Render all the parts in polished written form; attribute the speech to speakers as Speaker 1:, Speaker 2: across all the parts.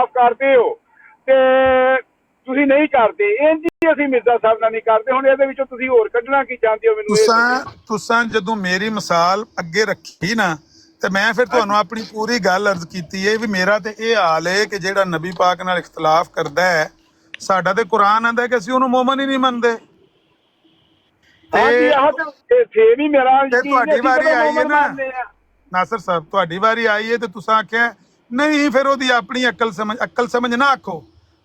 Speaker 1: ਕਰਦੇ ਹੋ ਤੇ ਤੁਸੀਂ ਨਹੀਂ ਕਰਦੇ। ਇੰਝ ਹੀ ਅਸੀਂ ਮਿਰਜ਼ਾ ਸਾਹਿਬ ਨਾਲ ਨਹੀਂ ਕਰਦੇ। ਹੁਣ ਇਹਦੇ ਵਿੱਚੋਂ ਤੁਸੀਂ ਹੋਰ ਕੱਢਣਾ ਕੀ ਚਾਹੁੰਦੇ ਹੋ ਮੈਨੂੰ ਇਹ ਦੱਸੋ।
Speaker 2: ਤੁਸਾਂ ਜਦੋਂ ਮੇਰੀ ਮਿਸਾਲ ਅੱਗੇ ਰੱਖੀ ਨਾ ਤੇ ਮੈਂ ਫਿਰ ਤੁਹਾਨੂੰ ਆਪਣੀ ਪੂਰੀ ਗੱਲ ਅਰਜ਼ ਕੀਤੀ ਹੈ ਵੀ ਮੇਰਾ ਤੇ ਇਹ ਹਾਲ ਹੈ ਕਿ ਜਿਹੜਾ ਨਬੀ ਪਾਕ ਨਾਲ ਇਖਤਲਾਫ ਕਰਦਾ ਹੈ, ਸਾਡਾ ਤੇ ਕੁਰਾਨ ਆਂਦਾ ਕਿ ਅਸੀਂ ਉਹਨੂੰ ਮੋਮਨ ਹੀ ਨਹੀਂ ਮੰਨਦੇ।
Speaker 1: ਹਾਂਜੀ ਆਹ ਤੇ ਫੇਰ ਵੀ ਮੇਰਾ
Speaker 2: ਤੁਹਾਡੀ ਵਾਰੀ ਆਈ ਹੈ ਨਾ ਨਾਸਰ ਸਾਹਿਬ, ਤੁਹਾਡੀ ਵਾਰੀ ਆਈ ਹੈ ਤੇ ਤੁਸੀਂ ਆਖਿਆ ਨਹੀਂ ਫਿਰ ਉਹਦੀ ਆਪਣੀ ਅਕਲ ਸਮਝ ਨਾ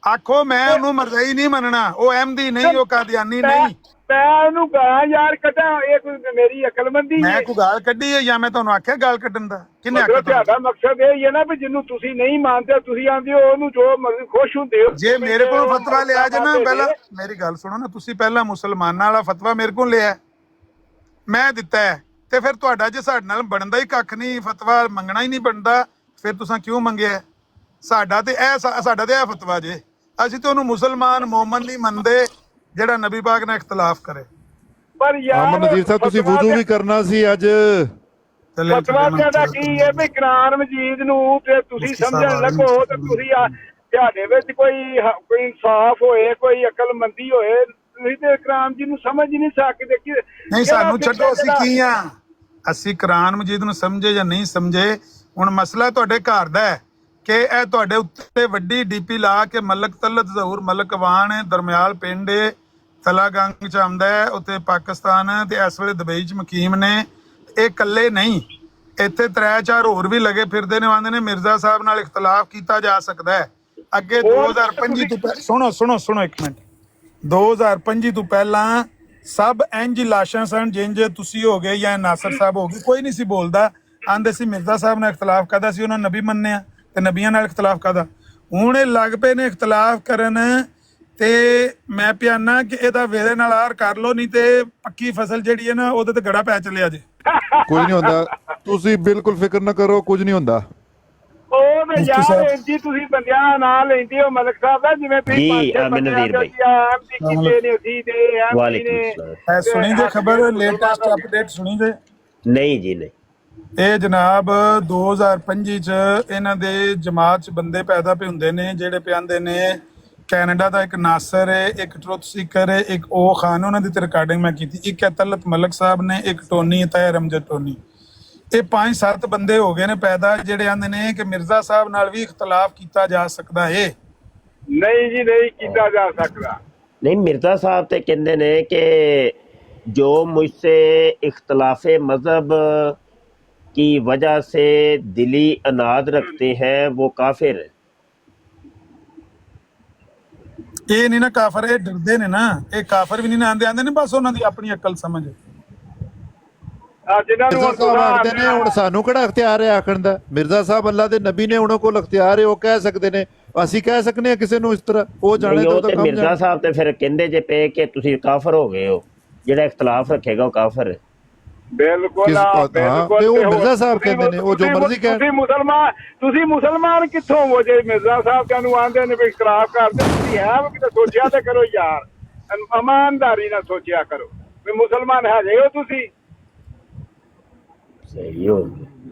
Speaker 2: ਆਖੋ ਮੈਂ ਉਹਨੂੰ ਮਰਜ਼ਈ ਨਹੀਂ ਮੰਨਣਾ, ਉਹ ਅਹਿਮਦੀ ਨਹੀਂ, ਉਹ ਕਾਦੀਆਨੀ ਨਹੀਂ।
Speaker 1: ਮੈਂ ਉਹਨੂੰ ਗਾਲਾਂ ਯਾਰ ਕੱਢਾਂ, ਇਹ ਕੋਈ ਮੇਰੀ ਅਕਲਮੰਦੀ
Speaker 2: ਮੈਂ ਕੋਈ ਗਾਲ ਕੱਢੀ ਹੈ ਜਾਂ ਮੈਂ ਤੁਹਾਨੂੰ ਆਖਿਆ ਗਾਲ ਕੱਢਣ ਦਾ? ਕਿੰਨੇ ਆਖਿਆ?
Speaker 1: ਤੁਹਾਡਾ ਮਕਸਦ ਇਹ ਹੀ ਹੈ ਨਾ ਵੀ ਜਿਹਨੂੰ ਤੁਸੀਂ ਨਹੀਂ ਮੰਨਦੇ ਤੁਸੀਂ ਆਂਦੇ ਹੋ ਉਹਨੂੰ ਜੋ ਮਰਜ਼ੀ ਖੁਸ਼ ਹੁੰਦੇ ਹੋ।
Speaker 2: ਜੇ ਮੇਰੇ ਕੋਲ ਫਤਵਾ ਲਿਆ ਜੇ ਨਾ, ਪਹਿਲਾਂ ਮੇਰੀ ਗੱਲ ਸੁਣੋ ਨਾ, ਤੁਸੀਂ ਪਹਿਲਾਂ ਮੁਸਲਮਾਨਾਂ ਵਾਲਾ ਫਤਵਾ ਮੇਰੇ ਕੋਲ ਲਿਆ, ਮੈਂ ਦਿੱਤਾ ਹੈ, ਤੇ ਫਿਰ ਤੁਹਾਡਾ ਜੇ ਸਾਡੇ ਨਾਲ ਬਣਦਾ ਹੀ ਕੱਖ ਨਹੀਂ, ਫਤਵਾ ਮੰਗਣਾ ਹੀ ਨਹੀਂ ਬਣਦਾ, ਫਿਰ ਤੁਸੀਂ ਕਿਉਂ ਮੰਗਿਆ? ਸਾਡਾ ਤੇ ਇਹ ਫਤਵਾ ਜੇ, ਅਸੀਂ ਤੇ ਉਹਨੂੰ ਮੁਸਲਮਾਨ ਮੋਮਨ ਨਹੀਂ ਮੰਨਦੇ ਜਿਹੜਾ ਨਬੀ ਪਾਕ ਨਾਲ ਇਖਤਲਾਫ ਕਰੇ।
Speaker 1: ਪਰ ਯਾਰ
Speaker 3: ਨਜ਼ੀਰ ਸਾਹਿਬ ਤੁਸੀਂ ਵੁਜ਼ੂ ਵੀ ਕਰਨਾ ਸੀ ਅੱਜ।
Speaker 1: ਫਤਵਾ ਦਾ ਕੀ ਹੈ ਵੀ ਕੁਰਾਨ ਮਜੀਦ ਨੂੰ ਤੇ ਤੁਸੀਂ ਸਮਝਣ ਲੱਗੋ ਤੇ ਤੁਸੀਂ ਤੁਹਾਡੇ ਵਿੱਚ ਕੋਈ ਇਨਸਾਫ ਹੋਏ, ਕੋਈ ਅਕਲਮੰਦੀ ਹੋਏ, ਤੁਸੀਂ ਤੇ ਕੁਰਾਨ ਜੀ ਨੂੰ ਸਮਝ ਹੀ ਨਹੀਂ ਸਕਦੇ।
Speaker 2: ਨਹੀਂ ਸਾਨੂੰ ਛੱਡੋ, ਅਸੀਂ ਕੀ ਆ, ਅਸੀਂ ਕੁਰਾਨ ਮਜੀਦ ਨੂੰ ਸਮਝੇ ਜਾਂ ਨਹੀਂ ਸਮਝੇ, ਹੁਣ ਮਸਲਾ ਤੁਹਾਡੇ ਘਰ ਦਾ ਹੈ ਕਿ ਇਹ ਤੁਹਾਡੇ ਉੱਤੇ ਵੱਡੀ ਡੀਪੀ ਲਾ ਕੇ ਮਲਕ ਤਲਤ ਜ਼ਹੂਰ ਮਲਕ ਵਾਨ ਦਰਮਿਆਲ ਪਿੰਡ ਤਲਾ ਗੰਗ ਚ ਆਉਂਦਾ ਹੈ, ਉੱਥੇ ਪਾਕਿਸਤਾਨ ਤੇ ਇਸ ਵੇਲੇ ਦੁਬਈ ਚ ਮੁਕੀਮ ਨੇ। ਇਹ ਇਕੱਲੇ ਨਹੀਂ, ਇੱਥੇ 3-4 ਹੋਰ ਵੀ ਲੱਗੇ ਫਿਰਦੇ ਨੇ, ਆਂਦੇ ਨੇ ਮਿਰਜ਼ਾ ਸਾਹਿਬ ਨਾਲ ਇਖਤਲਾਫ ਕੀਤਾ ਜਾ ਸਕਦਾ ਹੈ। ਅੱਗੇ 2025 ਤੋਂ ਸੁਣੋ ਇੱਕ ਮਿੰਟ, 2025 ਤੋਂ ਪਹਿਲਾਂ ਸਭ ਇੰਜ ਲਾਸ਼ਾਂ ਸਨ ਜਿੰਜ ਤੁਸੀਂ ਹੋ ਗਏ ਜਾਂ ਨਾਸਰ ਸਾਹਿਬ ਹੋ ਗਏ, ਕੋਈ ਨਹੀਂ ਸੀ ਬੋਲਦਾ, ਆਂਦੇ ਸੀ ਮਿਰਜ਼ਾ ਸਾਹਿਬ ਨਾਲ ਇਖਤਲਾਫ ਕਰਦਾ ਸੀ, ਉਹਨਾਂ ਨਬੀ ਮੰਨਿਆ ਤੇ ਨਬੀਆਂ ਨਾਲ ਇਖਤਲਾਫ ਕਰਦਾ। ਹੁਣ ਇਹ ਲੱਗ ਪਏ ਨੇ ਇਖਤਲਾਫ ਕਰਨ ਤੇ ਮੈਂ ਪਿਆਨਾ ਕਿ ਇਹਦਾ ਵੇਲੇ ਨਾਲ ਆਰ ਕਰ ਲੋ, ਨਹੀਂ ਤੇ ਪੱਕੀ ਫਸਲ ਜਿਹੜੀ ਹੈ ਨਾ ਉਹਦੇ ਤੇ ਗੜਾ ਪੈ ਚੱਲਿਆ ਜੇ।
Speaker 3: ਕੁਝ ਨਹੀਂ ਹੁੰਦਾ, ਤੁਸੀਂ ਬਿਲਕੁਲ ਫਿਕਰ ਨਾ ਕਰੋ, ਕੁਝ ਨਹੀਂ ਹੁੰਦਾ।
Speaker 1: ਉਹ ਤੇ ਯਾਰ ਜੀ ਤੁਸੀਂ ਬੰਦਿਆਂ ਨਾਲ ਲੈਂਦੇ ਹੋ ਮਲਕ ਸਾਹਿਬ ਦਾ, ਜਿਵੇਂ ਤੁਸੀਂ
Speaker 2: ਸੁਣੀ ਜੇ ਖਬਰ, ਲੇਟੈਸਟ ਅਪਡੇਟ ਸੁਣੀ ਜੇ?
Speaker 4: ਨਹੀਂ ਜੀ ਨਹੀਂ।
Speaker 2: ਇਹ ਜਨਾਬ 2025 ਚ ਇਹਨਾਂ ਦੇ ਜਮਾਤ ਚ ਬੰਦੇ ਪੈਦਾ ਪਏ ਹੁੰਦੇ ਨੇ ਜਿਹੜੇ ਪਿਆਂਦੇ ਨੇ ਕੈਨੇਡਾ ਦਾ ਇੱਕ ਨਾਸਰ ਹੈ, ਇੱਕ ਟਰੁਥ ਸੀਕਰ ਹੈ, ਇੱਕ ਉਹ ਖਾਨ, ਉਹਨਾਂ ਦੀ ਤੇ ਰਿਕਾਰਡਿੰਗ ਮੈਂ ਕੀਤੀ, ਇੱਕ ਹੈ ਤਲਤ ਮਲਕ ਸਾਹਿਬ ਨੇ, ਇੱਕ ਟੋਨੀ ਤਾਹਿਰ ਅਮਜਦ ਟੋਨੀ। ਇਹ 5-7 ਬੰਦੇ ਹੋ ਗਏ ਨੇ ਪੈਦਾ ਜਿਹੜੇ ਆਂਦੇ ਨੇ ਕਿ ਮਿਰਜ਼ਾ ਸਾਹਿਬ ਨਾਲ ਵੀ ਇਖਤਲਾਫ ਕੀਤਾ ਜਾ ਸਕਦਾ ਹੈ।
Speaker 1: ਨਹੀਂ ਜੀ ਨਹੀਂ ਕੀਤਾ ਜਾ ਸਕਦਾ।
Speaker 4: ਨਹੀਂ, ਮਿਰਜ਼ਾ ਸਾਹਿਬ ਤੇ ਕਹਿੰਦੇ ਨੇ ਕਿ जो मुझसे इख्तलाफ मज़हब की वजह से दिली अनाद रखते हैं वो काफिर है।
Speaker 2: ਇਹ ਨਹੀਂ ਨਾ ਕਾਫਰ, ਇਹ ਡਰਦੇ ਨੇ ਨਾ, ਇਹ ਕਾਫਰ ਵੀ ਨਹੀਂ ਨਾ ਆਂਦੇ ਨੇ, ਬਸ ਉਹਨਾਂ ਦੀ ਆਪਣੀ ਅਕਲ ਸਮਝ।
Speaker 3: ਮਿਰਜ਼ਾ ਸਾਹਿਬ ਆਖਦੇ ਨੇ ਹੁਣ ਸਾਨੂੰ ਕਿਹੜਾ ਅਖਤਿਆਰ ਹੈ ਆਖਣ ਦਾ? ਮਿਰਜ਼ਾ ਸਾਹਿਬ ਅੱਲਾ ਦੇ ਨਬੀ ਨੇ, ਉਹਨਾਂ ਕੋਲ ਅਖਤਿਆਰ ਹੈ, ਉਹ ਕਹਿ ਸਕਦੇ ਨੇ, ਅਸੀਂ ਕਹਿ ਸਕਨੇ ਆ ਕਿਸੇ ਨੂੰ ਇਸ ਤਰ੍ਹਾਂ? ਉਹ ਜਾਣੇ ਤਾਂ
Speaker 4: ਮਿਰਜ਼ਾ ਸਾਹਿਬ ਤੇ ਫਿਰ ਕਹਿੰਦੇ ਜੇ ਪਏ ਕਿ ਤੁਸੀਂ ਕਾਫਰ ਹੋ ਗਏ ਹੋ, ਜਿਹੜਾ ਇਖਤਲਾਫ ਰੱਖੇਗਾ ਉਹ ਕਾਫਰ ਹੈ।
Speaker 1: ਬਿਲਕੁਲ
Speaker 3: ਤੇ ਉਹ ਮਿਰਜ਼ਾ ਸਾਹਿਬ ਕਹਿੰਦੇ ਨੇ, ਉਹ ਜੋ ਮਰਜ਼ੀ ਕਹਿਣ।
Speaker 1: ਤੁਸੀਂ ਮੁਸਲਮਾਨ ਕਿੱਥੋਂ ਹੋ ਜੇ ਮਿਰਜ਼ਾ ਸਾਹਿਬ ਤੁਹਾਨੂੰ ਆਂਦੇ ਨੇ ਵੀ ਇਖਤਲਾਫ ਕਰਦੇ? ਤੁਸੀਂ ਹੈ ਕਿਤੇ ਸੋਚਿਆ ਤੇ ਕਰੋ ਯਾਰ, ਇਮਾਨਦਾਰੀ ਨਾਲ ਸੋਚਿਆ ਕਰੋ ਵੀ ਮੁਸਲਮਾਨ ਹੈਗੇ ਹੋ ਤੁਸੀਂ।
Speaker 4: ਸਹੀ ਹੋ,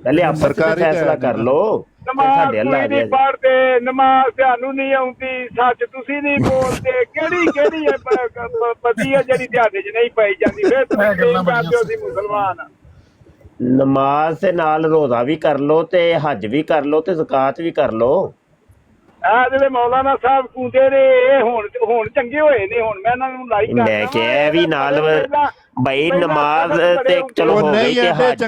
Speaker 4: ਪਹਿਲੇ ਆਪ ਸਰਕਾਰੀ ਫੈਸਲਾ ਕਰ ਲਓ।
Speaker 1: ਨਮਾਜ਼ ਨਹੀਂ ਪੜ੍ਹਦੇ, ਨਮਾਜ਼ ਤੁਹਾਨੂੰ ਨਹੀਂ ਆਉਂਦੀ, ਸੱਚ ਤੁਸੀਂ ਨਹੀਂ ਬੋਲਦੇ, ਕਿਹੜੀ ਵਧੀਆ ਜਿਹੜੀ ਤੁਹਾਡੇ 'ਚ ਨਹੀਂ ਪਾਈ ਜਾਂਦੀ, ਫਿਰ ਤੁਸੀਂ ਕਹਿੰਦੇ ਹੋ ਅਸੀਂ ਮੁਸਲਮਾਨ।
Speaker 4: ਨਮਾਜ਼ ਦੇ ਨਾਲ ਰੋਜ਼ਾ ਵੀ ਕਰ ਲਓ ਤੇ ਹੱਜ ਵੀ ਕਰ ਲਓ ਤੇ ਜ਼ਕਾਤ ਵੀ ਕਰ ਲਓ।
Speaker 1: ਆਹ ਜਿਹੜੇ ਮੌਲਾਨਾ ਸਾਹਿਬ ਕੂਦੇ ਨੇ ਇਹ ਹੁਣ ਚੰਗੇ ਹੋਏ ਨੇ, ਹੁਣ ਮੈਂ ਇਹਨਾਂ ਨੂੰ ਲਾਈਕ ਕਰਦਾ।
Speaker 4: ਮੈਂ ਕਿਹਾ ਵੀ ਨਾਲ ਬਈ ਨਮਾਜ਼ ਤੇ ਚਲੋ ਹੋ ਗਈ ਤੇ ਹੱਜ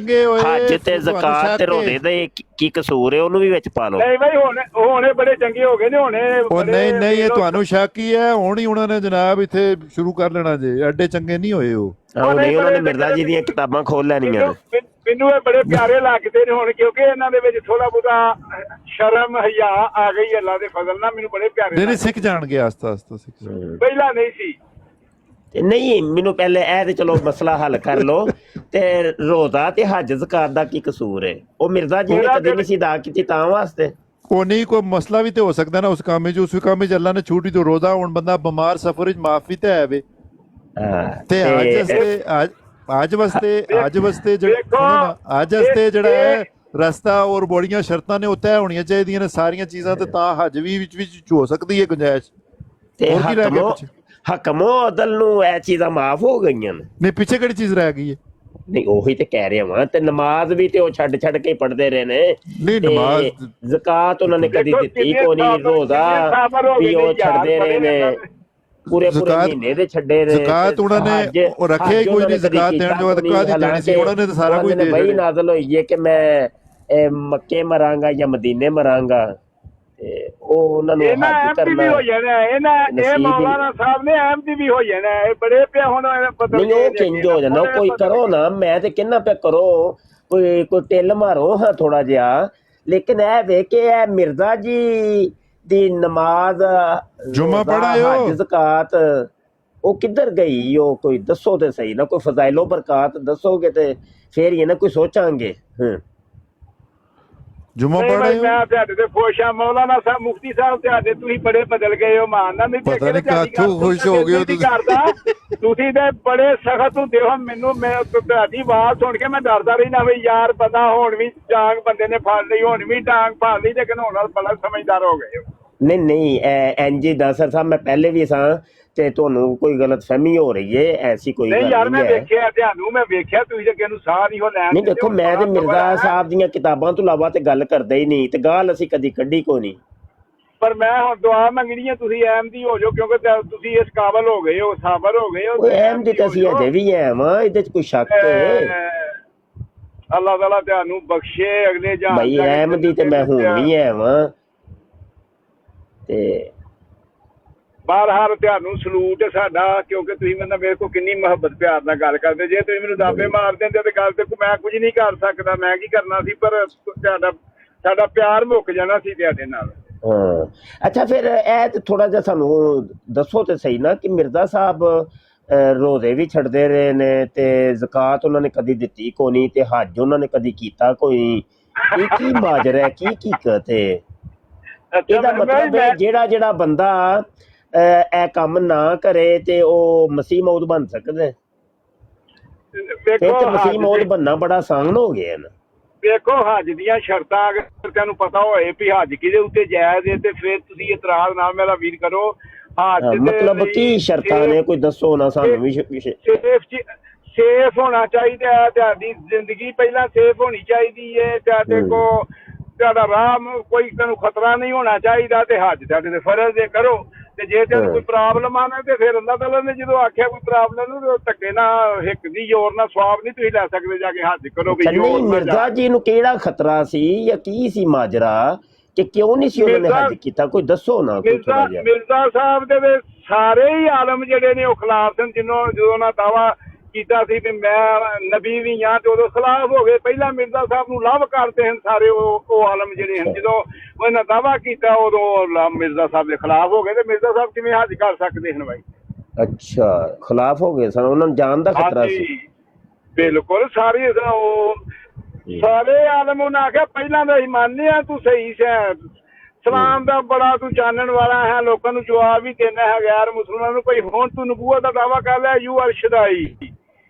Speaker 4: ਤੇ ਜ਼ਕਾਤ ਤੇ ਰੋਜ਼ੇ ਦੇ ਕੀ ਕਸੂਰ ਹੈ, ਉਹਨੂੰ ਵੀ ਵਿੱਚ ਪਾ ਲਓ।
Speaker 1: ਨਹੀਂ ਬਈ ਹੁਣ ਬੜੇ ਚੰਗੇ ਹੋ ਗਏ ਨੇ ਹੁਣੇ।
Speaker 3: ਨਹੀਂ ਇਹ ਤੁਹਾਨੂੰ ਸ਼ੱਕ ਹੀ ਹੈ, ਹੁਣ ਹੀ ਉਹਨਾਂ ਨੇ ਜਨਾਬ ਇੱਥੇ ਸ਼ੁਰੂ ਕਰ ਲੈਣਾ ਜੇ, ਐਡੇ ਚੰਗੇ ਨਹੀਂ ਹੋਏ ਉਹ।
Speaker 4: ਨਹੀਂ, ਉਹਨਾਂ ਨੇ ਮਿਰਜ਼ਾ ਜੀ ਦੀਆਂ ਕਿਤਾਬਾਂ ਖੋਲ ਲੈਣੀਆਂ।
Speaker 1: ਮੈਨੂੰ ਇਹ ਬੜੇ ਪਿਆਰੇ ਲੱਗਦੇ ਨੇ ਹੁਣ, ਕਿਉਂਕਿ ਇਹਨਾਂ ਦੇ ਵਿੱਚ ਥੋੜਾ ਬਹੁਤਾ ਸ਼ਰਮ ਹਯਾ ਆ ਗਈ ਅੱਲਾ ਦੇ ਫਜ਼ਲ ਨਾਲ, ਮੈਨੂੰ ਬੜੇ ਪਿਆਰੇ।
Speaker 3: ਨਹੀਂ ਸਿੱਖ ਜਾਣਗੇ ਆਸਤਾ ਆਸਤਾ, ਸਿੱਖ ਜਾਣਗੇ,
Speaker 1: ਪਹਿਲਾਂ ਨਹੀਂ ਸੀ।
Speaker 4: ਨਹੀਂ, ਮੈਨੂੰ ਪਹਿਲੇ ਇਹ ਤੇ ਚਲੋ ਮਸਲਾ ਹੱਲ ਕਰ ਲਓ ਤੇ ਰੋਜ਼ਾ ਤੇ ਹੱਜ ਜ਼ਕਾਤ ਦਾ ਕੀ ਕਸੂਰ ਹੈ? ਉਹ ਮਿਰਜ਼ਾ ਜੀ ਨੇ ਕਦੇ ਨਹੀਂ ਸੀ ਅਦਾ ਕੀਤੀ ਤਾਂ ਵਾਸਤੇ।
Speaker 3: ਉਹ ਨਹੀਂ, ਕੋਈ ਮਸਲਾ ਵੀ ਤੇ ਹੋ ਸਕਦਾ ਨਾ ਉਸ ਕੰਮ 'ਚ, ਉਸ ਕੰਮ 'ਚ ਅੱਲਾ ਨੇ ਛੂਟ ਹੀ ਤੋਂ ਰੋਜ਼ਾ, ਹੁਣ ਬੰਦਾ ਬਿਮਾਰ ਸਫਰ 'ਚ ਮਾਫੀ ਤੇ ਹੈ ਵੇ ਤੇ ਅੱਜ ਵਾਸਤੇ ਜਿਹੜਾ ਰਸਤਾ ਔਰ ਬੜੀਆਂ ਸ਼ਰਤਾਂ ਨੇ ਉਹ ਤੈਅ ਹੋਣੀਆਂ ਚਾਹੀਦੀਆਂ ਨੇ ਸਾਰੀਆਂ ਚੀਜ਼ਾਂ, ਤੇ ਤਾਂ ਹੱਜ ਵੀ ਵਿੱਚ ਹੋ ਸਕਦੀ ਹੈ ਗੁੰਜਾਇਸ਼।
Speaker 4: ਤੇ
Speaker 3: ਹੋਰ ਕੀ ਰਹਿ ਗਿਆ ਪਿੱਛੇ?
Speaker 4: ਹਕਮੋ ਅਦਲ ਨੂੰ ਇਹ ਚੀਜ਼ਾਂ ਮਾਫ ਹੋ ਗਈਆਂ ਨੇ।
Speaker 3: ਨਹੀਂ, ਪਿੱਛੇ ਕਿਹੜੀ ਚੀਜ਼ ਰਹਿ ਗਈ ਹੈ?
Speaker 4: ਨਹੀਂ ਉਹੀ ਤੇ ਕਹਿ ਰਿਹਾ ਵਾਂ, ਤੇ ਨਮਾਜ਼ ਵੀ ਤੇ ਉਹ ਛੱਡ ਕੇ ਪੜਦੇ ਰਹੇ ਨੇ।
Speaker 3: ਨਹੀਂ, ਨਮਾਜ਼
Speaker 4: ਜ਼ਕਾਤ ਉਹਨਾਂ ਨੇ ਕਦੀ ਦਿੱਤੀ ਕੋਈ ਨਹੀਂ, ਰੋਜ਼ਾ ਵੀ ਉਹ ਛੱਡਦੇ ਰਹੇ ਨੇ, ਪੂਰੇ ਮਹੀਨੇ ਦੇ ਛੱਡੇ ਨੇ।
Speaker 3: ਜ਼ਕਾਤ ਉਹਨਾਂ ਨੇ ਉਹ ਰੱਖਿਆ ਹੀ ਕੋਈ ਨਹੀਂ, ਜ਼ਕਾਤ ਦੇਣ ਤੋਂ ਬਾਅਦ ਕਾਹਦੀ ਦੇਣੀ ਸੀ, ਉਹਨਾਂ ਨੇ ਤਾਂ ਸਾਰਾ ਕੁਝ ਦੇ ਦਿੱਤਾ।
Speaker 4: ਵਹੀ ਨਾਜ਼ਲ ਹੋਈ ਹੈ ਕਿ ਮੈਂ ਮੱਕੇ ਮਰਾਂਗਾ ਜਾਂ ਮਦੀਨੇ ਮਰਾਂਗਾ, ਤੇ ਉਹ ਉਹਨਾਂ ਨੂੰ ਹੱਜ ਕਰਨਾ
Speaker 1: ਹੋ ਜਾਣਾ। ਇਹ ਮੌਲਾਨਾ ਸਾਹਿਬ ਨੇ ਅਹਿਮਦੀ ਵੀ ਹੋ ਜਾਣਾ। ਇਹ ਬੜੇ ਪਿਆ ਹੁਣ
Speaker 4: ਨਹੀਂ, ਉਹ ਕਿੰਜ ਹੋ ਜਾਣਾ। ਕੋਈ ਕਰੋ ਨਾ, ਮੈਂ ਤੇ ਕਹਿੰਦਾ ਪਿਆ ਕਰੋ, ਕੋਈ ਟਿੱਲ ਮਾਰੋ ਹਾਂ ਥੋੜਾ ਜਿਹਾ, ਲੇਕਿਨ ਇਹ ਵੇ ਕਿ ਇਹ ਮਿਰਜ਼ਾ ਜੀ ਦੀ ਨਮਾਜ਼,
Speaker 3: ਜੁਮਾ ਪੜਾਇਓ,
Speaker 4: ਜ਼ਕਾਤ ਉਹ ਕਿੱਧਰ ਗਈ? ਉਹ ਕੋਈ ਦੱਸੋ ਤੇ ਸਹੀ ਨਾ, ਕੋਈ ਫਜ਼ਾਇਲੋ ਬਰਕਾਤ ਦੱਸੋਗੇ ਤੇ ਫੇਰ ਹੀ ਨਾ ਕੋਈ ਸੋਚਾਂਗੇ।
Speaker 3: ਜੁਮਾ ਪੜਾਇਓ।
Speaker 1: ਮੈਂ ਤੁਹਾਡੇ ਤੇ ਖੁਸ਼ ਆ ਮੌਲਾਨਾ ਸਾਹਿਬ, ਮੁਫਤੀ ਸਾਹਿਬ, ਤੁਹਾਡੇ ਤੁਸੀਂ ਬੜੇ ਬਦਲ ਗਏ ਹੋ। ਮਾਨਨਾ ਨਹੀਂ
Speaker 3: ਪਤਾ ਨਹੀਂ ਕਾਹਤੋਂ ਖੁਸ਼ ਹੋ ਗਏ ਹੋ
Speaker 1: ਤੁਸੀਂ ਤੇ ਬੜੇ ਸਖਤ ਹੁੰਦੇ ਹੋ। ਮੈਨੂੰ ਤੁਹਾਡੀ ਆਵਾਜ਼ ਸੁਣ ਕੇ ਮੈਂ ਡਰਦਾ ਰਹਿਣਾ ਵੀ ਯਾਰ ਪਤਾ ਹੁਣ ਵੀ ਡਾਂਗ ਬੰਦੇ ਨੇ ਫੜ ਲਈ, ਹੁਣ ਵੀ ਡਾਂਗ ਫੜ ਲਈ, ਲੇਕਿਨ ਹੁਣ ਨਾਲ ਬੜਾ ਸਮਝਦਾਰ ਹੋ ਗਏ ਹੋ।
Speaker 4: ਨਹੀਂ ਐਨਜੀ ਦਾਸਰ ਸਾਹਿਬ, ਮੈਂ ਪਹਿਲੇ ਵੀ ਸਾਂ ਤੇ ਤੁਹਾਨੂੰ ਕੋਈ ਗਲਤਫਹਿਮੀ ਹੋ ਰਹੀ ਹੈ, ਐਸੀ ਕੋਈ ਗੱਲ
Speaker 1: ਨਹੀਂ ਯਾਰ। ਮੈਂ
Speaker 4: ਨਹੀਂ ਹੈ।
Speaker 1: ਵੇਖਿਆ ਤੁਹਾਨੂੰ, ਮੈਂ ਵੇਖਿਆ ਤੁਸੀਂ ਅੱਗੇ ਨੂੰ ਸਾਹ ਨਹੀਂ ਹੋ ਲੈਣ।
Speaker 4: ਨਹੀਂ ਦੇਖੋ, ਮੈਂ ਤੇ ਮਿਰਜ਼ਾ ਸਾਹਿਬ ਦੀਆਂ ਕਿਤਾਬਾਂ ਤੋਂ ਇਲਾਵਾ ਤੇ ਗੱਲ ਕਰਦਾ ਹੀ ਨਹੀਂ, ਤੇ ਗਾਲ ਅਸੀਂ ਕਦੀ ਕੱਢੀ ਕੋਈ ਨਹੀਂ।
Speaker 1: ਪਰ ਮੈਂ ਹੁਣ ਦੁਆ ਮੰਗਣੀ ਹੈ ਤੁਸੀਂ ਅਹਿਮਦੀ ਹੋ ਜਾਓ, ਕਿਉਂਕਿ ਤੁਸੀਂ ਇਸ ਕਾਬਲ ਹੋ ਗਏ ਹੋ, ਸਾਬਰ ਹੋ ਗਏ ਹੋ।
Speaker 4: ਅਹਿਮਦੀ ਤਾਂ ਅਸੀਂ ਅਜੇ ਵੀ ਹੈ ਵਾਂ, ਇਹਦੇ ਚ ਕੋਈ ਸ਼ੱਕ ਹੈ?
Speaker 1: ਅੱਲਾਹ ਤਾਲਾ ਤੁਹਾਨੂੰ ਬਖਸ਼ੇ ਅਗਲੇ ਜਹਾਨ
Speaker 4: ਭਾਈ, ਅਹਿਮਦੀ ਤੇ ਮੈਂ ਹੁਣ ਵੀ ਹੈ ਵਾਂ। ਤੇ
Speaker 1: ਬਾਹਰ ਤੁਹਾਨੂੰ ਸਲੂਟ ਹੈ ਸਾਡਾ, ਕਿਉਂਕਿ ਤੁਸੀਂ ਮੇਰੇ ਕੋਲ ਕਿੰਨੀ ਮੁਹੱਬਤ ਪਿਆਰ ਨਾਲ ਗੱਲ ਕਰਦੇ। ਜੇ ਤੁਸੀਂ ਮੈਨੂੰ ਦਾਬੇ ਮਾਰ ਦਿੰਦੇ ਤੇ ਗੱਲ ਤੇ ਮੈਂ ਕੁਝ ਨਹੀਂ ਕਰ ਸਕਦਾ, ਮੈਂ ਕੀ ਕਰਨਾ ਸੀ। ਪਰ ਸਾਡਾ ਪਿਆਰ ਮੁੱਕ ਜਾਣਾ ਸੀ ਤੁਹਾਡੇ ਨਾਲ।
Speaker 4: ਹਾਂ, ਅੱਛਾ, ਫਿਰ ਇਹ ਤੇ ਥੋੜਾ ਜਿਹਾ ਸਾਨੂੰ ਦੱਸੋ ਤੇ ਸਹੀ ਨਾ ਕਿ ਮਿਰਜ਼ਾ ਸਾਹਿਬ ਰੋਜ਼ੇ ਵੀ ਛੱਡਦੇ ਰਹੇ ਨੇ, ਤੇ ਜ਼ਕਾਤ ਉਹਨਾਂ ਨੇ ਕਦੀ ਦਿੱਤੀ ਕੋਈ ਨਹੀਂ, ਤੇ ਹੱਜ ਉਹਨਾਂ ਨੇ ਕਦੀ ਕੀਤਾ ਕੋਈ। ਇਹ ਕੀ ਮਾਜਰਾ ਹੈ, ਕੀ ਹਕੀਕਤ ਹੈ? ਇਹਦਾ ਮਤਲਬ ਹੈ ਜਿਹੜਾ ਬੰਦਾ ਇਹ ਕੰਮ ਨਾ ਕਰੇ ਤੇ ਉਹ ਮਸੀਹ ਮੌਦ ਬਣ ਸਕਦਾ ਹੈ? ਫਿਰ ਤੇ ਮਸੀਹ ਮੌਦ ਬਣਨਾ ਬੜਾ ਆਸਾਨ ਹੋ ਗਿਆ ਨਾ।
Speaker 1: ਦੇਖੋ, ਹੱਜ ਦੀਆਂ ਸ਼ਰਤਾਂ ਅਗਰ ਤੁਹਾਨੂੰ ਪਤਾ ਹੋਏ ਵੀ ਹੱਜ ਕਿਹਦੇ ਉੱਤੇ ਜਾਇਜ਼ ਹੈ, ਤੇ ਫਿਰ ਤੁਸੀਂ ਇਤਰਾਜ਼ ਨਾਲ ਮੇਰਾ ਵੀਰ ਕਰੋ। ਹੱਜ
Speaker 4: ਮਤਲਬ ਕੀ ਸ਼ਰਤਾਂ ਨੇ, ਕੋਈ ਦੱਸੋ ਨਾ ਸਾਨੂੰ ਵੀ।
Speaker 1: ਸੇਫ ਹੋਣਾ ਚਾਹੀਦਾ ਹੈ, ਤੁਹਾਡੀ ਜ਼ਿੰਦਗੀ ਪਹਿਲਾਂ ਸੇਫ ਹੋਣੀ ਚਾਹੀਦੀ ਹੈ। ਤੁਹਾਡੇ ਕੋ ਤੁਹਾਡਾ ਰਾਹ ਕੋਈ ਤੁਹਾਨੂੰ ਖਤਰਾ ਨਹੀਂ ਹੋਣਾ ਚਾਹੀਦਾ, ਤੇ ਹੱਜ ਤੁਹਾਡੇ ਤੇ ਫਰਜ਼ ਹੈ, ਕਰੋ। ਤੇ ਜੇ ਤੁਹਾਨੂੰ ਕੋਈ ਪ੍ਰੋਬਲਮ ਆਣਾ ਤੇ ਫਿਰ ਅੱਲਾਹ ਤਾਲਾ ਨੇ ਜਦੋਂ ਆਖਿਆ ਕੋਈ ਪ੍ਰੋਬਲਮ ਨੂੰ, ਧੱਕੇ ਨਾਲ ਹਿੱਕ ਦੀ ਜ਼ੋਰ ਨਾਲ ਸਵਾਬ ਨਹੀਂ ਤੁਸੀਂ ਲੈ ਸਕਦੇ, ਜਾ ਕੇ ਹੱਜ ਕਰੋਗੇ।
Speaker 4: ਨਹੀਂ, ਮਿਰਜ਼ਾ ਜੀ ਨੂੰ ਕਿਹੜਾ ਖਤਰਾ ਸੀ ਜਾਂ ਕੀ ਸੀ ਮਾਜਰਾ, ਕਿ ਕਿਉਂ ਨਹੀਂ ਸੀ ਉਹਨਾਂ ਨੇ ਹੱਜ ਕੀਤਾ? ਕੋਈ ਦੱਸੋ ਨਾ।
Speaker 1: ਮਿਰਜ਼ਾ ਸਾਹਿਬ ਦੇ ਸਾਰੇ ਹੀ ਆਲਮ ਜਿਹੜੇ ਨੇ ਉਹ ਖਿਲਾਫ ਸਨ। ਜਦੋਂ ਉਹਨਾਂ ਦਾਵਾ ਕੀਤਾ ਸੀ ਵੀ ਮੈਂ ਨਬੀ ਵੀ ਹਾਂ, ਤੇ ਉਦੋਂ ਖਿਲਾਫ ਹੋ ਗਏ। ਪਹਿਲਾਂ ਮਿਰਜ਼ਾ ਸਾਹਿਬ ਨੂੰ ਲਵ ਕਰਦੇ ਹਨ ਸਾਰੇ ਉਹ ਆਲਮ ਜਿਹੜੇ ਹਨ। ਜਦੋਂ ਉਹਨਾਂ ਦਾਵਾ ਕੀਤਾ ਉਦੋਂ ਮਿਰਜ਼ਾ ਸਾਹਿਬ ਦੇ ਖਿਲਾਫ ਹੋ ਗਏ, ਤੇ ਮਿਰਜ਼ਾ ਸਾਹਿਬ ਕਿਵੇਂ ਹੱਜ ਕਰ ਸਕਦੇ ਹਨ ਬਾਈ?
Speaker 4: ਅੱਛਾ, ਖਿਲਾਫ ਹੋ ਗਏ ਸਨ, ਉਹਨਾਂ ਨੂੰ ਜਾਨ ਦਾ ਖਤਰਾ ਸੀ।
Speaker 1: ਬਿਲਕੁਲ, ਸਾਰੇ ਆਲਮ ਉਹਨਾਂ ਆਖਿਆ ਪਹਿਲਾਂ ਤਾਂ ਅਸੀਂ ਮੰਨਦੇ ਹਾਂ ਤੂੰ ਸਹੀ ਹੈ, ਸਲਾਮ ਦਾ ਬੜਾ ਤੂੰ ਚਾਨਣ ਵਾਲਾ ਹੈ, ਲੋਕਾਂ ਨੂੰ ਜਵਾਬ ਵੀ ਦੇਣਾ ਹੈ ਗੈਰ ਮੁਸਲਮਾਨਾਂ ਨੂੰ। ਭਾਈ ਹੁਣ ਤੂੰ ਨਬੂਵਤ ਦਾ ਦਾਵਾ ਕਰ ਲਿਆ, ਯੂ ਆਰ ਸ਼ਦਾਈ।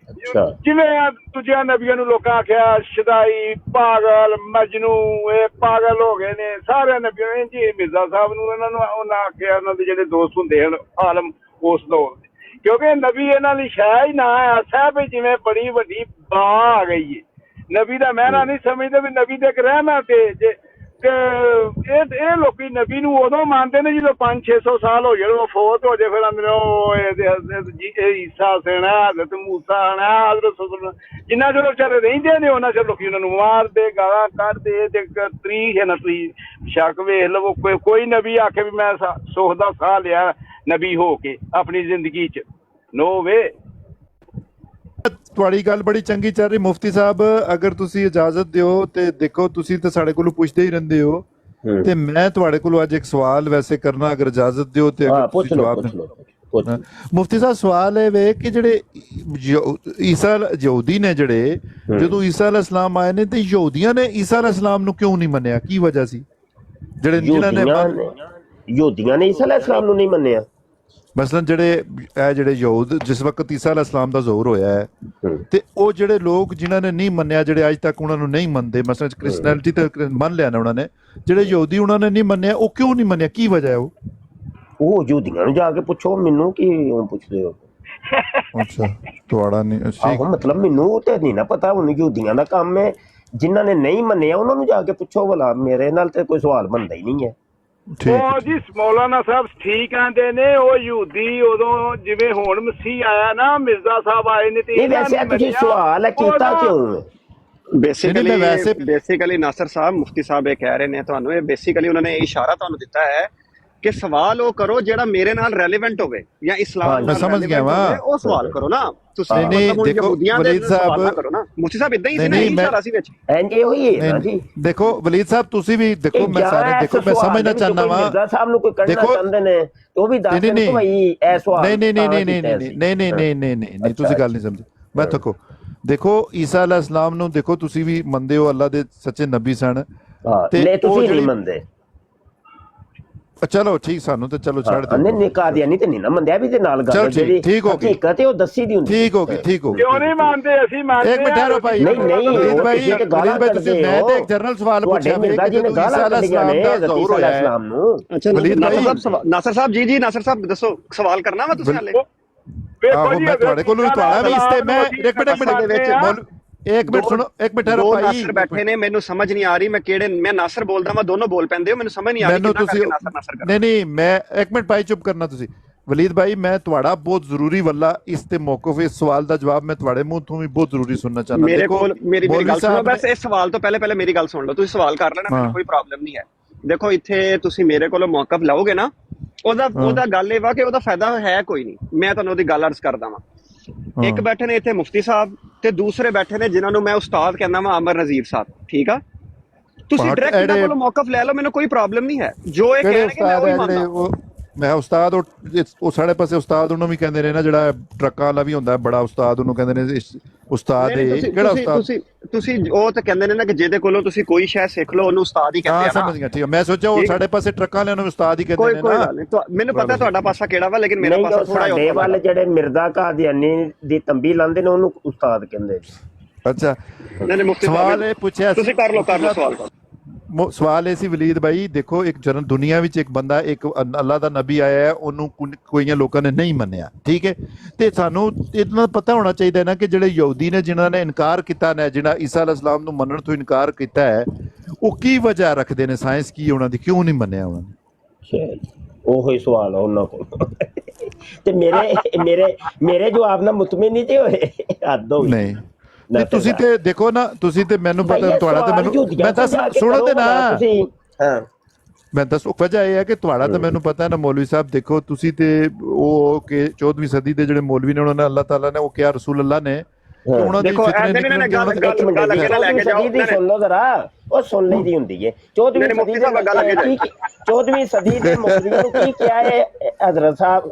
Speaker 1: ਜਿਵੇਂ ਦੂਜਿਆਂ ਨਬੀਆਂ ਨੂੰ ਲੋਕਾਂ ਆਖਿਆ ਸ਼ਦਾਈ, ਪਾਗਲ, ਮਜਨੂ, ਇਹ ਪਾਗਲ ਹੋ ਗਏ ਨੇ ਸਾਰੇ ਨਬੀਆਂ ਨੇ ਜੀ। ਮਿਰਜ਼ਾ ਸਾਹਿਬ ਨੂੰ ਉਹਨਾਂ ਆਖਿਆ, ਉਹਨਾਂ ਦੇ ਜਿਹੜੇ ਦੋਸਤ ਹੁੰਦੇ ਹਨ ਆਲਮ ਉਸ ਦੌਰ ਦੇ, ਕਿਉਂਕਿ ਨਬੀ ਇਹਨਾਂ ਲਈ ਸ਼ਾਇਦ ਹੀ ਨਾ ਐਸਾ ਵੀ ਜਿਵੇਂ ਬੜੀ ਵੱਡੀ ਬਾਹ ਆ ਗਈ ਹੈ। ਨਬੀ ਦਾ ਮਹਿਨਾ ਨਹੀਂ ਸਮਝਦੇ ਵੀ ਨਬੀ ਦੇ ਇੱਕ ਰਹਿਮਤ ਹੈ। ਇਹ ਲੋਕੀ ਨਬੀ ਨੂੰ ਉਦੋਂ ਮੰਨਦੇ ਨੇ ਜਦੋਂ 500-600 ਸਾਲ ਹੋ ਜਾਣ, ਉਹ ਫੌਤ ਹੋ ਜਾਏ, ਫਿਰ ਅੰਦਰੋਂ ਈਸਾ ਸੈਣਾ, ਹਜ਼ਰਤ ਮੂਸਾ ਆਣਾ, ਹਜ਼ਰਤ ਜਿੰਨਾ ਚਿਰ ਵਿਚਾਰੇ ਰਹਿੰਦੇ ਨੇ ਉਹਨਾਂ ਚਿਰ ਲੋਕੀ ਉਹਨਾਂ ਨੂੰ ਮਾਰਦੇ, ਗਾਲਾਂ ਕੱਢਦੇ। ਤੇ ਤਰੀਖ ਹੈ ਨਾ, ਤੁਸੀਂ ਸ਼ੱਕ ਵੇਖ ਲਵੋ, ਕੋਈ ਨਬੀ ਆਖੇ ਵੀ ਮੈਂ ਸੁੱਖ ਦਾ ਸਾਹ ਲਿਆ ਨਬੀ ਹੋ ਕੇ ਆਪਣੀ ਜ਼ਿੰਦਗੀ 'ਚ, ਨੋ ਵੇ।
Speaker 3: ਤੁਹਾਡੀ ਗੱਲ ਬੜੀ ਚੰਗੀ ਚੱਲ ਰਹੀ ਮੁਫਤੀ ਸਾਹਿਬ, ਅਗਰ ਤੁਸੀਂ ਇਜਾਜ਼ਤ ਦਿਓ ਤੇ ਦੇਖੋ, ਤੁਸੀਂ ਤਾਂ ਸਾਡੇ ਕੋਲੋਂ ਪੁੱਛਦੇ ਹੀ ਰਹਿੰਦੇ ਹੋ, ਤੇ ਮੈਂ ਤੁਹਾਡੇ ਕੋਲੋਂ ਅੱਜ ਇੱਕ ਸਵਾਲ ਵੈਸੇ ਕਰਨਾ, ਅਗਰ ਇਜਾਜ਼ਤ ਦਿਓ ਤੇ ਜਵਾਬ। ਮੁਫਤੀ ਸਾਹਿਬ, ਸਵਾਲ ਇਹ ਵੇ ਕਿ ਜਿਹੜੇ ਈਸਾ ਯਹੂਦੀ ਨੇ, ਜਿਹੜੇ ਜਦੋਂ ਈਸਾ ਅਲੈਹਿਸ ਸਲਾਮ ਆਏ ਨੇ, ਤੇ ਯਹੂਦੀਆਂ ਨੇ ਈਸਾ ਅਲੈਹਿਸ ਸਲਾਮ ਨੂੰ ਕਿਉਂ ਨਹੀਂ ਮੰਨਿਆ? ਕੀ ਵਜ੍ਹਾ ਸੀ? ਜਿਹੜੇ ਜਿਨ੍ਹਾਂ ਨੇ
Speaker 4: ਯਹੂਦੀਆਂ ਨੇ ਈਸਾ ਅਲੈਹਿਸ ਸਲਾਮ ਨੂੰ ਨਹੀਂ ਮੰਨਿਆ?
Speaker 3: ਮਸਲਨ ਜਿਹੜੇ ਯਹੂਦ ਜਿਸ ਵਕਤ ਈਸਾ ਅਲੈਹ ਇਸਲਾਮ ਦਾ ਜ਼ਹੂਰ ਹੋਇਆ ਹੈ ਤੇ ਉਹ ਜਿਹੜੇ ਲੋਕ ਜਿਨ੍ਹਾਂ ਨੇ ਨਹੀਂ ਮੰਨਿਆ, ਜਿਹੜੇ ਅੱਜ ਤੱਕ ਉਹਨਾਂ ਨੂੰ ਨਹੀਂ ਮੰਨਦੇ, ਮਸਲਨ ਕ੍ਰਿਸਚੈਨਿਟੀ ਤੇ ਮੰਨ ਲਿਆ ਨਾ ਉਹਨਾਂ ਨੇ, ਜਿਹੜੇ ਯਹੂਦੀ ਉਹਨਾਂ ਨੇ ਨਹੀਂ ਮੰਨਿਆ, ਉਹ ਕਿਉਂ ਨਹੀਂ ਮੰਨਿਆ? ਕੀ ਵਜ੍ਹਾ ਹੈ
Speaker 4: ਉਹ ਯਹੂਦੀਆਂ ਨੂੰ ਜਾ ਕੇ ਪੁੱਛੋ, ਮੈਨੂੰ ਕੀ ਪੁੱਛਦੇ ਹੋ?
Speaker 3: ਅੱਛਾ, ਤੁਹਾਡਾ ਨਹੀਂ
Speaker 4: ਆਹੋ, ਮਤਲਬ ਮੈਨੂੰ ਤੇ ਨਹੀਂ ਨਾ ਪਤਾ, ਹੁਣ ਯਹੂਦੀਆਂ ਦਾ ਕੰਮ ਹੈ, ਜਿਨ੍ਹਾਂ ਨੇ ਨਹੀਂ ਮੰਨਿਆ ਉਹਨਾਂ ਨੂੰ ਜਾ ਕੇ ਪੁੱਛੋ। ਭਲਾ ਮੇਰੇ ਨਾਲ ਤੇ ਕੋਈ ਸਵਾਲ ਬਣਦਾ ਹੀ ਨਹੀਂ ਹੈ।
Speaker 1: ਉਹ ਜੀ ਮੌਲਾਨਾ ਸਾਹਿਬ ਠੀਕ ਕਹਿੰਦੇ ਨੇ, ਉਹ ਯਹੂਦੀ ਉਦੋਂ ਜਿਵੇਂ ਹੁਣ ਮਸੀਹ ਆਇਆ ਨਾ, ਮਿਰਜ਼ਾ ਸਾਹਿਬ ਆਏ ਨੇ ਤੇ
Speaker 4: ਵੈਸੇ ਤੁਸੀਂ ਸਵਾਲ ਕੀਤਾ ਕਿਉਂ?
Speaker 5: ਬੇਸਿਕਲੀ ਨਾਸਰ ਸਾਹਿਬ, ਮੁਫਤੀ ਸਾਹਿਬ ਇਹ ਕਹਿ ਰਹੇ ਨੇ ਤੁਹਾਨੂੰ, ਇਹ ਬੇਸਿਕਲੀ ਉਹਨਾਂ ਨੇ ਇਸ਼ਾਰਾ ਤੁਹਾਨੂੰ ਦਿੱਤਾ ਹੈ ਕਿ ਸਵਾਲ ਉਹ ਕਰੋ ਜਿਹੜਾ ਮੇਰੇ ਨਾਲ ਰੈਲੇਵੈਂਟ ਹੋਵੇ ਜਾਂ ਇਸਲਾਮ ਨਾਲ
Speaker 3: ਸਮਝ ਗਿਆ ਵਾ,
Speaker 5: ਉਹ ਸਵਾਲ ਕਰੋ ਨਾ ਤੁਸੀਂ।
Speaker 3: ਦੇਖੋ ਵਲੀਦ ਸਾਹਿਬ,
Speaker 5: ਕਰੋ ਨਾ ਮੁਫਤੀ ਸਾਹਿਬ, ਇਦਾਂ ਹੀ ਸੀ ਨਾ ਇਸ਼ਾਰਾ ਸੀ ਵਿੱਚ।
Speaker 4: ਇਹ ਹੋਈ ਹੈ ਨਾ ਜੀ।
Speaker 3: ਦੇਖੋ ਵਲੀਦ ਸਾਹਿਬ ਤੁਸੀਂ ਵੀ ਦੇਖੋ, ਮੈਂ ਸਾਰੇ ਦੇਖੋ ਮੈਂ ਸਮਝਣਾ ਚਾਹੁੰਦਾ ਵਾਂ,
Speaker 4: ਮਿਰਜ਼ਾ ਸਾਹਿਬ ਨੂੰ ਕੋਈ ਕੱਢਣਾ ਚਾਹੁੰਦੇ ਨੇ ਉਹ ਵੀ ਦੱਸ ਦੇਣ ਕਿ ਭਾਈ ਇਹ ਸਵਾਲ
Speaker 3: ਨਹੀਂ ਤੁਸੀਂ ਗੱਲ ਨਹੀਂ ਸਮਝੇ। ਮੈਂ ਦੇਖੋ ਈਸਾ ਅਲੈਹ ਇਸਲਾਮ ਨੂੰ ਦੇਖੋ, ਤੁਸੀਂ ਵੀ ਮੰਨਦੇ ਹੋ ਅੱਲਾ ਦੇ ਸੱਚੇ ਨਬੀ ਸਨ,
Speaker 4: ਤੇ ਤੁਸੀਂ ਨਹੀਂ ਮੰਨਦੇ।
Speaker 3: ਚਲੋ ਠੀਕ, ਸਾਨੂੰ ਤੇ ਚਲੋ ਛੱਡ ਦਿਓ।
Speaker 4: ਨਹੀਂ ਕਾਦੀਆਨੀ ਤੇ ਨਹੀਂ ਨਾ ਮੰਨਿਆ ਵੀ, ਤੇ ਨਾਲ ਗੱਲ ਜਿਹੜੀ ਹਕੀਕਤ ਹੈ ਉਹ ਦੱਸੀ ਦੀ ਹੁੰਦੀ।
Speaker 3: ਠੀਕ ਹੋ ਗਈ
Speaker 1: ਕਿਉਂ ਨਹੀਂ ਮੰਨਦੇ? ਅਸੀਂ ਮੰਨਦੇ।
Speaker 3: ਇੱਕ ਮਿੰਟ ਠਹਿਰੋ ਭਾਈ,
Speaker 4: ਨਹੀਂ
Speaker 3: ਵਲੀਦ ਭਾਈ ਤੁਸੀਂ, ਮੈਂ ਤੇ ਇੱਕ ਜਨਰਲ ਸਵਾਲ ਪੁੱਛਿਆ ਵੀ ਕਿ ਈਸਾ ਅਲੈਹ ਇਸਲਾਮ ਦਾ ਜ਼ਹੂਰ ਹੋਇਆ ਹੈ।
Speaker 5: ਅੱਛਾ ਨਾਸਰ ਸਾਹਿਬ, ਜੀ ਨਾਸਰ ਸਾਹਿਬ ਦੱਸੋ, ਸਵਾਲ ਕਰਨਾ ਵਾ ਤੁਸੀਂ ਹਾਲੇ?
Speaker 3: ਆਹੋ, ਮੈਂ ਤੁਹਾਡੇ ਕੋਲੋਂ ਤੁਹਾਡਾ ਵੀ ਇਸ ਤੇ ਮੈਂ ਇੱਕ ਮਿੰਟ ਸੁਣੋ, ਇੱਕ ਮਿੰਟ ਠਹਿਰੋ ਭਾਈ।
Speaker 5: ਨਾਸਰ ਬੈਠੇ ਨੇ, ਮੈਨੂੰ ਸਮਝ ਨਹੀਂ ਆ ਰਹੀ ਮੈਂ ਕਿਹੜੇ, ਮੈਂ ਨਾਸਰ ਬੋਲਦਾ ਵਾਂ, ਦੋਨੋਂ ਬੋਲ ਪੈਂਦੇ ਹੋ, ਮੈਨੂੰ ਸਮਝ ਨਹੀਂ ਆ ਰਹੀ ਕਿੱਦਾਂ ਕਰਕੇ ਨਾਸਰ ਕਰ।
Speaker 3: ਨਹੀਂ ਮੈਂ ਇੱਕ ਮਿੰਟ ਭਾਈ ਚੁੱਪ ਕਰਨਾ ਤੁਸੀਂ। ਵਲੀਦ ਭਾਈ, ਮੈਂ ਤੁਹਾਡਾ ਬਹੁਤ ਜ਼ਰੂਰੀ ਵੱਲਾ ਇਸ ਤੇ ਮੌਕਫ, ਇਸ ਸਵਾਲ ਦਾ ਜਵਾਬ ਮੈਂ ਤੁਹਾਡੇ ਮੂੰਹ ਤੋਂ ਵੀ ਬਹੁਤ ਜ਼ਰੂਰੀ ਸੁਣਨਾ ਚਾਹੁੰਦਾ।
Speaker 5: ਮੇਰੇ ਕੋਲ ਮੇਰੀ ਗੱਲ ਸੁਣੋ ਬਸ, ਇਸ ਸਵਾਲ ਤੋਂ ਪਹਿਲੇ ਮੇਰੀ ਗੱਲ ਸੁਣ ਲਓ। ਤੁਸੀਂ ਸਵਾਲ ਕਰ ਲੈਣਾ, ਮੈਨੂੰ ਕੋਈ ਪ੍ਰੋਬਲਮ ਨਹੀਂ ਹੈ। ਦੇਖੋ ਇੱਥੇ ਤੁਸੀਂ ਮੇਰੇ ਕੋਲੋਂ ਮੌਕਫ ਲਓਗੇ ਨਾ, ਉਹਦਾ ਗੱਲ ਇਹ ਵਾ ਕਿ ਉਹਦਾ ਫਾਇਦਾ ਹੈ ਕੋਈ ਨਹੀਂ। ਮੈਂ ਤੁਹਾਨੂੰ ਉਹਦੀ ਗੱਲ ਅਰਜ਼ ਕਰਦਾ ਵਾਂ। ਇੱਕ ਬੈਠੇ ਨੇ ਇੱਥੇ ਮੁਫਤੀ ਸਾਹਿਬ ਤੇ ਦੂਸਰੇ ਬੈਠੇ ਨੇ ਜਿਨ੍ਹਾਂ ਨੂੰ ਮੈਂ ਉਸਤਾਦ ਕਹਿੰਦਾ ਵਾਂ, ਅਮਰ ਨਜ਼ੀਰ ਸਾਹਿਬ, ਠੀਕ ਆ? ਤੁਸੀਂ ਡਾਇਰੈਕਟ ਇਹਨਾਂ ਕੋਲੋਂ ਮੌਕਫ ਲੈ ਲਓ, ਮੈਨੂੰ ਕੋਈ ਪ੍ਰੋਬਲਮ ਨਹੀਂ ਹੈ। ਜੋ ਇਹ ਕਹਿਣਗੇ ਮੈਂ ਉਹੀ ਮੰਨਦਾ।
Speaker 3: ਮੈਂ ਉਸਤਾਦ, ਉਹ ਸਾਡੇ ਪਾਸੇ ਉਸਤਾਦ ਉਹਨੂੰ ਵੀ ਕਹਿੰਦੇ ਨੇ ਨਾ, ਜਿਹੜਾ ਟਰੱਕਾਂ ਵਾਲਾ ਵੀ ਹੁੰਦਾ ਬੜਾ ਉਸਤਾਦ, ਉਹਨੂੰ ਕਹਿੰਦੇ ਨੇ ਉਸਤਾਦ। ਕਿਹੜਾ ਉਸਤਾਦ? ਤੁਸੀਂ ਉਹ ਤਾਂ ਕਹਿੰਦੇ ਨੇ ਨਾ ਕਿ ਜਿਹਦੇ ਕੋਲੋਂ ਤੁਸੀਂ ਕੋਈ ਸ਼ੈ ਸਿੱਖ ਲਓ ਉਹਨੂੰ ਉਸਤਾਦ ਹੀ ਕਹਿੰਦੇ ਆ। ਸਮਝ ਗਿਆ, ਠੀਕ ਹੈ। ਮੈਂ ਸੋਚਿਆ ਉਹ ਸਾਡੇ ਪਾਸੇ ਟਰੱਕਾਂ ਵਾਲਿਆਂ ਨੂੰ ਉਸਤਾਦ ਹੀ ਕਹਿੰਦੇ ਨੇ ਨਾ।
Speaker 5: ਮੈਨੂੰ ਪਤਾ ਤੁਹਾਡਾ ਪਾਸਾ ਕਿਹੜਾ ਵਾ, ਲੇਕਿਨ ਮੇਰਾ ਪਾਸਾ ਥੋੜਾ ਜਿਹਾ
Speaker 4: ਹੋਰ ਵਾਲੇ ਜਿਹੜੇ ਮਿਰਜ਼ਾ ਕਾਦੀਆਨੀ ਦੀ ਤੰਬੀ ਲਾਉਂਦੇ ਨੇ ਉਹਨੂੰ ਉਸਤਾਦ ਕਹਿੰਦੇ।
Speaker 3: ਅੱਛਾ,
Speaker 5: ਸਵਾਲ ਇਹ ਪੁੱਛਿਆ, ਤੁਸੀਂ ਕਰ ਲਓ ਸਵਾਲ।
Speaker 3: ਸਵਾਲ ਇਹ ਸੀ ਵਲੀਦ ਭਾਈ, ਦੇਖੋ ਇੱਕ ਦੁਨੀਆ ਵਿੱਚ ਇੱਕ ਬੰਦਾ, ਇੱਕ ਅੱਲਾ ਦਾ ਨਬੀ ਆਇਆ ਹੈ, ਉਹਨੂੰ ਕੋਈਆਂ ਲੋਕਾਂ ਨੇ ਨਹੀਂ ਮੰਨਿਆ, ਠੀਕ ਹੈ? ਤੇ ਸਾਨੂੰ ਇਤਨਾ ਪਤਾ ਹੋਣਾ ਚਾਹੀਦਾ ਨਾ ਕਿ ਜਿਹੜੇ ਯਹੂਦੀ ਨੇ, ਜਿਨ੍ਹਾਂ ਨੇ ਇਨਕਾਰ ਕੀਤਾ ਨਾ, ਜਿਹੜਾ ਈਸਾ ਅਲੈਹ ਇਸਲਾਮ ਨੂੰ ਮੰਨਣ ਤੋਂ ਇਨਕਾਰ ਕੀਤਾ ਹੈ, ਉਹ ਕੀ ਵਜ੍ਹਾ ਰੱਖਦੇ ਨੇ? ਸਾਇੰਸ ਕੀ ਉਹਨਾਂ ਦੀ, ਕਿਉਂ ਨਹੀਂ ਮੰਨਿਆ ਉਹਨਾਂ ਨੇ?
Speaker 4: ਉਹੀ ਸਵਾਲ ਆ ਉਹਨਾਂ ਕੋਲ। ਤੇ ਮੇਰੇ ਜਵਾਬ ਨਾਲ ਮੁਤਮਿਨ ਨਹੀਂ ਤੇ ਹੋਏ, ਹੱਦ ਹੋ ਗਈ।
Speaker 3: ਨਹੀਂ ਤੁਸੀਂ ਤੇ ਦੇਖੋ ਨਾ, ਤੁਸੀਂ ਤੇ ਮੈਨੂੰ ਪਤਾ ਤੁਹਾਡਾ ਤੇ ਮੈਨੂੰ, ਮੈਂ ਤਾਂ ਸੁਣੋ ਤੇ ਨਾ, ਮੈਂ ਦੱਸ ਵਜ੍ਹਾ ਇਹ ਹੈ ਕਿ ਤੁਹਾਡਾ ਤਾਂ ਮੈਨੂੰ ਪਤਾ ਹੈ ਨਾ ਮੌਲਵੀ ਸਾਹਿਬ। ਦੇਖੋ ਤੁਸੀਂ ਤੇ ਉਹ ਕਿ 14ਵੀਂ ਸਦੀ ਦੇ ਜਿਹੜੇ ਮੌਲਵੀ ਨੇ, ਉਹਨਾਂ ਨੇ ਅੱਲਾਹ ਤਾਲਾ ਨੇ ਉਹ ਕਿਹਾ, ਰਸੂਲ ਅੱਲਾਹ ਨੇ, ਉਹਨਾਂ ਦੇ
Speaker 4: ਸੁਣ ਲਓ ਜ਼ਰਾ, ਉਹ ਸੁਣ ਲਈ ਦੀ ਹੁੰਦੀ ਹੈ। 14ਵੀਂ ਸਦੀ ਦੇ ਮੌਲਵੀਆਂ ਨੂੰ ਕੀ ਕਿਹਾ ਹੈ ਹਜ਼ਰਤ ਸਾਹਿਬ,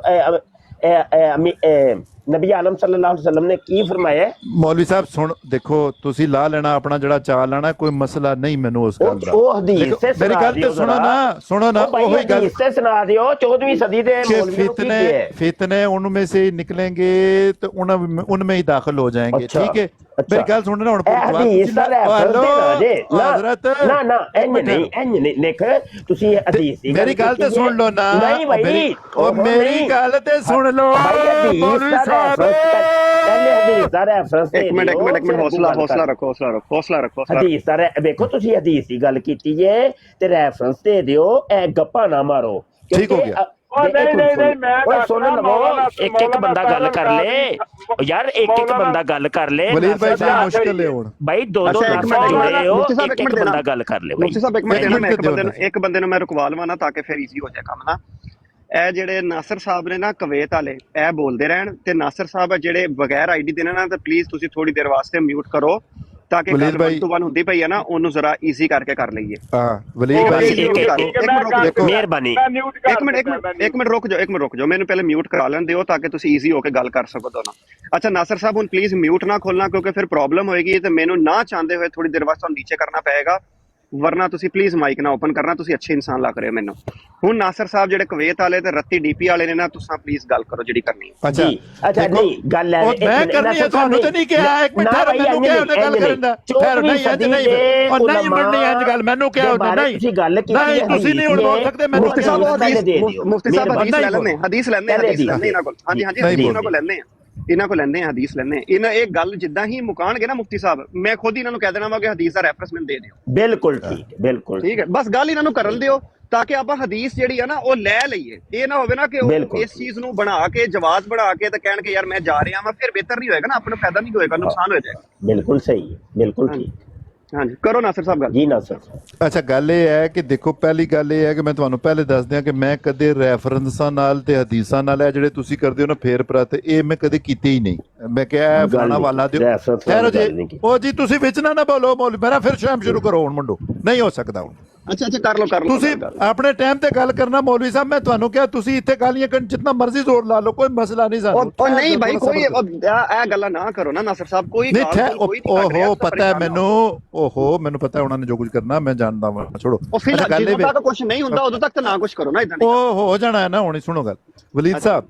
Speaker 4: ਨਬੀ ਆਲਮ ਸੱਲੱਲਾਹੁ ਅਲੈहि ਵਸੱਲਮ ਨੇ ਕੀ ਫਰਮਾਇਆ?
Speaker 3: ਮੌਲਵੀ ਸਾਹਿਬ ਸੁਣ, ਦੇਖੋ ਤੁਸੀਂ ਲਾ ਲੈਣਾ ਆਪਣਾ ਜਿਹੜਾ ਚਾਲ ਲੈਣਾ, ਕੋਈ ਮਸਲਾ ਨਹੀਂ ਮੈਨੂੰ ਉਸ ਗੱਲ ਦਾ।
Speaker 4: ਉਹ ਹਦੀਸ ਤੇ
Speaker 3: ਮੇਰੀ ਗੱਲ ਤੇ ਸੁਣੋ ਨਾ ਉਹੀ ਗੱਲ
Speaker 4: ਹਦੀਸ ਤੇ ਸੁਣਾ ਦਿਓ। 14ਵੀਂ ਸਦੀ ਦੇ ਮੌਲਵੀ ਨੂੰ ਕੀ ਕਿਹਾ?
Speaker 3: फितने उनमें से निकलेंगे तो उनमें ही दाखिल हो जाएंगे, ठीक है? मेरी गल सुन ना, मेरी गल तो सुन लो ना, मेरी गल तो सुन लो।
Speaker 5: ਹੌਸਲਾ ਰੱਖੋ।
Speaker 4: ਹਦੀਸ ਦਾ ਵੇਖੋ, ਤੁਸੀਂ ਹਦੀਸ ਦੀ ਗੱਲ ਕੀਤੀ ਜੇ ਤੇ ਰੈਫਰੈਂਸ ਦੇ ਦਿਓ, ਇਹ ਗੱਪਾਂ ਨਾ ਮਾਰੋ।
Speaker 3: ਠੀਕ ਹੋ ਗਿਆ।
Speaker 1: ਨਹੀਂ ਮੈਂ
Speaker 4: ਸੁਣ ਲਵੋ, ਇੱਕ ਬੰਦਾ ਗੱਲ ਕਰ ਲੇ ਯਾਰ, ਇੱਕ ਬੰਦਾ ਗੱਲ ਕਰ ਲੇ।
Speaker 3: ਵਲੀਦ ਭਾਈ ਜੀ ਮੁਸ਼ਕਿਲ ਹੈ ਹੁਣ
Speaker 4: ਭਾਈ, ਦੋ ਨਾਸਰ ਜੁੜੇ ਹੋ, ਇੱਕ ਬੰਦਾ ਗੱਲ ਕਰ ਲੇ।
Speaker 5: ਮੁਫਤੀ ਸਾਹਿਬ ਇੱਕ ਮਿੰਟ ਦੇਣਾ, ਇੱਕ ਬੰਦੇ ਨੂੰ ਮੈਂ ਰੁਕਵਾ ਲਵਾਂ ਨਾ, ਤਾਂ ਕਿ ਫਿਰ ਈਜ਼ੀ ਹੋ ਜਾਏ ਕੰਮ ਨਾ। ਇਹ ਜਿਹੜੇ ਨਾਸਰ ਸਾਹਿਬ ਨੇ ਨਾ, ਕੁਵੈਤ ਵਾਲੇ, ਇਹ ਬੋਲਦੇ ਰਹਿਣ, ਤੇ ਨਾਸਰ ਸਾਹਿਬ ਜਿਹੜੇ ਬਗੈਰ ਆਈਡੀ ਦੇ ਨਾ, ਤਾਂ ਪਲੀਜ਼ ਤੁਸੀਂ ਥੋੜੀ ਦੇਰ ਵਾਸਤੇ ਮਿਊਟ ਕਰੋ, ਤਾਂ ਕਿ ਗੱਲ 1 ਤੋਂ 1 ਹੁੰਦੀ ਪਈ ਹੈ ਨਾ, ਉਹਨੂੰ ਜ਼ਰਾ ਈਜ਼ੀ ਕਰਕੇ ਕਰ ਲਈਏ।
Speaker 3: ਵਲੀਦ ਭਾਈ
Speaker 4: ਮਿਹਰਬਾਨੀ,
Speaker 5: ਇੱਕ ਮਿੰਟ ਰੁਕ ਜਾਓ, ਮੈਨੂੰ ਪਹਿਲੇ ਮਿਊਟ ਕਰਾ ਲੈਣ ਦਿਓ, ਤਾਂ ਕਿ ਤੁਸੀਂ ਈਜ਼ੀ ਹੋ ਕੇ ਗੱਲ ਕਰ ਸਕੋ ਦੋਨੋਂ। ਅੱਛਾ ਨਾਸਰ ਸਾਹਿਬ, ਹੁਣ ਪਲੀਜ਼ ਮਿਊਟ ਨਾ ਖੋਲਣਾ, ਕਿਉਂਕਿ ਫਿਰ ਪ੍ਰੋਬਲਮ ਹੋਏਗੀ, ਤੇ ਮੈਨੂੰ ਨਾ ਚਾਹੁੰਦੇ ਹੋਏ ਥੋੜੀ ਦੇਰ ਵਾਸਤੇ ਨੀਚੇ ਕਰਨਾ ਪਏਗਾ, ਵਰਨਾ ਤੁਸੀਂ ਪਲੀਜ਼ ਮਾਈਕ ਨਾ ਓਪਨ ਕਰਨਾ, ਤੁਸੀਂ ਅੱਛੇ ਇਨਸਾਨ ਲੱਗ ਰਹੇ ਹੋ ਮੈਨੂੰ। ਹੁਣ ਨਾਸਰ ਸਾਹਿਬ ਜਿਹੜੇ ਕੁਵੈਤ ਵਾਲੇ ਤੇ ਰੱਤੀ ਡੀਪੀ ਵਾਲੇ ਨੇ ਨਾ, ਤੁਸੀਂ ਪਲੀਜ਼ ਗੱਲ ਕਰੋ ਜਿਹੜੀ ਕਰਨੀ ਹੈ।
Speaker 3: ਅੱਛਾ
Speaker 4: ਅੱਛਾ ਨਹੀਂ ਗੱਲ ਹੈ
Speaker 3: ਮੈਂ ਕਰਨੀ ਹੈ, ਤੁਹਾਨੂੰ ਤੇ ਨਹੀਂ ਕਿਹਾ। ਇੱਕ ਮਿੰਟ ਠਹਿਰੋ, ਮੈਨੂੰ ਕਿਹਾ ਉਹਨੇ ਗੱਲ ਕਰਨ ਦਾ। ਠਹਿਰੋ, ਨਹੀਂ ਇੰਜ ਨਹੀਂ, ਉਹ ਨਹੀਂ ਮੰਨਣੀ ਇੰਜ ਗੱਲ, ਮੈਨੂੰ ਕਿਹਾ ਉਹਨੇ। ਨਹੀਂ
Speaker 4: ਤੁਸੀਂ ਗੱਲ ਕੀਤੀ
Speaker 3: ਨਹੀਂ, ਤੁਸੀਂ ਨਹੀਂ ਹੁਣ ਬੋਲ ਸਕਦੇ। ਮੈਨੂੰ
Speaker 5: ਮੁਫਤੀ ਸਾਹਿਬ ਮੁਫਤੀ ਸਾਹਿਬ ਹਦੀਸ ਲੈ ਲੈਂਦੇ, ਹਦੀਸ ਲੈਂਦੇ ਇਹਨਾਂ ਕੋਲ। ਹਾਂਜੀ ਹਾਂਜੀ ਇਹਨਾਂ ਕੋਲ ਲੈਂਦੇ ਆ, ਇਹਨਾਂ ਕੋਲ ਲੈਂਦੇ ਆ, ਹਦੀਸ ਲੈਂਦੇ ਆ। ਇਹਨਾਂ ਇਹ ਗੱਲ ਜਿੱਦਾਂ ਹੀ ਮੁਕਾਣਗੇ ਨਾ ਮੁਫਤੀ ਸਾਹਿਬ, ਮੈਂ ਖੁਦ ਇਹਨਾਂ ਨੂੰ ਕਹਿ ਦੇਣਾ ਵਾ ਕਿ ਹਦੀਸ ਦਾ ਰੈਫਰੈਂਸ ਮੈਨੂੰ ਦੇ ਦਿਓ।
Speaker 4: ਬਿਲਕੁਲ ਠੀਕ ਹੈ, ਬਿਲਕੁਲ
Speaker 5: ਠੀਕ ਹੈ। ਬਸ ਗੱਲ ਇਹਨਾਂ ਨੂੰ ਕਰਨ ਦਿਓ ਤਾਂ ਕਿ ਆਪਾਂ ਹਦੀਸ ਜਿਹੜੀ ਆ ਨਾ ਉਹ ਲੈ ਲਈਏ। ਇਹ ਨਾ ਹੋਵੇ ਨਾ ਕਿ ਉਹ ਇਸ ਚੀਜ਼ ਨੂੰ ਬਣਾ ਕੇ ਜਵਾਜ਼ ਬਣਾ ਕੇ ਤੇ ਕਹਿਣ ਕਿ ਯਾਰ ਮੈਂ ਜਾ ਰਿਹਾ ਵਾਂ, ਫਿਰ ਬਿਹਤਰ ਨਹੀਂ ਹੋਏਗਾ ਨਾ, ਆਪਣਾ ਫਾਇਦਾ ਨਹੀਂ ਹੋਏਗਾ, ਨੁਕਸਾਨ ਹੋ ਜਾਏਗਾ।
Speaker 4: ਬਿਲਕੁਲ ਸਹੀ ਹੈ, ਬਿਲਕੁਲ ਠੀਕ।
Speaker 5: ਹਾਂਜੀ ਕਰੋ ਨਾਸਰ ਸਾਹਿਬ ਗੱਲ।
Speaker 4: ਜੀ ਨਾਸਰ ਸਾਹਿਬ।
Speaker 3: ਅੱਛਾ ਗੱਲ ਇਹ ਹੈ ਕਿ ਦੇਖੋ, ਪਹਿਲੀ ਗੱਲ ਇਹ ਹੈ ਕਿ ਮੈਂ ਤੁਹਾਨੂੰ ਪਹਿਲੇ ਦੱਸ ਦਿਆਂ ਕਿ ਮੈਂ ਕਦੇ ਰੈਫਰੈਂਸਾਂ ਨਾਲ ਤੇ ਹਦੀਸਾਂ ਨਾਲ ਇਹ ਜਿਹੜੇ ਤੁਸੀਂ ਕਰਦੇ ਹੋ ਨਾ ਫੇਰ ਪ੍ਰਤ, ਇਹ ਮੈਂ ਕਦੇ ਕੀਤੇ ਹੀ ਨਹੀਂ। ਮੈਂ ਕਿਹਾ ਫਲਾਣਾ ਵਾਲਾ ਦਿਓ, ਠਹਿਰੋ ਜੀ, ਉਹ ਜੀ ਤੁਸੀਂ ਵਿੱਚ ਨਾ ਬੋਲੋ ਮੌਲਵੀ, ਮੇਰਾ ਫਿਰ ਸ਼ਾਮ ਸ਼ੁਰੂ ਕਰੋ ਹੁਣ ਮੁੰਡੋ, ਨਹੀਂ ਹੋ ਸਕਦਾ ਹੁਣ।
Speaker 5: ਅੱਛਾ ਕਰ ਲਓ
Speaker 3: ਤੁਸੀਂ ਆਪਣੇ ਟਾਈਮ ਤੇ ਗੱਲ ਕਰਨਾ ਮੌਲਵੀ ਸਾਹਿਬ। ਮੈਂ ਤੁਹਾਨੂੰ ਕਿਹਾ ਤੁਸੀਂ ਇੱਥੇ ਗਾਲੀਆਂ ਕਰਨ ਜਿੰਨਾ ਮਰਜ਼ੀ ਜ਼ੋਰ ਲਾ ਲਓ, ਕੋਈ ਮਸਲਾ ਨਹੀਂ ਸਾਨੂੰ।
Speaker 5: ਉਹ ਨਹੀਂ ਭਾਈ, ਕੋਈ ਇਹ ਗੱਲਾਂ ਨਾ ਕਰੋ ਨਾ ਨਾਸਰ ਸਾਹਿਬ, ਕੋਈ
Speaker 3: ਓਹੋ ਪਤਾ ਹੈ ਮੈਨੂੰ, ਓਹੋ ਮੈਨੂੰ ਪਤਾ ਉਹਨਾਂ ਨੇ ਜੋ ਕੁਝ ਕਰਨਾ, ਮੈਂ ਜਾਣਦਾ ਵਾਂ, ਛੋੜੋ।
Speaker 5: ਜਦੋਂ ਤੱਕ ਕੁਝ ਨਹੀਂ ਹੁੰਦਾ ਉਦੋਂ ਤੱਕ ਤਾਂ ਨਾ ਕੁਝ ਕਰੋ ਨਾ ਇਦਾਂ।
Speaker 3: ਉਹ ਹੋ ਜਾਣਾ ਹੈ ਨਾ। ਹੁਣ ਸੁਣੋ ਗੱਲ ਵਲੀਦ ਸਾਹਿਬ,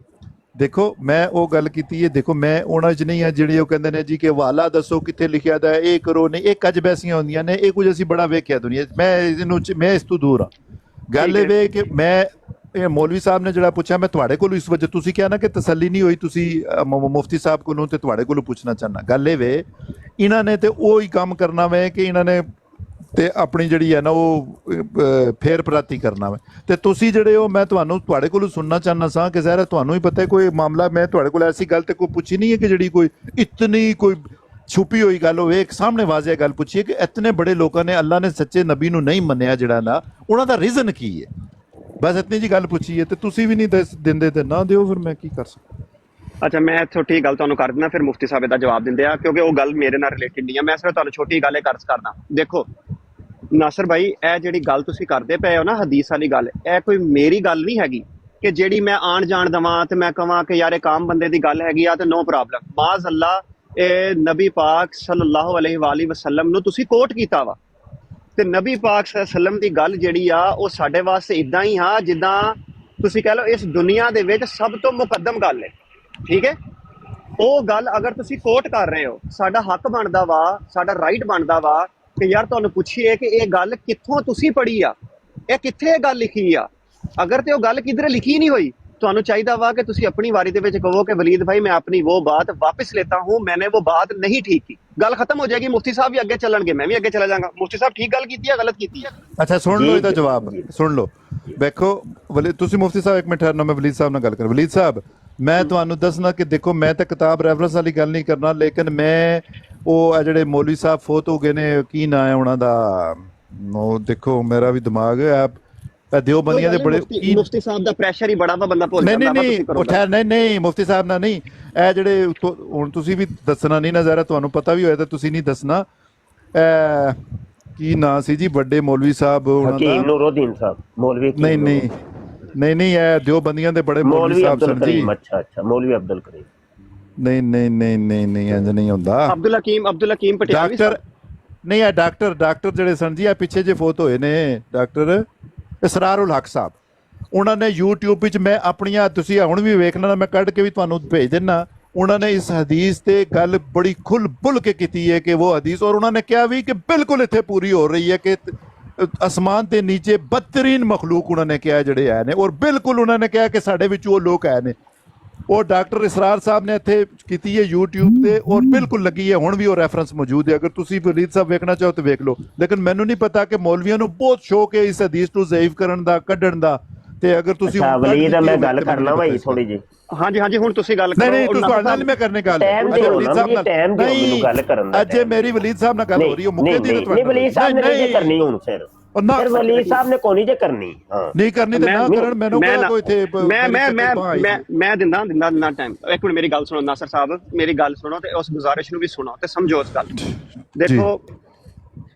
Speaker 3: ਦੇਖੋ ਮੈਂ ਉਹ ਗੱਲ ਕੀਤੀ ਹੈ, ਦੇਖੋ ਮੈਂ ਉਹਨਾਂ 'ਚ ਨਹੀਂ ਆ ਜਿਹੜੇ ਉਹ ਕਹਿੰਦੇ ਨੇ ਜੀ ਕਿ ਹਵਾਲਾ ਦੱਸੋ ਕਿੱਥੇ ਲਿਖਿਆ ਦਾ, ਇਹ ਕਰੋ ਨਹੀਂ, ਇਹ ਕੱਜ ਬੈਸੀਆਂ ਹੁੰਦੀਆਂ ਨੇ, ਇਹ ਕੁਝ ਅਸੀਂ ਬੜਾ ਵੇਖਿਆ ਦੁਨੀਆ 'ਚ। ਮੈਂ ਇਸ ਤੋਂ ਦੂਰ ਹਾਂ। ਗੱਲ ਇਹ ਵੇ ਕਿ ਮੈਂ ਇਹ ਮੌਲਵੀ ਸਾਹਿਬ ਨੇ ਜਿਹੜਾ ਪੁੱਛਿਆ, ਮੈਂ ਤੁਹਾਡੇ ਕੋਲੋਂ ਇਸ ਵਜ੍ਹਾ, ਤੁਸੀਂ ਕਿਹਾ ਨਾ ਕਿ ਤਸੱਲੀ ਨਹੀਂ ਹੋਈ, ਤੁਸੀਂ ਮੁਫਤੀ ਸਾਹਿਬ ਕੋਲੋਂ ਤੇ ਤੁਹਾਡੇ ਕੋਲੋਂ ਪੁੱਛਣਾ ਚਾਹੁੰਦਾ। ਗੱਲ ਇਹ ਵੇ ਇਹਨਾਂ ਨੇ ਤੇ ਉਹ ਹੀ ਕੰਮ ਕਰਨਾ ਵੇ ਕਿ ਇਹਨਾਂ ਨੇ ਤੇ ਆਪਣੀ ਜਿਹੜੀ ਹੈ ਨਾ ਉਹ ਫੇਰ ਪ੍ਰਾਤੀ ਕਰਨਾ ਵਾ। ਤੇ ਤੁਸੀਂ ਜਿਹੜੇ ਹੋ, ਮੈਂ ਤੁਹਾਡੇ ਕੋਲੋਂ ਸੁਣਨਾ ਚਾਹੁੰਦਾ ਸਾਂ ਕਿ ਜ਼ਰਾ ਤੁਹਾਨੂੰ ਹੀ ਪਤਾ ਕੋਈ ਮਾਮਲਾ, ਮੈਂ ਤੁਹਾਡੇ ਕੋਲ ਐਸੀ ਗੱਲ ਤੇ ਕੋਈ ਪੁੱਛੀ ਨਹੀਂ ਹੈ ਕਿ ਜਿਹੜੀ ਕੋਈ ਇਤਨੀ ਕੋਈ ਛੁਪੀ ਹੋਈ ਗੱਲ ਹੋਵੇ। ਇੱਕ ਸਾਹਮਣੇ ਵਾਜ਼ਿਹ ਗੱਲ ਪੁੱਛੀ ਹੈ ਕਿ ਇਤਨੇ ਬੜੇ ਲੋਕਾਂ ਨੇ ਅੱਲਾ ਨੇ ਸੱਚੇ ਨਬੀ ਨੂੰ ਨਹੀਂ ਮੰਨਿਆ, ਜਿਹੜਾ ਨਾ ਉਹਨਾਂ ਦਾ ਰੀਜ਼ਨ ਕੀ ਹੈ, ਬਸ ਇਤਨੀ ਜੀ ਗੱਲ ਪੁੱਛੀ ਹੈ। ਤੇ ਤੁਸੀਂ ਵੀ ਨਹੀਂ ਦਿੰਦੇ ਤੇ ਨਾ ਦਿਓ, ਫਿਰ ਮੈਂ ਕੀ ਕਰ ਸਕਦਾ।
Speaker 5: ਅੱਛਾ ਮੈਂ ਛੋਟੀ ਗੱਲ ਤੁਹਾਨੂੰ ਕਰ ਦਿੰਦਾ, ਫਿਰ ਮੁਫਤੀ ਸਾਹਿਬ ਇਹਦਾ ਜਵਾਬ ਦਿੰਦੇ ਆ, ਕਿਉਂਕਿ ਉਹ ਗੱਲ ਮੇਰੇ ਨਾਲ ਰਿਲੇਟਡ ਨਹੀਂ ਆ। ਮੈਂ ਸਿਰਫ ਤੁਹਾਨੂੰ ਛੋਟੀ ਗੱਲ ਇਹ ਕਰਜ਼ ਕਰਦਾ। ਦੇਖੋ ਨਾਸਰ ਭਾਈ, ਇਹ ਜਿਹੜੀ ਗੱਲ ਤੁਸੀਂ ਕਰਦੇ ਪਏ ਹੋ ਨਾ ਹਦੀਸ ਵਾਲੀ ਗੱਲ, ਇਹ ਕੋਈ ਮੇਰੀ ਗੱਲ ਨਹੀਂ ਹੈਗੀ ਕਿ ਜਿਹੜੀ ਮੈਂ ਆਣ ਜਾਣ ਦੇਵਾਂ ਤੇ ਮੈਂ ਕਹਾਂ ਕਿ ਯਾਰ ਇਹ ਕਾਮ ਬੰਦੇ ਦੀ ਗੱਲ ਹੈਗੀ ਆ ਤੇ ਨੋ ਪ੍ਰੋਬਲਮ। ਮਾਜ਼ ਅੱਲਾ, ਇਹ ਨਬੀ ਪਾਕ ਸੱਲੱਲਾਹੁ ਅਲੈਹਿ ਵਸੱਲਮ ਨੂੰ ਤੁਸੀਂ ਕੋਟ ਕੀਤਾ ਵਾ, ਤੇ ਨਬੀ ਪਾਕ ਸੱਲੱਲਾਹੁ ਅਲੈਹਿ ਵਸੱਲਮ ਦੀ ਗੱਲ ਜਿਹੜੀ ਆ ਉਹ ਸਾਡੇ ਵਾਸਤੇ ਇਦਾਂ ਹੀ ਆ ਜਿੱਦਾਂ ਤੁਸੀਂ ਕਹਿ ਲਓ ਇਸ ਦੁਨੀਆ ਦੇ ਵਿੱਚ ਸਭ ਤੋਂ ਮੁਕੱਦਮ ਗੱਲ ਹੈ। ਠੀਕ ਹੈ, ਉਹ ਗੱਲ ਅਗਰ ਤੁਸੀਂ ਕੋਟ ਕਰ ਰਹੇ ਹੋ, ਸਾਡਾ ਹੱਕ ਬਣਦਾ ਵਾ, ਸਾਡਾ ਰਾਈਟ ਬਣਦਾ ਵਾ ਕਿ ਯਾਰ ਤੁਹਾਨੂੰ ਪੁੱਛੀਏ ਕਿ ਇਹ ਗੱਲ ਕਿੱਥੋਂ ਤੁਸੀਂ ਪੜ੍ਹੀ ਆ, ਇਹ ਕਿੱਥੇ ਇਹ ਗੱਲ ਲਿਖੀ ਆ। ਅਗਰ ਤੇ ਉਹ ਗੱਲ ਕਿਧਰੇ ਲਿਖੀ ਨਹੀਂ ਹੋਈ, ਤੁਹਾਨੂੰ ਚਾਹੀਦਾ ਵਾ ਕਿ ਤੁਸੀਂ ਆਪਣੀ ਵਾਰੀ ਦੇ ਵਿੱਚ ਕਹੋ ਕਿ ਵਲੀਦ ਭਾਈ ਮੈਂ ਆਪਣੀ वो बात वापस लेता हूँ, मैंने वो बात नहीं ठीक की। ਗੱਲ ਖਤਮ ਹੋ ਜਾਏਗੀ, ਮੁਫਤੀ ਸਾਹਿਬ ਵੀ ਅੱਗੇ ਚੱਲਣਗੇ, ਮੈਂ ਵੀ ਅੱਗੇ ਚਲਾ ਜਾਵਾਂਗਾ। ਮੁਫਤੀ ਸਾਹਿਬ ਠੀਕ ਗੱਲ ਕੀਤੀ ਹੈ, ਗਲਤ ਕੀਤੀ ਹੈ।
Speaker 3: ਅੱਛਾ ਸੁਣ ਲਓ ਇਹਦਾ ਜਵਾਬ, ਸੁਣ ਲਓ। ਵੇਖੋ ਤੁਸੀਂ ਮੁਫਤੀ ਸਾਹਿਬ ਇੱਕ ਮਿੰਟ ਠਹਿਰਨਾ, ਮੈਂ ਵਲੀਦ ਸਾਹਿਬ ਨਾਲ ਗੱਲ ਕਰਾਂ। ਵਲੀਦ ਸਾਹਿਬ, ਮੈਂ ਤੁਹਾਨੂੰ ਦੱਸਣਾ ਕਿ ਦੇਖੋ ਮੈਂ ਤਾਂ ਕਿਤਾਬ ਰੈਫਰੈਂਸ ਵਾਲੀ ਗੱਲ ਨਹੀਂ ਕਰਨਾ, ਲੇਕਿਨ ਮੈਂ ਉਹ ਜਿਹੜੇ ਮੌਲਵੀ ਸਾਹਿਬ ਫੋਤ ਹੋ ਗਏ ਨੇ, ਕੀ ਨਾਂ ਹੈ ਉਹਨਾਂ ਦਾ, ਉਹ ਦੇਖੋ ਮੇਰਾ ਵੀ ਦਿਮਾਗ ਹੈ, ਦਿਓਬੰਦੀਆਂ ਦੇ ਬੜੇ
Speaker 5: ਮੁਫਤੀ ਸਾਹਿਬ ਦਾ ਪ੍ਰੈਸ਼ਰ ਹੀ ਬੜਾ ਵਾ, ਬੰਦਾ ਭੁੱਲ ਜਾਂਦਾ।
Speaker 3: ਨਹੀਂ ਮੁਫਤੀ ਸਾਹਿਬ ਨਾਲ ਨਹੀਂ, ਇਹ ਜਿਹੜੇ ਹੁਣ ਤੁਸੀਂ ਵੀ ਦੱਸਣਾ ਨਹੀਂ ਨਾ, ਜ਼ਰਾ ਤੁਹਾਨੂੰ ਪਤਾ ਵੀ ਹੋਇਆ ਤਾਂ ਤੁਸੀਂ ਨਹੀਂ ਦੱਸਣਾ। ਕੀ ਨਾਂ ਸੀ ਜੀ ਵੱਡੇ ਮੌਲਵੀ ਸਾਹਿਬ ਉਹਨਾਂ ਦਾ?
Speaker 4: ਨੂਰਉਦੀਨ ਸਾਹਿਬ ਮੌਲਵੀ।
Speaker 3: ਨਹੀਂ ਇਹ ਦਿਓਬੰਦੀਆਂ ਦੇ ਬੜੇ ਮੌਲਵੀ ਸਾਹਿਬ ਸਨ ਜੀ।
Speaker 4: ਅੱਛਾ ਮੌਲਵੀ ਅਬਦੁਲ ਕਰੀਮ।
Speaker 3: ਨਹੀਂ ਇੰਜ ਨਹੀਂ ਹੁੰਦਾ।
Speaker 5: ਅਬਦੁਲ ਹਕੀਮ ਪਟਿਆਲਾ
Speaker 3: ਡਾਕਟਰ ਨਹੀਂ, ਇਹ ਡਾਕਟਰ ਜਿਹੜੇ ਸਨ ਜੀ, ਇਹ ਪਿੱਛੇ ਜੇ ਫੋਤ ਹੋਏ ਨੇ, ਡਾਕਟਰ ਇਸਰਾਰੁਲ ਹਕ ਸਾਹਿਬ। ਉਹਨਾਂ ਨੇ YouTube ਵਿੱਚ, ਮੈਂ ਆਪਣੀਆਂ, ਤੁਸੀਂ ਹੁਣ ਵੀ ਵੇਖਣਾ, ਮੈਂ ਕੱਢ ਕੇ ਵੀ ਤੁਹਾਨੂੰ ਭੇਜ ਦਿੰਦਾ, ਉਹਨਾਂ ਨੇ ਇਸ ਹਦੀਸ ਤੇ ਗੱਲ ਬੜੀ ਖੁੱਲ ਬੁੱਲ ਕੇ ਕੀਤੀ ਹੈ ਕਿ ਉਹ ਹਦੀਸ, ਔਰ ਉਹਨਾਂ ਨੇ ਕਿਹਾ ਵੀ ਕਿ ਬਿਲਕੁਲ ਇੱਥੇ ਪੂਰੀ ਹੋ ਰਹੀ ਹੈ ਕਿ ਅਸਮਾਨ ਦੇ ਨੀਚੇ ਬਦਤਰੀਨ ਮਖਲੂਕ ਉਹਨਾਂ ਨੇ ਕਿਹਾ ਜਿਹੜੇ ਆਏ ਨੇ, ਔਰ ਬਿਲਕੁਲ ਉਹਨਾਂ ਨੇ ਕਿਹਾ ਕਿ ਸਾਡੇ ਵਿੱਚ ਉਹ ਲੋਕ ਆਏ ਨੇ। ਉਹ ਡਾਕਟਰ ਇਸਰਾਰ ਸਾਹਿਬ ਨੇ ਇੱਥੇ ਕੀਤੀ ਹੈ YouTube ਤੇ, ਔਰ ਬਿਲਕੁਲ ਲੱਗੀ ਹੈ, ਹੁਣ ਵੀ ਉਹ ਰੈਫਰੈਂਸ ਮੌਜੂਦ ਹੈ। ਅਗਰ ਤੁਸੀਂ ਵਲੀਦ ਸਾਹਿਬ ਵੇਖਣਾ ਚਾਹੋ ਤਾਂ ਵੇਖ ਲਓ। ਲੇਕਿਨ ਮੈਨੂੰ ਨਹੀਂ ਪਤਾ ਕਿ ਮੌਲਵੀਆਂ ਨੂੰ ਬਹੁਤ ਸ਼ੌਕ ਹੈ ਇਸ ਹਦੀਸ ਨੂੰ ਜ਼ਈਫ ਕਰਨ ਦਾ, ਕੱਢਣ ਦਾ। ਤੇ ਅਗਰ ਤੁਸੀਂ
Speaker 4: ਵਲੀਦ ਮੈਂ ਗੱਲ ਕਰਨਾ ਭਾਈ ਥੋੜੀ ਜੀ।
Speaker 5: ਹਾਂਜੀ ਹੁਣ ਤੁਸੀਂ ਗੱਲ ਕਰੋ।
Speaker 3: ਨਹੀਂ ਤੁਸੀਂ ਤੁਹਾਡੇ ਨਾਲ ਮੈਂ ਕਰਨੇ ਗੱਲ
Speaker 4: ਵਲੀਦ ਸਾਹਿਬ ਨਾਲ ਨਹੀਂ ਗੱਲ ਕਰਨ ਦਾ।
Speaker 3: ਅੱਜ ਮੇਰੀ ਵਲੀਦ ਸਾਹਿਬ ਨਾਲ ਗੱਲ ਹੋ ਰਹੀ ਹੈ, ਮੁੱਕੇ ਦੀ
Speaker 4: ਨਹੀਂ ਵਲੀਦ ਸਾਹਿਬ ਨੇ ਨਹੀਂ ਕਰਨੀ ਹੁਣ, ਫਿਰ ਵਲੀਦ ਸਾਹਿਬ ਨੇ ਕੋਈ ਨਹੀਂ ਜੇ ਕਰਨੀ,
Speaker 3: ਨਹੀਂ ਕਰਨੀ ਤੇ ਨਾ ਕਰਨ। ਮੈਨੂੰ ਕਿਹੜਾ ਕੋਈ ਇੱਥੇ
Speaker 5: ਮੈਂ ਦਿੰਦਾ ਟਾਈਮ। ਇੱਕ ਮਿੰਟ ਮੇਰੀ ਗੱਲ ਸੁਣੋ ਨਾਸਰ ਸਾਹਿਬ, ਮੇਰੀ ਗੱਲ ਸੁਣੋ ਤੇ ਉਸ ਗੁਜ਼ਾਰਿਸ਼ ਨੂੰ ਵੀ ਸੁਣੋ ਤੇ ਸਮਝੋ ਉਸ ਗੱਲ। ਦੇਖੋ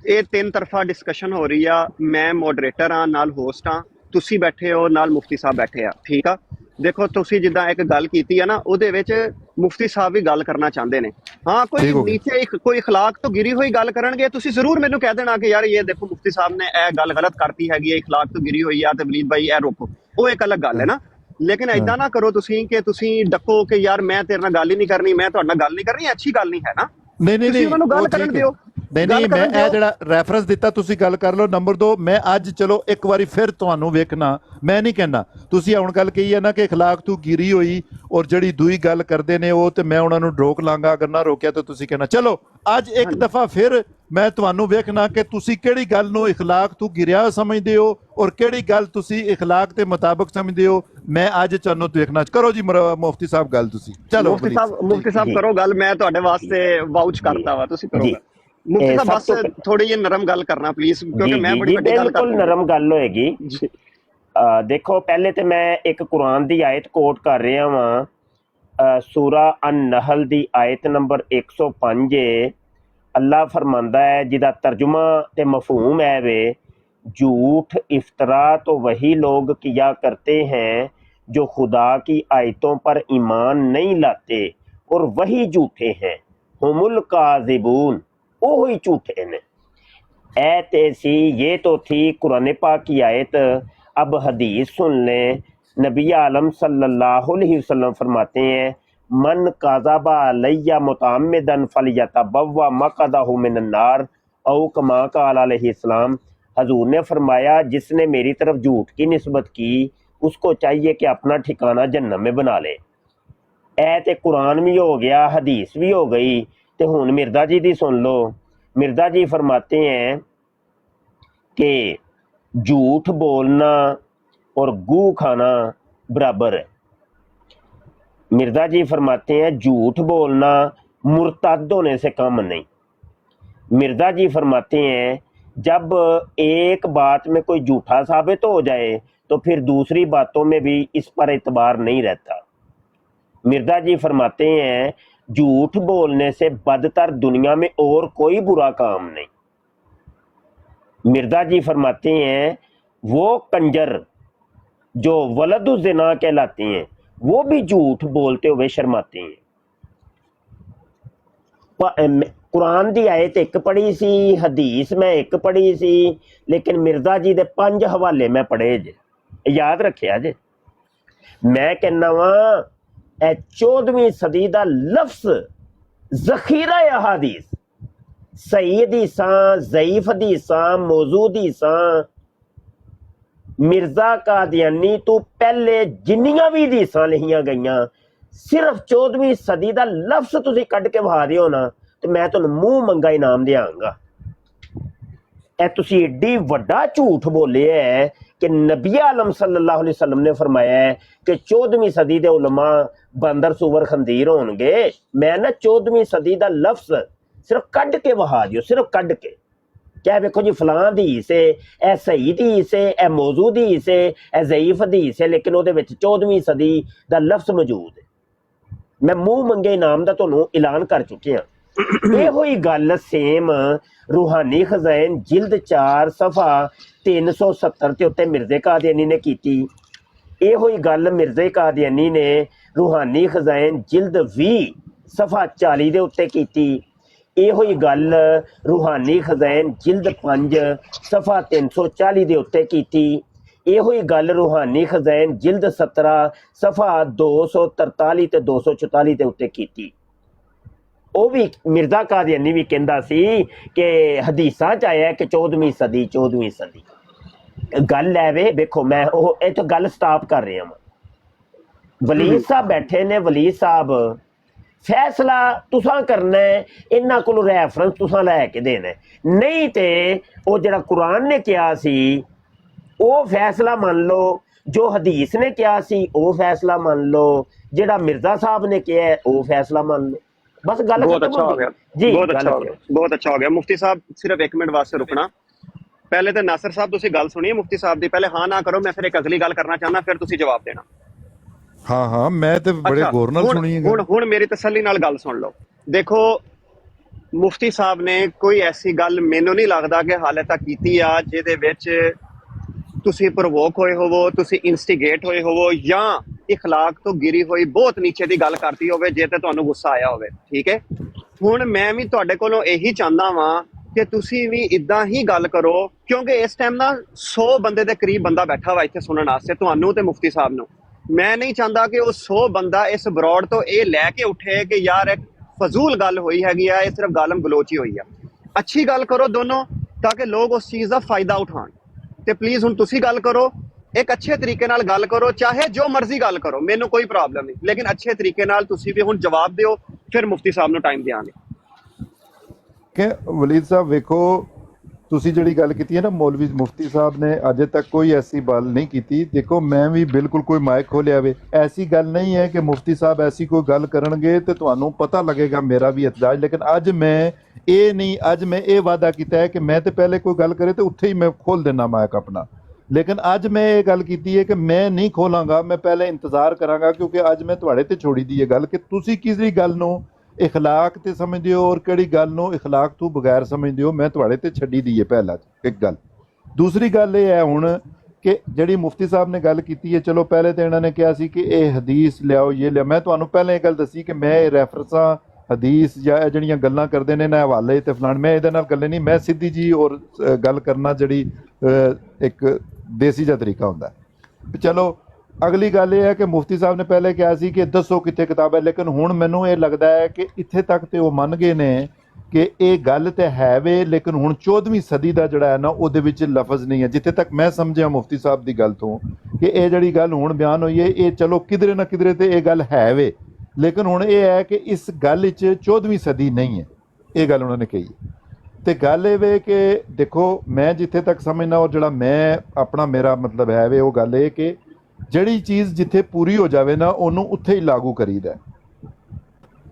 Speaker 5: ਇਹ ਤਿੰਨ ਤਰਫਾ ਡਿਸਕਸ਼ਨ ਹੋ ਰਹੀ ਆ, ਮੈਂ ਮੋਡਰੇਟਰ ਆ, ਨਾਲ ਹੋਸਟ ਆ, ਤੁਸੀਂ ਬੈਠੇ ਹੋ, ਨਾਲ ਮੁਫਤੀ ਸਾਹਿਬ ਬੈਠੇ ਆ, ਠੀਕ ਆ। ਦੇਖੋ ਤੁਸੀਂ ਜਿੱਦਾਂ ਇੱਕ ਗੱਲ ਕੀਤੀ ਆ ਨਾ, ਉਹਦੇ ਵਿੱਚ ਮੁਫਤੀ ਸਾਹਿਬ ਵੀ ਗੱਲ ਕਰਨਾ ਚਾਹੁੰਦੇ ਨੇ। ਹਾਂ, ਕੋਈ ਨੀਚੇ ਕੋਈ اخلاق ਤੋਂ ਗਿਰੀ ਹੋਈ ਗੱਲ ਕਰਨਗੇ, ਤੁਸੀਂ ਜ਼ਰੂਰ ਮੈਨੂੰ ਕਹਿ ਦੇਣਾ ਕਿ ਯਾਰ ਇਹ ਦੇਖੋ ਮੁਫਤੀ ਸਾਹਿਬ ਨੇ ਇਹ ਗੱਲ ਗਲਤ ਕਰਤੀ ਹੈਗੀ ਹੈ, اخلاق ਤੋਂ ਗਿਰੀ ਹੋਈ ਆ, ਤੇ ਵਲੀਦ ਭਾਈ ਇਹ ਰੋਕੋ। ਉਹ ਇੱਕ ਅਲੱਗ ਗੱਲ ਹੈ ਨਾ, ਲੇਕਿਨ ਏਦਾਂ ਨਾ ਕਰੋ ਤੁਸੀਂ ਕਿ ਤੁਸੀਂ ਡੱਕੋ ਕਿ ਯਾਰ ਮੈਂ ਤੇਰੇ ਨਾਲ ਗੱਲ ਹੀ ਨਹੀਂ ਕਰਨੀ, ਮੈਂ ਤੁਹਾਡੇ ਨਾਲ ਗੱਲ ਨਹੀਂ ਕਰਨੀ। ਅੱਛੀ ਗੱਲ ਨਹੀਂ ਹੈ ਨਾ।
Speaker 3: ਨਹੀਂ
Speaker 5: ਉਹਨਾਂ ਨੂੰ ਗੱਲ ਕਰਨ ਦਿਓ।
Speaker 3: ਨਹੀਂ ਮੈਂ ਇਹ ਜਿਹੜਾ ਰੈਫਰੈਂਸ ਦਿੱਤਾ ਤੁਸੀਂ ਗੱਲ ਕਰ ਲਓ। ਨੰਬਰ 2, ਮੈਂ ਅੱਜ ਚਲੋ ਇੱਕ ਵਾਰੀ ਫਿਰ ਤੁਹਾਨੂੰ ਵੇਖਣਾ, ਮੈਂ ਨਹੀਂ ਕਹਿਣਾ ਤੁਸੀਂ ਹੁਣ ਗੱਲ ਕਹੀ ਹੈ ਨਾ ਕਿ اخلاق ਤੋਂ ਗਿਰੀ ਹੋਈ, ਔਰ ਜਿਹੜੀ ਦੂਈ ਗੱਲ ਕਰਦੇ ਨੇ ਉਹ ਤੇ ਮੈਂ ਉਹਨਾਂ ਨੂੰ ਰੋਕ ਲਾਂਗਾ, ਅਗਰ ਨਾ ਰੋਕਿਆ ਤਾਂ ਤੁਸੀਂ ਕਹਿਣਾ। ਚਲੋ ਅੱਜ ਇੱਕ ਦਫਾ ਫਿਰ ਮੈਂ ਤੁਹਾਨੂੰ ਵੇਖਣਾ ਕਿ ਤੁਸੀਂ ਕਿਹੜੀ ਗੱਲ ਨੂੰ اخلاق ਤੋਂ ਗਿਰਿਆ ਸਮਝਦੇ ਹੋ ਔਰ ਕਿਹੜੀ ਗੱਲ ਤੁਸੀਂ اخلاق ਦੇ ਮੁਤਾਬਕ ਸਮਝਦੇ ਹੋ। ਮੈਂ ਅੱਜ ਤੁਹਾਨੂੰ ਦੇਖਣਾ। ਕਰੋ ਜੀ ਮੁਫਤੀ ਸਾਹਿਬ ਗੱਲ ਤੁਸੀਂ। ਚਲੋ
Speaker 5: ਮੁਫਤੀ ਸਾਹਿਬ ਕਰੋ ਗੱਲ, ਮੈਂ ਤੁਹਾਡੇ ਵਾਸਤੇ ਵਾਊਚ ਕਰਤਾ ਵਾ, ਤੁਸੀਂ ਕਰੋ। ਮੁਫਤੀ ਸਾਹਿਬ ਬਸ ਥੋੜੀ ਜਿਹੀ ਨਰਮ ਗੱਲ ਕਰਨਾ ਪਲੀਜ਼, ਕਿਉਂਕਿ ਮੈਂ ਬੜੀ ਵੱਡੀ ਗੱਲ
Speaker 4: ਬਿਲਕੁਲ ਨਰਮ ਗੱਲ ਹੋਏਗੀ। ਦੇਖੋ ਪਹਿਲੇ ਤੇ ਮੈਂ ਇੱਕ ਕੁਰਾਨ ਦੀ ਆਇਤ ਕੋਟ ਕਰ ਰਿਹਾ ਵਾਂ, ਸੂਰਾ ਅਨ-ਨਹਲ ਦੀ ਆਇਤ ਨੰਬਰ 105। ਅੱਲਾਹ फरमाता है, जिदा तर्जुमा ते मफहूम है वे, झूठ इफ्तरा तो वही लोग किया करते हैं जो खुदा की आयतों पर ईमान नहीं लाते और वही झूठे हैं, हुमुल काज़िबून, वो ही झूठे ने। ऐते सी ये तो थी कुरान पाक की आयत। अब हदीस सुन लें। नबी आलम सल्लल्लाहु अलैहि वसल्लम फरमाते हैं, मन काज़ाबा अलैया मुतअम्मिदन फलियतबव्वा मक़अदहु मिनन्नार औ कमा क़ाल अलैहिस्सलाम। हजूर ने फरमाया, जिसने मेरी तरफ झूठ की निस्बत की उसको चाहिए कि अपना ठिकाना जन्नत में बना ले। ऐ ते कुरान भी हो गया, हदीस भी हो गई, तो हुण मिर्ज़ा जी दी सुन लो। मिर्ज़ा जी फरमाते हैं कि झूठ बोलना और गू खाना बराबर है। मिर्ज़ा जी फरमाते हैं झूठ बोलना मुर्तद होने से कम नहीं। मिर्ज़ा जी फरमाते हैं जब एक बात में कोई झूठा साबित हो जाए तो फिर दूसरी बातों में भी इस पर एतबार नहीं रहता। मिर्ज़ा जी फरमाते हैं झूठ बोलने से बदतर दुनिया में और कोई बुरा काम नहीं। मिर्ज़ा जी फरमाते हैं वो कंजर जो वलदु ज़िना कहलाते हैं वो भी झूठ बोलते हुए शर्माते हैं। कुरान दी आयत एक पढ़ी सी, हदीस मैं एक पढ़ी सी, लेकिन मिर्ज़ा जी दे 5 हवाले मैं पढ़े जे, याद रखिया जे। मैं कहना वा 14वीं सदी दा लफ्ज़ ज़ख़ीरा अहादीस, सही हदीसां, ज़ईफ़ हदीसां, मौजू हदीसां, मिर्ज़ा कादियानी तो पहले जिन्नियां भी हदीसां लिखियां गईयां, सिर्फ 14वीं सदी का लफ्ज़ तुसीं कढ के विखा दिओ ना तो मैं तुहानूं मूँह मंगा इनाम देआंगा। ए तुसीं एड्डी वड्डा झूठ बोले है कि नबी आलम सल्लल्लाहु अलैहि वसल्लम ने फरमाया है कि 14वीं सदी के उलमा बंदर सुवर खंदीर होणगे। मैं ना 14वीं सदी का लफ्ज़ सिर्फ कढ के विखा दिओ, सिर्फ कढ के। क्या देखो जी फलां हदीस है, ए सही हदीस है, ए मौजू हदीस है, ए ज़ईफ़ हदीस है, लेकिन उहदे विच 14वीं सदी दा लफ्ज़ मौजूद है। मैं मूँह मंगे इनाम दा तुहानूं ऐलान कर चुकिया। इहो ही गल सेम रूहानी खज़ाइन जिल्द 4 सफ़ा 370 ते उत्ते मिर्ज़े कादियानी ने कीती। इहो ही गल मिर्ज़े कादियानी ने रूहानी खज़ाइन जिल्द 20 सफ़ा 40 दे उत्ते कीती। इहो ही गल रूहानी खज़ाइन जिल्द 5 सफ़ा 340 दे उत्ते कीती। इहो ही गल रूहानी खज़ाइन जिल्द 17 सफ़ा 243 ते 244 दे उत्ते कीती। ਉਹ ਵੀ ਮਿਰਜ਼ਾ ਕਾਦੀਆਨੀ ਵੀ ਕਹਿੰਦਾ ਸੀ ਕਿ ਹਦੀਸਾਂ 'ਚ ਆਇਆ ਕਿ 14ਵੀਂ ਸਦੀ ਗੱਲ ਹੈ ਵੇ। ਵੇਖੋ ਮੈਂ ਉਹ ਇਹ ਤਾਂ ਗੱਲ ਸਟਾਪ ਕਰ ਰਿਹਾ ਵਾਂ। ਵਲੀਦ ਸਾਹਿਬ ਬੈਠੇ ਨੇ, ਵਲੀਦ ਸਾਹਿਬ फैसला तुसां करना है, इन्हां कोलों रैफरेंस तुसां लै के देना है। नहीं तो वो जिहड़ा कुरान ने कहा सी वो फैसला मान लो, जो हदीस ने कहा सी वो फैसला मान लो, जिहड़ा मिर्जा साहब ने कहा है वो फैसला मान लो। बस गल
Speaker 5: बहुत अच्छा हो गया जी, बहुत अच्छा हो गया। मुफ्ती साहब सिर्फ 1 मिनट वास्ते रुकना। पहले तो नासिर साहब तुसीं गल सुनिए मुफ्ती साहब दी, पहले हाँ ना करो, मैं फिर एक अगली गल करना चाहना, फिर तुसीं जवाब देना।
Speaker 3: हाँ हाँ मैं तो बड़े गौर नाल सुनी है।
Speaker 5: हुण मेरी तसल्ली नाल गल सुन लो। देखो मुफ्ती साहब ने कोई ऐसी गल मैनूं नहीं लगदा कि हाले तक कीती आ जिहदे विच तुसीं प्रवोक होए होवो, तुसीं इंस्टिगेट होए होवो, या اخلاق ਤੋਂ ਗਿਰੀ ਹੋਈ ਬਹੁਤ ਨੀਚੇ ਦੀ ਗੱਲ ਕਰਤੀ ਹੋਵੇ ਜੇ ਤੇ ਤੁਹਾਨੂੰ ਗੁੱਸਾ ਆਇਆ ਹੋਵੇ, ਠੀਕ ਹੈ। ਹੁਣ ਮੈਂ ਵੀ ਤੁਹਾਡੇ ਕੋਲੋਂ ਇਹੀ ਚਾਹੁੰਦਾ ਵਾਂ ਕਿ ਤੁਸੀਂ ਵੀ ਇਦਾਂ ਹੀ ਗੱਲ ਕਰੋ, ਕਿਉਂਕਿ ਇਸ ਟਾਈਮ ਨਾ 100 ਬੰਦੇ ਦੇ ਕਰੀਬ ਬੰਦਾ ਬੈਠਾ ਵਾ ਇੱਥੇ ਸੁਣਨ ਵਾਸਤੇ, ਤੁਹਾਨੂੰ ਤੇ ਮੁਫਤੀ ਸਾਹਿਬ ਨੂੰ। ਮੈਂ ਨਹੀਂ ਚਾਹੁੰਦਾ ਕਿ ਉਹ 100 ਬੰਦਾ ਇਸ ਬਰੋਡ ਤੋਂ ਇਹ ਲੈ ਕੇ ਉੱਠੇ ਕਿ ਯਾਰ ਇੱਕ ਫਜ਼ੂਲ ਗੱਲ ਹੋਈ ਹੈਗੀ ਆ, ਇਹ ਸਿਰਫ ਗਾਲਮ ਗਲੋਚੀ ਹੋਈ ਆ। ਅੱਛੀ ਗੱਲ ਕਰੋ ਦੋਨੋਂ, ਤਾਂ ਕਿ ਲੋਕ ਉਸ ਚੀਜ਼ ਦਾ ਫਾਇਦਾ ਉਠਾਉਣ। ਤੇ ਪਲੀਜ਼ ਹੁਣ ਤੁਸੀਂ ਗੱਲ ਕਰੋ, ਇੱਕ ਅੱਛੇ ਤਰੀਕੇ ਨਾਲ ਗੱਲ ਕਰੋ, ਚਾਹੇ ਜੋ ਮਰਜ਼ੀ ਗੱਲ ਕਰੋ, ਮੈਨੂੰ ਕੋਈ ਪ੍ਰੋਬਲਮ ਨਹੀਂ, ਲੇਕਿਨ ਅੱਛੇ ਤਰੀਕੇ ਨਾਲ ਤੁਸੀਂ ਵੀ ਹੁਣ ਜਵਾਬ ਦਿਓ, ਫਿਰ ਮੁਫਤੀ ਸਾਹਿਬ ਨੂੰ ਟਾਈਮ ਦਿਆਂਗੇ।
Speaker 3: ਕਿ ਵਲੀਦ ਸਾਹਿਬ ਵੇਖੋ, ਤੁਸੀਂ ਜਿਹੜੀ ਗੱਲ ਕੀਤੀ ਹੈ ਨਾ, ਮੌਲਵੀ ਮੁਫਤੀ ਸਾਹਿਬ ਨੇ ਅਜੇ ਤੱਕ ਕੋਈ ਐਸੀ ਗੱਲ ਨਹੀਂ ਕੀਤੀ। ਦੇਖੋ ਮੈਂ ਵੀ ਬਿਲਕੁਲ ਕੋਈ ਮਾਈਕ ਖੋਲਿਆ ਵੇ, ਐਸੀ ਗੱਲ ਨਹੀਂ ਹੈ ਕਿ ਮੁਫਤੀ ਸਾਹਿਬ ਐਸੀ ਕੋਈ ਗੱਲ ਕਰਨਗੇ ਤੇ ਤੁਹਾਨੂੰ ਪਤਾ ਲੱਗੇਗਾ ਮੇਰਾ ਵੀ ਇਤਜਾਜ। ਲੇਕਿਨ ਅੱਜ ਮੈਂ ਇਹ ਵਾਅਦਾ ਕੀਤਾ ਹੈ ਕਿ ਮੈਂ ਤੇ ਪਹਿਲੇ ਕੋਈ ਗੱਲ ਕਰੇ ਤੇ ਉੱਥੇ ਹੀ ਮੈਂ ਖੋਲ ਦੇਣਾ ਮਾਈਕ ਆਪਣਾ। ਲੇਕਿਨ ਅੱਜ ਮੈਂ ਇਹ ਗੱਲ ਕੀਤੀ ਹੈ ਕਿ ਮੈਂ ਨਹੀਂ ਖੋਲਾਂਗਾ, ਮੈਂ ਪਹਿਲੇ ਇੰਤਜ਼ਾਰ ਕਰਾਂਗਾ, ਕਿਉਂਕਿ ਅੱਜ ਮੈਂ ਤੁਹਾਡੇ ਤੇ ਛੋੜੀ ਦੀ ਇਹ ਗੱਲ ਕਿ ਤੁਸੀਂ ਕਿਹੜੀ ਗੱਲ ਨੂੰ اخلاق ਤੇ ਸਮਝਦੇ ਹੋ ਔਰ ਕਿਹੜੀ ਗੱਲ ਨੂੰ اخلاق ਤੋਂ ਬਗੈਰ ਸਮਝਦੇ ਹੋ, ਮੈਂ ਤੁਹਾਡੇ ਤੇ ਛੱਡੀ ਦੀ ਹੈ ਪਹਿਲਾਂ ਇੱਕ ਗੱਲ। ਦੂਸਰੀ ਗੱਲ ਇਹ ਹੈ ਹੁਣ ਕਿ ਜਿਹੜੀ ਮੁਫਤੀ ਸਾਹਿਬ ਨੇ ਗੱਲ ਕੀਤੀ ਹੈ, ਚਲੋ ਪਹਿਲੇ ਤਾਂ ਇਹਨਾਂ ਨੇ ਕਿਹਾ ਸੀ ਕਿ ਇਹ ਹਦੀਸ ਲਿਆਓ, ਇਹ ਲਿਆ। ਮੈਂ ਤੁਹਾਨੂੰ ਪਹਿਲਾਂ ਇਹ ਗੱਲ ਦੱਸੀ ਕਿ ਮੈਂ ਇਹ ਰੈਫਰੈਂਸਾਂ ਹਦੀਸ ਜਾਂ ਇਹ ਜਿਹੜੀਆਂ ਗੱਲਾਂ ਕਰਦੇ ਨੇ ਨਾ ਹਵਾਲੇ ਤੇ ਫਲਾਣ, ਮੈਂ ਇਹਦੇ ਨਾਲ ਗੱਲੇ ਨਹੀਂ, ਮੈਂ ਸਿੱਧੀ ਜੀ ਔਰ ਗੱਲ ਕਰਨਾ ਜਿਹੜੀ ਇੱਕ ਦੇਸੀ ਜਿਹਾ ਤਰੀਕਾ ਹੁੰਦਾ। ਚਲੋ ਅਗਲੀ ਗੱਲ ਇਹ ਹੈ ਕਿ ਮੁਫਤੀ ਸਾਹਿਬ ਨੇ ਪਹਿਲੇ ਕਿਹਾ ਸੀ ਕਿ ਦੱਸੋ ਕਿੱਥੇ ਕਿਤਾਬ ਹੈ, ਲੇਕਿਨ ਹੁਣ ਮੈਨੂੰ ਇਹ ਲੱਗਦਾ ਹੈ ਕਿ ਇੱਥੇ ਤੱਕ ਤੇ ਉਹ ਮੰਨ ਗਏ ਨੇ ਕਿ ਇਹ ਗੱਲ ਤੇ ਹੈ ਵੇ, ਲੇਕਿਨ ਹੁਣ 14ਵੀਂ ਸਦੀ ਦਾ ਜਿਹੜਾ ਹੈ ਨਾ ਉਹਦੇ ਵਿੱਚ ਲਫ਼ਜ਼ ਨਹੀਂ ਹੈ। ਜਿੱਥੇ ਤੱਕ ਮੈਂ ਸਮਝਿਆ ਮੁਫਤੀ ਸਾਹਿਬ ਦੀ ਗੱਲ ਤੋਂ ਕਿ ਇਹ ਜਿਹੜੀ ਗੱਲ ਹੁਣ ਬਿਆਨ ਹੋਈ ਹੈ, ਇਹ ਚਲੋ ਕਿਧਰੇ ਨਾ ਕਿਧਰੇ ਤੇ ਇਹ ਗੱਲ ਹੈ ਵੇ, ਲੇਕਿਨ ਹੁਣ ਇਹ ਹੈ ਕਿ ਇਸ ਗੱਲ ਵਿੱਚ 14ਵੀਂ ਸਦੀ ਨਹੀਂ ਹੈ, ਇਹ ਗੱਲ ਉਹਨਾਂ ਨੇ ਕਹੀ। ਤੇ ਗੱਲ ਇਹ ਵੇ ਕਿ ਦੇਖੋ ਮੈਂ ਜਿੱਥੇ ਤੱਕ ਸਮਝਣਾ ਔਰ ਜਿਹੜਾ ਮੈਂ ਆਪਣਾ ਮੇਰਾ ਮਤਲਬ ਹੈ ਵੇ, ਉਹ ਗੱਲ ਇਹ ਕਿ ਜਿਹੜੀ ਚੀਜ਼ ਜਿੱਥੇ ਪੂਰੀ ਹੋ ਜਾਵੇ ਨਾ ਉਹਨੂੰ ਉੱਥੇ ਹੀ ਲਾਗੂ ਕਰੀਦਾ।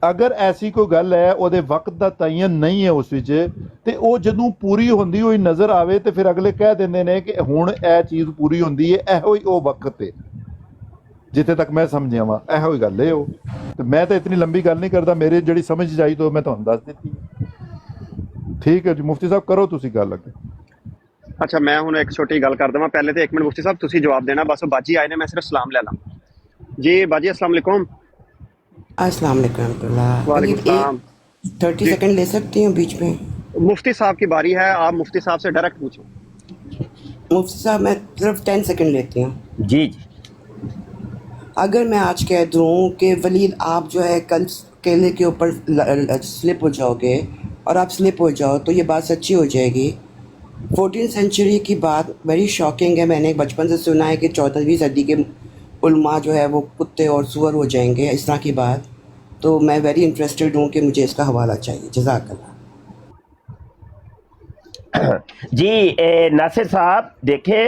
Speaker 3: ਅਗਰ ਐਸੀ ਕੋਈ ਗੱਲ ਹੈ ਉਹਦੇ ਵਕਤ ਦਾ ਤਯਨ ਨਹੀਂ ਹੈ ਉਸ ਵਿੱਚ, ਤੇ ਉਹ ਜਦੋਂ ਪੂਰੀ ਹੁੰਦੀ ਹੋਈ ਨਜ਼ਰ ਆਵੇ ਤੇ ਫਿਰ ਅਗਲੇ ਕਹਿ ਦਿੰਦੇ ਨੇ ਕਿ ਹੁਣ ਇਹ ਚੀਜ਼ ਪੂਰੀ ਹੁੰਦੀ ਹੈ, ਇਹੋ ਹੀ ਉਹ ਵਕਤ ਹੈ। ਜਿੱਥੇ ਤੱਕ ਮੈਂ ਸਮਝਿਆ ਵਾਂ ਇਹੋ ਹੀ ਗੱਲ ਹੈ ਉਹ। ਤੇ ਮੈਂ ਤਾਂ ਇਤਨੀ ਲੰਬੀ ਗੱਲ ਨਹੀਂ ਕਰਦਾ, ਮੇਰੀ ਜਿਹੜੀ ਸਮਝ ਜਾਈ ਤੋਂ ਮੈਂ ਤੁਹਾਨੂੰ ਦੱਸ ਦਿੱਤੀ। ਠੀਕ ਹੈ ਜੀ ਮੁਫਤੀ ਸਾਹਿਬ, ਕਰੋ ਤੁਸੀਂ ਗੱਲ ਅੱਗੇ।
Speaker 5: ਅੱਛਾ ਮੈਂ ਹੁਣ ਇੱਕ ਛੋਟੀ ਗੱਲ ਕਰ ਦਵਾਂ, ਪਹਿਲੇ ਤੇ 1 ਮਿੰਟ ਮੁਫਤੀ ਸਾਹਿਬ ਤੁਸੀਂ ਜਵਾਬ ਦੇਣਾ, ਬਸ ਉਹ ਬਾਜੀ ਆਏ ਨੇ, मैं सिर्फ सलाम ले ला जी। बाजी अस्सलाम वालेकुम।
Speaker 6: अस्सलाम वालेकुम।
Speaker 5: वालेकुम सलाम।
Speaker 6: 30 सेकंड ले सकती हूँ बीच में?
Speaker 5: मुफ्ती साहब की बारी है, आप मुफ्ती साहब से डायरेक्ट पूछो।
Speaker 6: मुफ्ती साहब मैं सिर्फ 10 सेकंड लेती हूँ।
Speaker 4: जी।
Speaker 6: अगर मैं आज कह दूँ कि वलीद आप जो है कल केले के ऊपर स्लिप हो जाओगे और आप स्लिप हो जाओ तो ये बात सच्ची हो जाएगी। 14th सेंचुरी की बात वेरी शॉकिंग है। मैंने बचपन से सुना है कि 14वीं सदी के उलमा जो है वो कुत्ते और सुअर हो जाएंगे, इस तरह की बात। तो मैं वेरी इंटरेस्टेड हूँ कि मुझे इसका हवाला चाहिए। जज़ाकल्लाह।
Speaker 4: जी नासिर साहब, देखें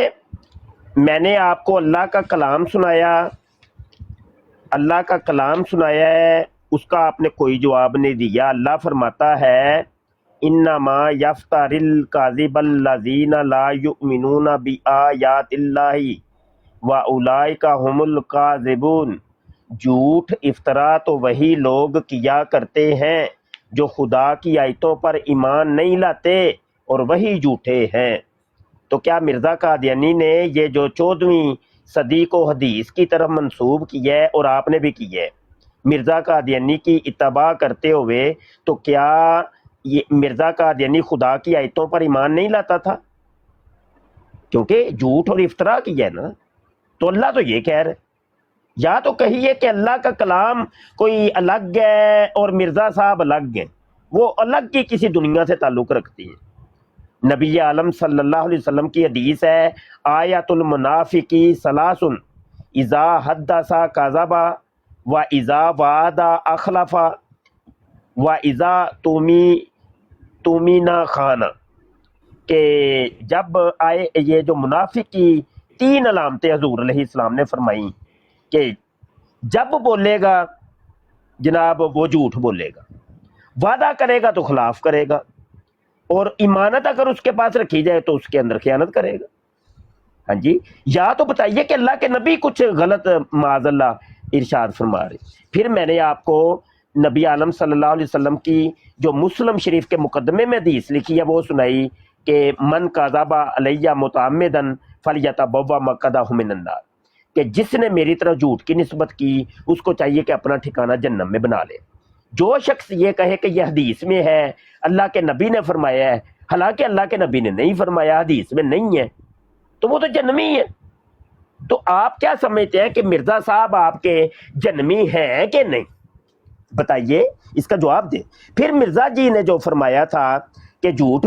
Speaker 4: मैंने आपको अल्लाह का कलाम सुनाया, अल्लाह का कलाम सुनाया है, उसका आपने कोई जवाब नहीं दिया। अल्लाह फरमाता है इन्नमा यफ्तारिल काज़िबल्लज़ीना ला युमिनूना बिआयातिल्लाहि व उलाइका हुमुल काज़िबून। झूठ इफ्तरा तो वही लोग किया करते हैं जो खुदा की आयतों पर ईमान नहीं लाते और वही झूठे हैं। तो क्या मिर्ज़ा कादियानी ने ये जो 14वीं सदी को हदीस की तरफ मंसूब किया है, और आपने भी की है, मिर्ज़ा कादियानी की इत्तबा करते हुए, तो क्या ये मिर्ज़ा कादियानी खुदा की आयतों पर ईमान नहीं लाता था? क्योंकि झूठ और इफ्तरा किया है ना। तो अल्लाह तो ये कह रहे, या तो कहिए कि अल्लाह का कलाम कोई अलग है और मिर्ज़ा साहब अलग हैं, वो अलग की किसी दुनिया से ताल्लुक़ रखती है। नबी आलम सल्लल्लाहु अलैहि वसल्लम की हदीस है, आयतुल मुनाफिकी सलासुन इज़ा हद्दसा काज़बा व इज़ा वादा अखलफा व इज़ा तुमीना खाना। कि जब आए ये जो मुनाफिक की 3 अलामतें हजूर अलैहिस्सलाम ने फरमाई कि जब बोलेगा जनाब वो झूठ बोलेगा, वादा करेगा तो खिलाफ करेगा, और इमानत अगर उसके पास रखी जाए तो उसके अंदर खयानत करेगा। हाँ जी, या तो बताइए कि अल्लाह के नबी कुछ गलत माज़अल्लाह इरशाद फरमा रहे। फिर मैंने आपको नबी आलम सल्लल्लाहु अलैहि वसल्लम की जो मुस्लिम शरीफ के मुकदमे में हदीस लिखी है वो सुनाई कि मन काज़बा अलैया मुतअम्मिदन फलयतबव्वा मक़अदहु मिनन नार। कि जिसने मेरी तरह झूठ की निस्बत की उसको चाहिए कि अपना ठिकाना जन्नत में बना ले। जो शख्स ये कहे कि यह हदीस में है, अल्लाह के नबी ने फरमाया है, हालांकि अल्लाह के नबी ने नहीं फरमाया, हदीस में नहीं है, तो वो तो जन्नमी है। तो आप क्या समझते हैं कि मिर्जा साहब आपके जन्नमी हैं कि नहीं? बताइए, इसका जवाब दे। फिर मिर्जा जी ने जो फरमाया था कि झूठ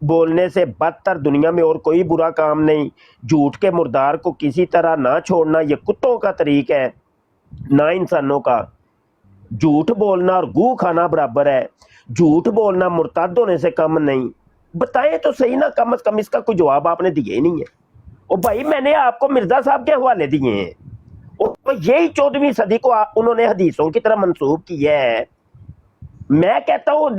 Speaker 4: बोलने से बदतर दुनिया में और कोई बुरा काम नहीं, झूठ के मुर्दार को किसी तरह ना छोड़ना ये कुत्तों का तरीक है ना इंसानों का। झूठ बोलना और गू खाना बराबर है, झूठ बोलना मुर्ताद होने से कम नहीं। बताएं तो सही ना, कम से कम इसका कोई जवाब आपने दिया ही नहीं है। और भाई मैंने आपको मिर्जा साहब के हवाले दिए हैं, और यही 14वीं सदी को उन्होंने हदीसों की तरह मंसूब किया है। मैं कहता हूँ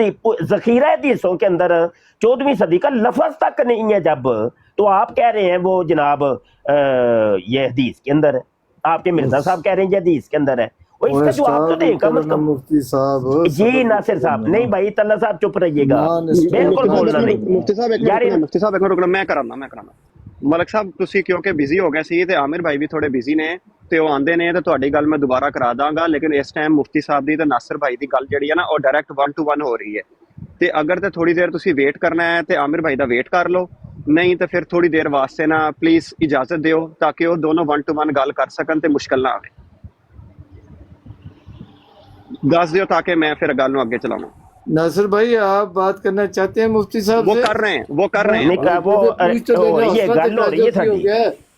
Speaker 4: जखीरा हदीसों के अंदर 14वीं सदी का लफ्ज तक नहीं है, जब तो आप कह रहे हैं वो जनाब ये हदीस के अंदर है, आपके मिर्जा साहब कह रहे हैं ये हदीस के अंदर है। और इसका जवाब तो दें कम से कम।
Speaker 7: मुफ्ती साहब
Speaker 4: जी नासिर साहब, नहीं भाई तल्ला साहब चुप रहिएगा, बिल्कुल बोलना नहीं।
Speaker 5: मुफ्ती साहब एक मिनट, मुफ्ती साहब एक मिनट रुकना, मैं कराना। ਮਲਕ ਸਾਹਿਬ ਤੁਸੀਂ ਕਿਉਂਕਿ ਬਿਜ਼ੀ ਹੋ ਗਏ ਸੀ ਤੇ ਆਮਿਰ ਭਾਈ ਵੀ ਥੋੜੇ ਬਿਜ਼ੀ ਨੇ ਤੇ ਉਹ ਆਂਦੇ ਨੇ ਤੇ ਤੁਹਾਡੀ ਗੱਲ ਮੈਂ ਦੁਬਾਰਾ ਕਰਾ ਦਾਂਗਾ, ਲੇਕਿਨ ਇਸ ਟਾਈਮ ਮੁਫਤੀ ਸਾਹਿਬ ਦੀ ਤੇ ਨਾਸਰ ਭਾਈ ਦੀ ਗੱਲ ਜਿਹੜੀ ਹੈ ਨਾ ਉਹ ਡਾਇਰੈਕਟ 1 to 1 ਹੋ ਰਹੀ ਹੈ। ਤੇ ਅਗਰ ਤੇ ਥੋੜੀ ਦੇਰ ਤੁਸੀਂ ਵੇਟ ਕਰਨਾ ਹੈ ਤੇ ਆਮਿਰ ਭਾਈ ਦਾ ਵੇਟ ਕਰ ਲਓ, ਨਹੀਂ ਤੇ ਫਿਰ ਥੋੜੀ ਦੇਰ ਵਾਸਤੇ ਨਾ ਪਲੀਜ਼ ਇਜਾਜ਼ਤ ਦਿਓ ਤਾਂ ਕਿ ਉਹ ਦੋਨੋਂ 1 to 1 ਗੱਲ ਕਰ ਸਕਣ ਤੇ ਮੁਸ਼ਕਲ ਨਾ ਆਵੇ। ਦੱਸ ਦਿਓ ਤਾਂ ਕਿ ਮੈਂ ਫਿਰ ਗੱਲ ਨੂੰ ਅੱਗੇ ਚਲਾਵਾਂ।
Speaker 7: नासिर भाई आप बात करना चाहते हैं मुफ्ती साहब
Speaker 5: वो
Speaker 7: से?
Speaker 5: कर रहे हैं, वो कर रहे हैं।
Speaker 4: नहीं कहा, वो ये गल हो रही है साडी,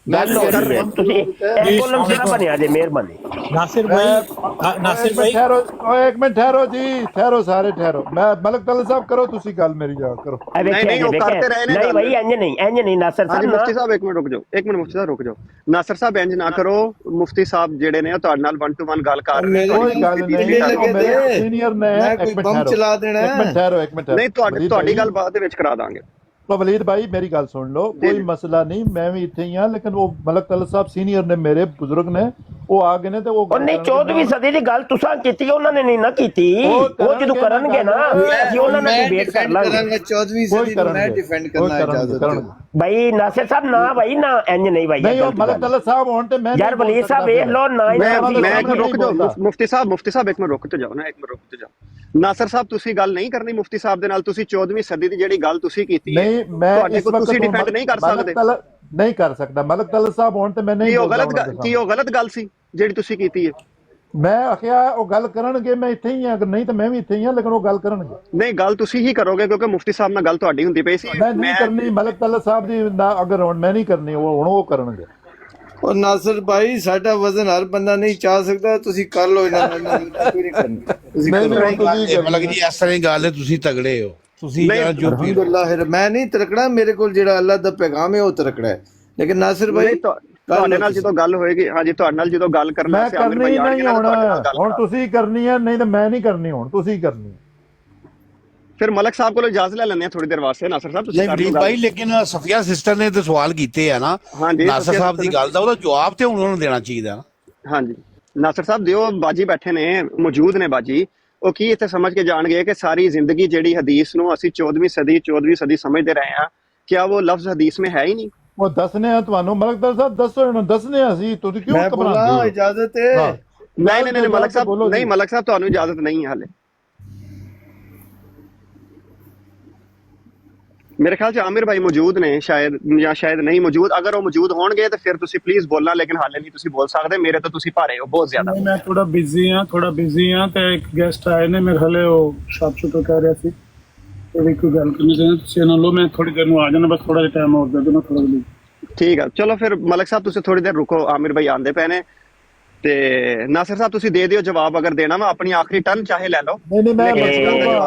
Speaker 4: गल हो रही है। ਤੁਸੀਂ ਇਹ ਕੋਲਮ ਸਿਰਾ ਬਣਿਆ ਜੇ ਮਿਹਰਬਾਨੀ।
Speaker 8: नासिर भाई
Speaker 3: ठहरो, एक मिनट ठहरो जी, ठहरो सारे ठहरो। मैं मलक तल्ला साहब करो तुसी गल मेरी जा करो।
Speaker 5: नहीं वो करते रहे ने।
Speaker 4: नहीं भाई इंज नहीं नासिर
Speaker 5: हाँ जी
Speaker 4: साहब।
Speaker 5: मुफ्ती साहब एक मिनट रुक जाओ, एक मिनट मुफ्ती साहब रुक जाओ। नासिर साहब इंज ना करो, मुफ्ती साहब ਜਿਹੜੇ ਨੇ ਉਹ ਤੁਹਾਡੇ ਨਾਲ 1 to 1 ਗੱਲ ਕਰ ਰਹੇ ਨੇ।
Speaker 3: कोई गल नहीं, मेरे सीनियर ने
Speaker 7: कोई बम चला देना है।
Speaker 3: एक मिनट ठहरो, एक मिनट।
Speaker 5: नहीं ਤੁਹਾਡੀ ਗੱਲ ਬਾਅਦ ਦੇ ਵਿੱਚ ਕਰਾ ਦਾਂਗੇ।
Speaker 3: तो वलीद भाई मेरी गल सुन लो, कोई मसला नहीं, मैं भी इत्थे ही हां, लेकिन वो मलक तल्ला साहब सीनियर ने, मेरे बुजुर्ग ने, वो आ गए ने ते वो
Speaker 4: और नहीं 14वीं सदी ਦੀ ਗੱਲ ਤੁਸੀਂ ਕੀਤੀ, ਉਹਨਾਂ ਨੇ ਨਹੀਂ ਨਾ ਕੀਤੀ। ਉਹ ਜਦੋਂ ਕਰਨਗੇ ਨਾ ਅਸੀਂ ਉਹਨਾਂ ਨਾਲ ਡਿਬੇਟ ਕਰ ਲਾਂਗੇ।
Speaker 7: 14वीं सदी को मैं डिफेंड करना इजाजत दो
Speaker 4: भाई नासिर साहब ना भाई ना इंज नहीं भाई।
Speaker 3: नहीं वो मलक तल्ला साहब होन ते मैं
Speaker 4: यार वलीद साहब देख लो ना।
Speaker 5: मैं एक मिनट रुक जाओ मुफ्ती साहब एक मिनट रुक तो जाओ ना, एक मिनट रुक तो जाओ। नासिर साहब ਤੁਸੀਂ ਗੱਲ ਨਹੀਂ ਕਰਨੀ ਮੁਫਤੀ ਸਾਹਿਬ ਦੇ ਨਾਲ, ਤੁਸੀਂ 14ਵੀਂ ਸਦੀ ਦੀ ਜਿਹੜੀ ਗੱਲ ਤੁਸੀਂ ਕੀਤੀ ਹੈ
Speaker 3: नहीं मैं
Speaker 5: ਤੁਹਾਡੇ ਕੋਲ ਤੁਸੀਂ ਡਿਫੈਂਡ ਨਹੀਂ ਕਰ ਸਕਦੇ।
Speaker 3: नहीं कर सकता मलक तल्ला साहब होन ते मैं नहीं।
Speaker 5: ਕੀ ਉਹ ਗਲਤ ਗੱਲ ਸੀ ਜਿਹੜੀ ਤੁਸੀਂ ਕੀਤੀ ਹੈ?
Speaker 3: मैं आखिया वो गल करनगे, मैं इत्थे ही हां, अगर नहीं तो मैं भी इत्थे ही हां, लेकिन वो गल करनगे।
Speaker 5: ਨਹੀਂ ਗੱਲ ਤੁਸੀਂ ਹੀ ਕਰੋਗੇ ਕਿਉਂਕਿ ਮੁਫਤੀ ਸਾਹਿਬ ਨਾਲ ਗੱਲ ਤੁਹਾਡੀ ਹੁੰਦੀ ਪਈ ਸੀ।
Speaker 3: मैं नहीं करनी मलक तल्ला साहब दी ना, अगर हुन मैं नहीं करनी, वो हुन वो करनगे।
Speaker 7: और नासिर भाई साडा वजन हर बंदा नहीं चाह सकदा, ਤੁਸੀਂ ਕਰ ਲਓ ਇਹਨਾਂ ਨਾਲ ਕੋਈ ਨਹੀਂ ਕਰਨੀ। ਤੁਸੀਂ
Speaker 9: ਮਲਕ ਜੀ ਇਸ ਤਰ੍ਹਾਂ ਦੀ ਗੱਲ ਹੈ, ਤੁਸੀਂ ਤਗੜੇ ਹੋ, ਤੁਸੀਂ ਜੋ
Speaker 7: ਅਲਹਮਦੁਲਿल्लाह मैं नहीं तरकड़ा, मेरे ਕੋਲ ਜਿਹੜਾ ਅੱਲਾਹ ਦਾ ਪੈਗਾਮ ਹੈ ਉਹ ਤਰਕੜਾ ਹੈ। ਲੇਕਿਨ ਨਾਸਿਰ ਭਾਈ
Speaker 5: ਤੁਹਾਡੇ ਨਾਲ ਜਦੋਂ ਗੱਲ ਹੋਏਗੀ, ਹਾਂਜੀ ਤੁਹਾਡੇ ਨਾਲ ਜਦੋਂ ਗੱਲ ਕਰਨਾ
Speaker 3: मैं करनी नहीं हुन ਤੁਸੀਂ ਕਰਨੀ है, नहीं तो मैं नहीं करनी, हुन ਤੁਸੀਂ करनी।
Speaker 5: ਫਿਰ ਮਲਕ ਸਾਹਿਬ ਕੋਲੋਂ ਇਜਾਜ਼ਤ ਲੈ ਲੈਂਦੇ ਆ ਥੋੜੀ ਦੇਰ ਵਾਸਤੇ। ਨਾਸਰ ਸਾਹਿਬ ਤੁਸੀਂ
Speaker 9: ਵਲੀਦ ਭਾਈ, ਲੇਕਿਨ ਸਫੀਆ ਸਿਸਟਰ ਨੇ ਤੇ ਸਵਾਲ ਕੀਤੇ ਆ ਨਾ ਨਾਸਰ ਸਾਹਿਬ ਦੀ ਗੱਲ ਦਾ, ਉਹਦਾ ਜਵਾਬ ਤੇ ਉਹਨਾਂ ਨੂੰ ਦੇਣਾ ਚਾਹੀਦਾ।
Speaker 5: ਹਾਂਜੀ ਨਾਸਰ ਸਾਹਿਬ ਦਿਓ, ਬਾਜੀ ਬੈਠੇ ਨੇ, ਮੌਜੂਦ ਨੇ ਬਾਜੀ, ਉਹ ਕੀ ਇੱਥੇ ਸਮਝ ਕੇ ਜਾਣਗੇ ਕਿ ਸਾਰੀ ਜ਼ਿੰਦਗੀ ਜਿਹੜੀ ਹਦੀਸ ਨੂੰ ਅਸੀਂ 14ਵੀਂ ਸਦੀ ਸਮਝਦੇ ਰਹੇ ਹਾਂ, ਕਿਆ ਉਹ ਲਫ਼ਜ਼ ਹਦੀਸ में है ही नहीं?
Speaker 3: वो दसने हैं ਤੁਹਾਨੂੰ ਮਲਕ ਤल्ला ਸਾਹਿਬ, ਦੱਸੋ ਇਹਨਾਂ ਦਸਨੇ ਅਸੀਂ, ਤੁਸੀਂ ਕਿਉਂ ਘਬਰਾਉਂਦੇ ਹੋ?
Speaker 7: ਇਜਾਜ਼ਤ ਹੈ।
Speaker 5: ਨਹੀਂ ਮਲਕ ਸਾਹਿਬ, ਨਹੀਂ ਮਲਕ ਸਾਹਿਬ ਤੁਹਾਨੂੰ ਇਜਾਜ਼ਤ ਨਹੀਂ ਹੈ ਹਾਲੇ। ਮੇਰੇ ਖਿਆਲ 'ਚ ਆਮਿਰ ਭਾਈ ਮੌਜੂਦ ਨੇ ਸ਼ਾਇਦ, ਜਾਂ ਸ਼ਾਇਦ ਨਹੀਂ ਮੌਜੂਦ। ਅਗਰ ਉਹ ਮੌਜੂਦ ਹੋਣਗੇ ਤਾਂ ਫਿਰ ਤੁਸੀਂ ਪਲੀਜ਼ ਬੋਲਣਾ, ਲੇਕਿਨ ਹਾਲੇ ਨਹੀਂ ਤੁਸੀਂ ਬੋਲ ਸਕਦੇ, ਮੇਰੇ ਤੋਂ ਤੁਸੀਂ ਭਾਰੇ ਹੋ ਬਹੁਤ ਜ਼ਿਆਦਾ।
Speaker 8: मैं थोड़ा बिजी हाँ ਤੇ ਇੱਕ ਗੈਸਟ ਆਏ ਨੇ ਮੇਰੇ ਹਲੇ, ਉਹ ਸ਼ਾਪ ਸ਼ੁਰੂ ਕਰ ਰਿਹਾ ਸੀ ਤੇ ਕੋਈ ਗੱਲ ਕਰਨੀ ਚਾਹੁੰਦੇ ਤੁਸੀਂ ਇਹਨਾਂ ਲੋ, ਮੈਂ ਥੋੜੀ ਦੇਰ ਨੂੰ ਆ ਜਾਣਾ, ਬਸ ਥੋੜਾ ਜਿਹਾ ਟਾਈਮ ਹੋਰ ਦੇ ਦੇਣਾ ਥੋੜਾ ਜਿਹਾ।
Speaker 5: ਠੀਕ ਆ ਚਲੋ ਫਿਰ ਮਲਕ ਸਾਹਿਬ ਤੁਸੀਂ ਥੋੜੀ ਦੇਰ ਰੁਕੋ, ਆਮਿਰ ਭਾਈ ਆਂਦੇ ਪਏ ਨੇ ਤੇ ਨਾਸਿਰ ਸਾਹਿਬ ਤੁਸੀਂ ਦੇ ਦਿਓ ਜਵਾਬ, ਅਗਰ ਦੇਣਾ ਵਾ ਆਪਣੀ ਆਖਰੀ ਟਰਨ ਚਾਹੇ ਲੈ ਲਓ।
Speaker 3: नहीं मैं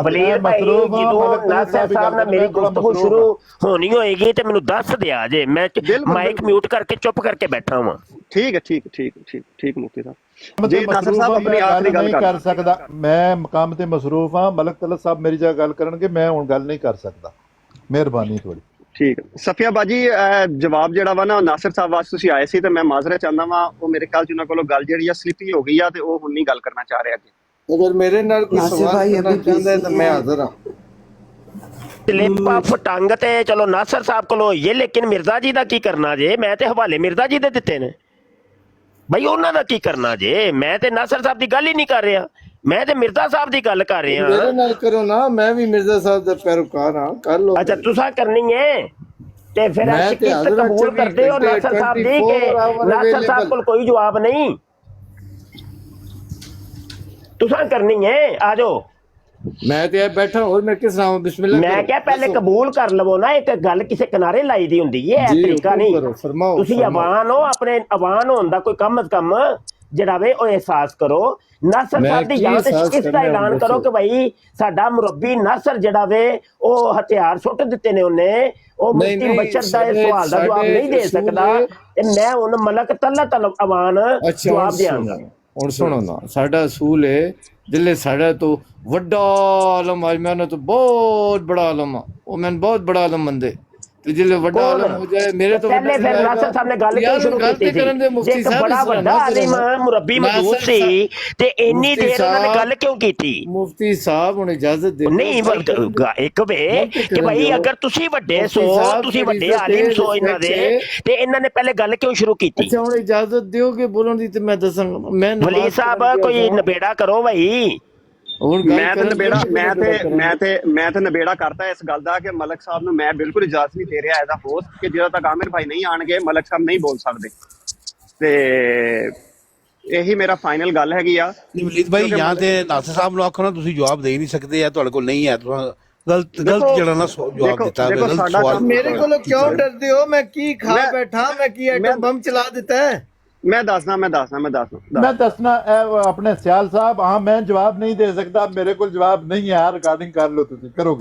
Speaker 4: ਵਲੀਦ ਭਾਈ ਜਦੋਂ ਨਾਸਿਰ ਸਾਹਿਬ ਨਾਲ ਮੇਰੀ ਗੁਫ਼ਤਗੂ ਸ਼ੁਰੂ ਹੋਣੀ ਹੋਏਗੀ ਤੇ ਮੈਨੂੰ ਦੱਸ ਦਿਆ ਜੇ, ਮੈਂ ਮਾਈਕ ਮਿਊਟ ਕਰਕੇ ਚੁੱਪ ਕਰਕੇ ਬੈਠਾ ਹਾਂ।
Speaker 5: ਠੀਕ ਹੈ ਠੀਕ ਮੁਫਤੀ ਸਾਹਿਬ ਜੀ। ਨਾਸਿਰ ਸਾਹਿਬ ਆਪਣੀ ਆਖਰੀ ਗੱਲ
Speaker 3: ਕਰ ਸਕਦਾ, ਮੈਂ ਮਕਾਮ ਤੇ ਮਸਰੂਫ ਹਾਂ, ਮਲਕ ਤल्ला ਸਾਹਿਬ ਮੇਰੀ ਜਗ੍ਹਾ ਗੱਲ ਕਰਨਗੇ, ਮੈਂ ਹੁਣ ਗੱਲ ਨਹੀਂ ਕਰ ਸਕਦਾ, ਮਿਹਰਬਾਨੀ ਥੋੜੀ।
Speaker 5: ਠੀਕ ਹੈ ਸਫੀਆ ਬਾਜੀ, ਜਵਾਬ ਜਿਹੜਾ ਵਾ ਨਾ ਨਾਸਿਰ ਸਾਹਿਬ ਵਾਸਤੇ ਤੁਸੀਂ ਆਏ ਸੀ ਤੇ ਮੈਂ ਮਾਜ਼ਰਤ ਚਾਹੁੰਦਾ ਵਾਂ, ਉਹ ਮੇਰੇ ਖਿਆਲ 'ਚ ਉਹਨਾਂ ਕੋਲੋਂ ਗੱਲ ਜਿਹੜੀ ਆ ਸਲਿੱਪੀ ਹੋ ਗਈ ਆ ਤੇ ਉਹ ਹੁਣ ਨਹੀਂ ਗੱਲ ਕਰਨਾ ਚਾਹ ਰਿਹਾ ਅੱਗੇ।
Speaker 7: ਅਗਰ ਮੇਰੇ ਨਾਲ ਕੋਈ ਸਵਾਲ ਕਰਨਾ ਚਾਹੁੰਦਾ ਹੈ ਤਾਂ ਮੈਂ ਹਾਜ਼ਰ ਹਾਂ।
Speaker 4: ਸਲਿੱਪ ਆਫ ਟੰਗ ਤੇ ਚਲੋ ਨਾਸਰ ਸਾਹਿਬ ਕੋਲ ਹੋਈਏ, ਲੇਕਿਨ ਮਿਰਜ਼ਾ ਜੀ ਦਾ ਕੀ ਕਰਨਾ ਜੇ? ਮੈਂ ਤੇ ਹਵਾਲੇ ਮਿਰਜ਼ਾ ਜੀ ਦੇ ਦਿੱਤੇ ਨੇ। ਬਈ ਉਹਨਾਂ ਦਾ ਕੀ ਕਰਨਾ ਜੇ? ਮੈਂ ਤੇ ਨਾਸਰ ਸਾਹਿਬ ਦੀ ਗੱਲ ਹੀ ਨਹੀਂ ਕਰ ਰਿਹਾ, ਮੈਂ ਤੇ ਮਿਰਜ਼ਾ ਸਾਹਿਬ ਦੀ ਗੱਲ ਕਰ ਰਿਹਾ।
Speaker 7: ਮੇਰੇ ਨਾਲ ਕਰੋ ਨਾ, ਮੈਂ ਵੀ ਮਿਰਜ਼ਾ ਸਾਹਿਬ ਦਾ ਪੈਰੋਕਾਰ ਹਾਂ, ਕਰ ਲਓ।
Speaker 4: ਅੱਛਾ ਤੁਸੀਂ ਕਰਨੀ ਹੈ ਤੇ ਫਿਰ ਸ਼ਿਕਸਤ ਕਬੂਲ ਕਰਦੇ ਹੋ ਨਾਸਰ ਸਾਹਿਬ ਦੀ ਕਿ ਨਾਸਰ ਸਾਹਿਬ ਕੋਲ ਕੋਈ ਜਵਾਬ ਨਹੀਂ? ਤੁਸੀਂ ਕਰਨੀ ਹੈ, ਆ ਜਾਓ।
Speaker 7: ਮੈਂ ਤੇ ਬੈਠਾ ਹੋਰ ਮੈਂ ਕਿਸ ਨਾਮ ਬਿਸਮਿਲ੍ਲਾ।
Speaker 4: ਮੈਂ ਕਿਹਾ ਪਹਿਲੇ ਕਬੂਲ ਕਰ ਲਵੋ ਨਾ, ਇੱਕ ਗੱਲ ਕਿਸੇ ਕਿਨਾਰੇ ਲਾਈ ਦੀ ਹੁੰਦੀ ਹੈ, ਇਹ ਤਰੀਕਾ ਨਹੀਂ। ਤੁਸੀਂ ਅਵਾਨ ਹੋ, ਆਪਣੇ ਅਵਾਨ ਹੋਣ ਦਾ ਕੋਈ ਕਮ ਅਜ਼ ਕਮ ਜਿਹੜਾ ਵੇ ਉਹ ਅਹਿਸਾਸ ਕਰੋ। ਨਾਸਰ ਸਾਹਿਬ ਦੀ ਯਾਦ ਸ਼ਿਕਸਤ ਦਾ ਐਲਾਨ ਕਰੋ ਕਿ ਭਾਈ ਸਾਡਾ ਮੁਰੱਬੀ ਨਾਸਰ ਜਿਹੜਾ ਵੇ ਉਹ ਹਥਿਆਰ ਸੁੱਟ ਦਿੱਤੇ ਨੇ ਉਹਨੇ, ਉਹ ਮੁਫਤੀ ਬਸ਼ਰ ਦਾ ਇਹ ਸਵਾਲ ਦਾ ਜਵਾਬ ਨਹੀਂ ਦੇ ਸਕਦਾ ਤੇ ਮੈਂ ਹੁਣ ਮਲਕ ਤਲਤ ਅਵਾਨ ਜਵਾਬ ਦਿਆਂਗਾ।
Speaker 7: ਹੁਣ ਸੁਣੋ ਨਾ, ਸਾਡਾ ਅਸੂਲ ਹੈ ਜਿਲੇ ਸਾਡਾ ਤੋਂ ਵੱਡਾ ਆਲਮ ਅੱਜ ਮੈਂ ਤੋਂ ਬਹੁਤ ਬੜਾ ਆਲਮ ਆ, ਉਹ ਮੈਨੂੰ ਬਹੁਤ ਬੜਾ ਆਲਮ ਮੰਦੇ ਤੇ ਜਿਲੇ ਵੱਡਾ ਆਲਮ ਹੋ ਜਾਏ ਮੇਰੇ ਤੋਂ
Speaker 4: ਪਹਿਲੇ ਫਿਰ ਨਾਸਰ ਸਾਹਿਬ ਨੇ ਗੱਲ ਕਿਉਂ ਸ਼ੁਰੂ ਕੀਤੀ ਸੀ? ਇੱਕ ਬੜਾ ਵੱਡਾ ਆਲਿਮ ਮੁਰੱਬੀ ਮੌਜੂਦ ਸੀ ਤੇ ਇੰਨੀ ਦੇਰ ਉਹਨਾਂ ਨੇ ਗੱਲ ਕਿਉਂ ਕੀਤੀ?
Speaker 7: ਮੁਫਤੀ ਸਾਹਿਬ ਹੁਣ ਇਜਾਜ਼ਤ ਦੇ
Speaker 4: ਨਹੀਂ ਇੱਕ ਵੇ ਕਿ ਭਾਈ ਅਗਰ ਤੁਸੀਂ ਵੱਡੇ ਸੋ, ਤੁਸੀਂ ਵੱਡੇ ਆਲਿਮ ਸੋ ਇਹਨਾਂ ਦੇ, ਤੇ ਇਹਨਾਂ ਨੇ ਪਹਿਲੇ ਗੱਲ ਕਿਉਂ ਸ਼ੁਰੂ ਕੀਤੀ?
Speaker 7: ਅੱਛਾ ਹੁਣ ਇਜਾਜ਼ਤ ਦਿਓਗੇ ਬੋਲਣ ਦੀ ਤੇ ਮੈਂ ਦੱਸਾਂਗਾ। ਮੈਂ
Speaker 4: ਵਲੀ ਸਾਹਿਬ ਕੋਈ ਨਬੇੜਾ ਕਰੋ ਭਾਈ।
Speaker 5: ਮੈਂ ਤੇ ਨਬੇੜਾ ਕਰਤਾ ਇਸ ਗੱਲ ਦਾ ਕਿ ਮਲਕ ਸਾਹਿਬ ਨੂੰ ਮੈਂ ਬਿਲਕੁਲ ਇਜਾਜ਼ਤ ਨਹੀਂ ਦੇ ਰਿਹਾ ਐਜ਼ ਅ ਹੋਸਟ ਕਿ ਜਦੋਂ ਤੱਕ ਆਮਿਰ ਭਾਈ ਨਹੀਂ ਆਣਗੇ ਮਲਕ ਸਾਹਿਬ ਨਹੀਂ ਬੋਲ ਸਕਦੇ, ਤੇ ਇਹੀ ਮੇਰਾ ਫਾਈਨਲ ਗੱਲ ਹੈਗੀ ਆ।
Speaker 9: ਵਲੀਦ ਭਾਈ ਜਾਂ ਤੇ ਨਾਸਰ ਸਾਹਿਬ ਨੂੰ ਆਖੋ ਨਾ ਤੁਸੀਂ ਜਵਾਬ ਦੇ ਨਹੀਂ ਸਕਦੇ ਆ, ਤੁਹਾਡੇ ਕੋਲ ਨਹੀਂ ਹੈ, ਗਲਤ ਜਿਹੜਾ ਨਾ ਜਵਾਬ ਦਿੱਤਾ, ਗਲਤ ਸਵਾਲ।
Speaker 7: ਮੇਰੇ ਕੋਲੋਂ ਕਿਉਂ ਡਰਦੇ ਹੋ? ਮੈਂ ਕੀ ਖਾ ਬੈਠਾ, ਮੈਂ ਕੀ ਐਟਮ ਬੰਬ ਚਲਾ ਦਿੱਤਾ ਹੈ?
Speaker 3: मैं दसना अपने सियाल साहब। हाँ मैं जवाब नहीं दे सकता, मेरे को जवाब नहीं है यार। रिकॉर्डिंग कर लो तुम, करो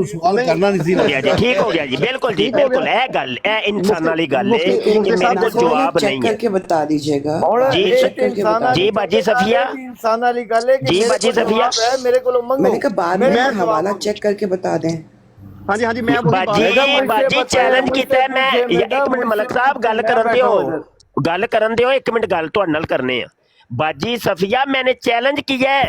Speaker 9: सवाल करना नहीं सी।
Speaker 4: ठीक हो गया जी, बिल्कुल ठीक, बिल्कुल है गल, है इंसान वाली गल है कि मेरे को जवाब नहीं है।
Speaker 6: करके बता दीजिएगा
Speaker 4: जी बाजी सफिया,
Speaker 7: इंसान वाली गल है
Speaker 4: जी बाजी सफिया,
Speaker 7: मेरे को
Speaker 6: मैंने कहा बाद में हवाला चेक करके बता दें।
Speaker 5: हाँ जी मैं
Speaker 4: बाजी चैलेंज किया है मैं। एक मिनट मलक साहब गल करन दियो, गल करन दियो, एक मिनट गल तुहाडे नाल करने आ। बाजी सफिया मैंने चैलेंज किया है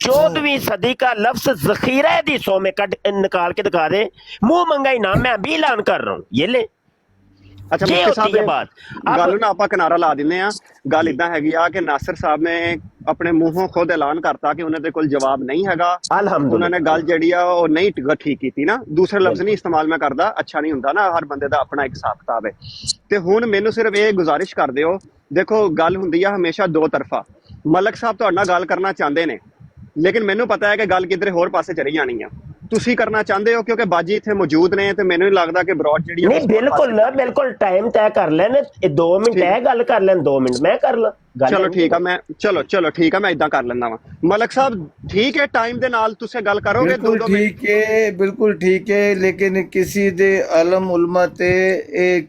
Speaker 4: 14वीं सदी का लफ्ज जखीरा हदीसों में निकाल के दिखा दे, मुंह मंगाई ना, मैं अभी ऐलान कर रहा हूँ, ये ले।
Speaker 5: ਅੱਛਾ ਮੁਫਤੀ ਸਾਹਿਬ ਗੱਲ ਨੂੰ ਆਪਾਂ ਕਿਨਾਰਾ ਲਾ ਦਿੰਦੇ ਆ। ਗੱਲ ਇਦਾਂ ਹੈਗੀ ਆ ਕਿ ਨਾਸਰ ਸਾਹਿਬ ਨੇ ਆਪਣੇ ਮੂੰਹੋਂ ਖੁਦ ਐਲਾਨ ਕਰਤਾ ਕਿ ਉਹਨਾਂ ਦੇ ਕੋਲ ਜਵਾਬ ਨਹੀਂ ਹੈਗਾ। ਉਹਨਾਂ ਨੇ ਗੱਲ ਜਿਹੜੀ ਆ ਉਹ ਨਹੀਂ ਠੀਕ ਕੀਤੀ ਨਾ, ਦੂਸਰੇ ਲਫ਼ਜ਼ ਨਹੀਂ ਇਸਤੇਮਾਲ ਮੈਂ ਕਰਦਾ, ਅੱਛਾ ਨਹੀਂ ਹੁੰਦਾ ਨਾ, ਹਰ ਬੰਦੇ ਦਾ ਆਪਣਾ ਇੱਕ ਹਿਸਾਬ ਕਿਤਾਬ ਹੈ। ਤੇ ਹੁਣ ਮੈਨੂੰ ਸਿਰਫ ਇਹ ਗੁਜ਼ਾਰਿਸ਼ ਕਰ ਦਿਓ, ਦੇਖੋ ਗੱਲ ਹੁੰਦੀ ਆ ਹਮੇਸ਼ਾ ਦੋ ਤਰਫਾ। ਮਲਕ ਸਾਹਿਬ ਤੁਹਾਡੇ ਨਾਲ ਗੱਲ ਕਰਨਾ ਚਾਹੁੰਦੇ ਨੇ, ਲੇਕਿਨ ਮੈਨੂੰ ਪਤਾ ਹੈ ਕਿ ਗੱਲ ਕਿਧਰੇ ਹੋਰ ਪਾਸੇ ਚਲੀ ਜਾਣੀ ਆ। ਤੁਸੀਂ ਕਰਨਾ ਚਾਹੁੰਦੇ ਹੋ ਕਿਉਂਕਿ ਬਾਜੀ ਇੱਥੇ ਮੌਜੂਦ ਨੇ ਤੇ ਮੈਨੂੰ ਨਹੀਂ ਲੱਗਦਾ ਕਿ ਬਰੋਡ ਜਿਹੜੀ
Speaker 4: ਨਹੀਂ ਬਿਲਕੁਲ ਟਾਈਮ ਤੈਅ ਕਰ ਲੈਣ, 2 ਮਿੰਟ ਹੈ ਗੱਲ ਕਰ ਲੈਣ, 2 ਮਿੰਟ ਮੈਂ ਕਰ ਲਾਂ।
Speaker 5: ਚਲੋ ਠੀਕ ਆ, ਮੈਂ ਚਲੋ ਠੀਕ ਆ, ਮੈਂ ਇਦਾਂ ਕਰ ਲੈਂਦਾ ਵਾਂ। ਮਲਕ ਸਾਹਿਬ ਠੀਕ ਹੈ, ਟਾਈਮ ਦੇ ਨਾਲ ਤੁਸੀਂ ਗੱਲ ਕਰੋਗੇ?
Speaker 7: ਬਿਲकुल ठीक है लेकिन किसी दे आलम उलमा ते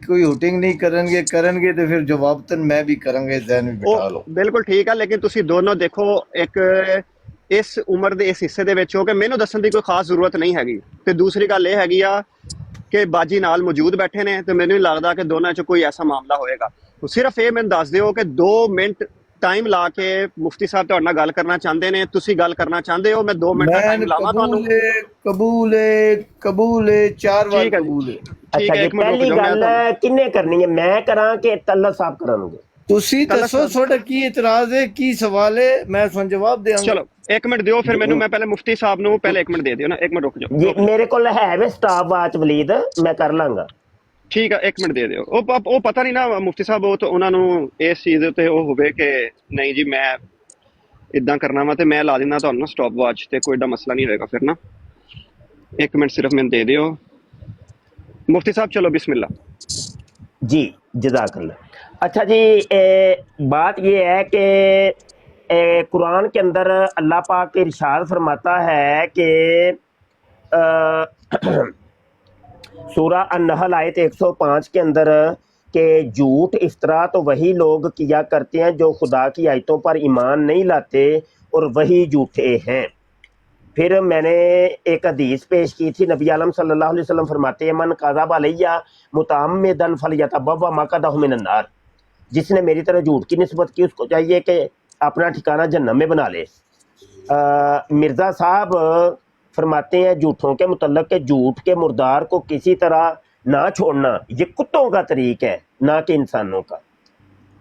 Speaker 7: कोई हुटिंग नहीं करनगे तो फिर जवाबतन मैं भी करांगे, ज़हन में बिठा लो।
Speaker 5: बिल्कुल ठीक है, लेकिन तुसी दोनों देखो एक इस उम्र ਦੇ ਇਸ ਹਿੱਸੇ ਦੇ ਵਿੱਚ ਹੋ ਕੇ ਮੈਨੂੰ ਦੱਸਣ ਦੀ ਕੋਈ ਖਾਸ ਜ਼ਰੂਰਤ ਨਹੀਂ ਹੈਗੀ। ਤੇ ਦੂਸਰੀ ਗੱਲ ਇਹ ਹੈਗੀ ਆ ਕਿ ਬਾਜੀ ਨਾਲ ਮੌਜੂਦ ਬੈਠੇ ਨੇ ਤੇ ਮੈਨੂੰ ਨਹੀਂ ਲੱਗਦਾ ਕਿ ਦੋਨਾਂ 'ਚ ਕੋਈ ਐਸਾ ਮਾਮਲਾ ਹੋਏਗਾ। ਸਿਰਫ ਇਹ ਮੈਨੂੰ ਦੱਸ ਦਿਓ ਕਿ 2 ਮਿੰਟ ਟਾਈਮ ਲਾ ਕੇ ਮੁਫਤੀ ਸਾਹਿਬ ਤੁਹਾਡੇ ਨਾਲ ਗੱਲ ਕਰਨਾ ਚਾਹੁੰਦੇ ਨੇ, ਤੁਸੀਂ ਗੱਲ ਕਰਨਾ ਚਾਹੁੰਦੇ ਹੋ, ਮੈਂ 2 ਮਿੰਟ ਦਾ ਟਾਈਮ ਲਾਵਾਂ ਤੁਹਾਨੂੰ? ਕਬੂਲ ਹੈ 4 ਵਾਰ ਕਬੂਲ ਹੈ।
Speaker 4: ਅੱਛਾ ਜੀ, ਪਹਿਲੀ ਗੱਲ ਕਿੰਨੇ ਕਰਨੀ ਹੈ, ਮੈਂ ਕਰਾਂ ਕਿ ਤੱਲਾ ਸਾਹਿਬ ਕਰਨਗੇ?
Speaker 7: ਤੁਸੀਂ ਦੱਸੋ ਤੁਹਾਡਾ ਕੀ ਇਤਰਾਜ਼ ਹੈ, ਕੀ ਸਵਾਲ ਹੈ, ਮੈਂ ਤੁਹਾਨੂੰ ਜਵਾਬ ਦੇਵਾਂਗਾ।
Speaker 5: ਚਲੋ 1 ਮਿੰਟ ਦਿਓ ਫਿਰ ਮੈਨੂੰ, ਮੈਂ ਪਹਿਲੇ ਮੁਫਤੀ ਸਾਹਿਬ ਨੂੰ ਪਹਿਲੇ 1 ਮਿੰਟ ਦੇ ਦਿਓ ਨਾ, 1 ਮਿੰਟ ਰੁਕ ਜਾਓ
Speaker 4: ਜੀ, ਮੇਰੇ ਕੋਲ ਹੈ ਵੇ ਸਟਾਪ ਵਾਚ ਵਲੀਦ, ਮੈਂ ਕਰ ਲਾਂਗਾ।
Speaker 5: ਠੀਕ ਆ 1 ਮਿੰਟ ਦੇ ਦਿਓ। ਉਹ ਪਤਾ ਨਹੀਂ ਨਾ ਮੁਫਤੀ ਸਾਹਿਬ, ਉਹ ਤਾਂ ਉਹਨਾਂ ਨੂੰ ਇਸ ਚੀਜ਼ ਉੱਤੇ ਉਹ ਹੋਵੇ ਕਿ ਨਹੀਂ ਜੀ ਮੈਂ ਇਦਾਂ ਕਰਨਾ ਵਾ ਤੇ ਮੈਂ ਲਾ ਦਿੰਦਾ ਤੁਹਾਨੂੰ ਸਟਾਪ ਵਾਚ ਤੇ ਕੋਈ ਏਡਾ ਮਸਲਾ ਨਹੀਂ ਹੋਏਗਾ ਫਿਰ ਨਾ। 1 ਮਿੰਟ ਸਿਰਫ ਮੈਨੂੰ ਦੇ ਦਿਓ मुफ्ती साहब, चलो बिस्मिल्लाह।
Speaker 4: जी जज़ाकल्लाह। अच्छा जी, बात ये है कि कुरान के अंदर अल्लाह पाक इरशाद फरमाता है कि सूरा अन-नहल आयत 105 के अंदर कि झूठ इफ्तरा तो वही लोग किया करते हैं जो खुदा की आयतों पर ईमान नहीं लाते और वही झूठे हैं। फिर मैंने एक हदीस पेश की थी, नबी आलम सल्लल्लाहु अलैहि वसल्लम फरमाते हैं मन कज़ब अलैया मुतअम्मिदन फलयतबव्वा मक़अदहु मिनन नार। जिसने मेरी तरह झूठ की निस्बत की उसको चाहिए कि अपना ठिकाना जन्नत में बना ले। मिर्ज़ा साहब फरमाते हैं झूठों के मुतल्लक़ के झूठ के मुर्दार को किसी तरह ना छोड़ना ये कुत्तों का तरीक़ है, ना कि इंसानों का।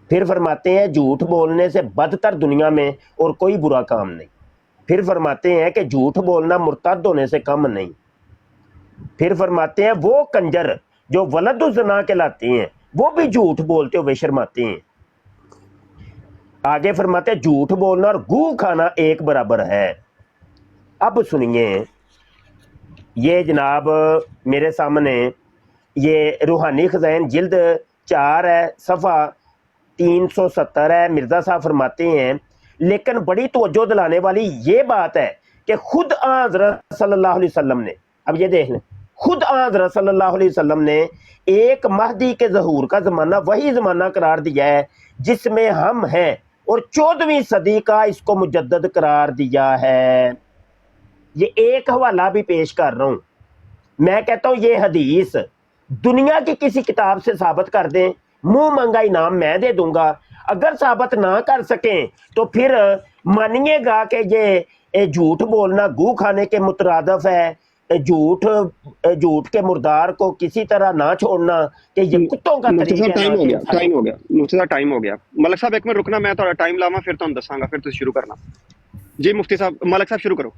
Speaker 4: پھر فرماتے ہیں جھوٹ بولنے سے بدتر دنیا میں اور کوئی برا کام نہیں. پھر فرماتے ہیں کہ جھوٹ بولنا مرتد ہونے سے کم نہیں. پھر فرماتے ہیں وہ کنجر جو ولد الزنا کہلاتے ہیں وہ بھی جھوٹ بولتے ہوئے شرماتے ہیں. آگے فرماتے ہیں جھوٹ بولنا اور گو کھانا ایک برابر ہے. اب سنیے یہ جناب میرے سامنے یہ روحانی خزائن جلد 4 ہے صفحہ 370 ہے. مرزا صاحب فرماتے ہیں لیکن بڑی توجہ دلانے والی یہ بات ہے کہ خود آن حضرت صلی اللہ علیہ وسلم نے، اب یہ دیکھ لیں، خود آن حضرت صلی اللہ علیہ وسلم نے ایک مہدی کے ظہور کا زمانہ وہی زمانہ قرار دیا ہے جس میں ہم ہیں، اور 14ویں صدی کا اس کو مجدد قرار دیا ہے. یہ ایک حوالہ بھی پیش کر رہا ہوں. میں کہتا ہوں یہ حدیث دنیا کی کسی کتاب سے ثابت کر دیں، منہ منگا انعام میں دے دوں گا. اگر ثابت نہ کر سکیں تو پھر مانیے گا کہ یہ جھوٹ بولنا گو کھانے کے مترادف ہے. جھوٹ کے مردار کو کسی طرح نہ چھوڑنا کہ یہ کتوں کا طریقہ ہے.
Speaker 5: ٹائم ہو گیا مفتی صاحب، ٹائم ہو گیا. ملک صاحب ایک منٹ رکنا، میں تھوڑا ٹائم لاواں پھر تمہیں دساں گا، پھر تسی شروع کرنا. جی مفتی صاحب، ملک صاحب شروع کرو.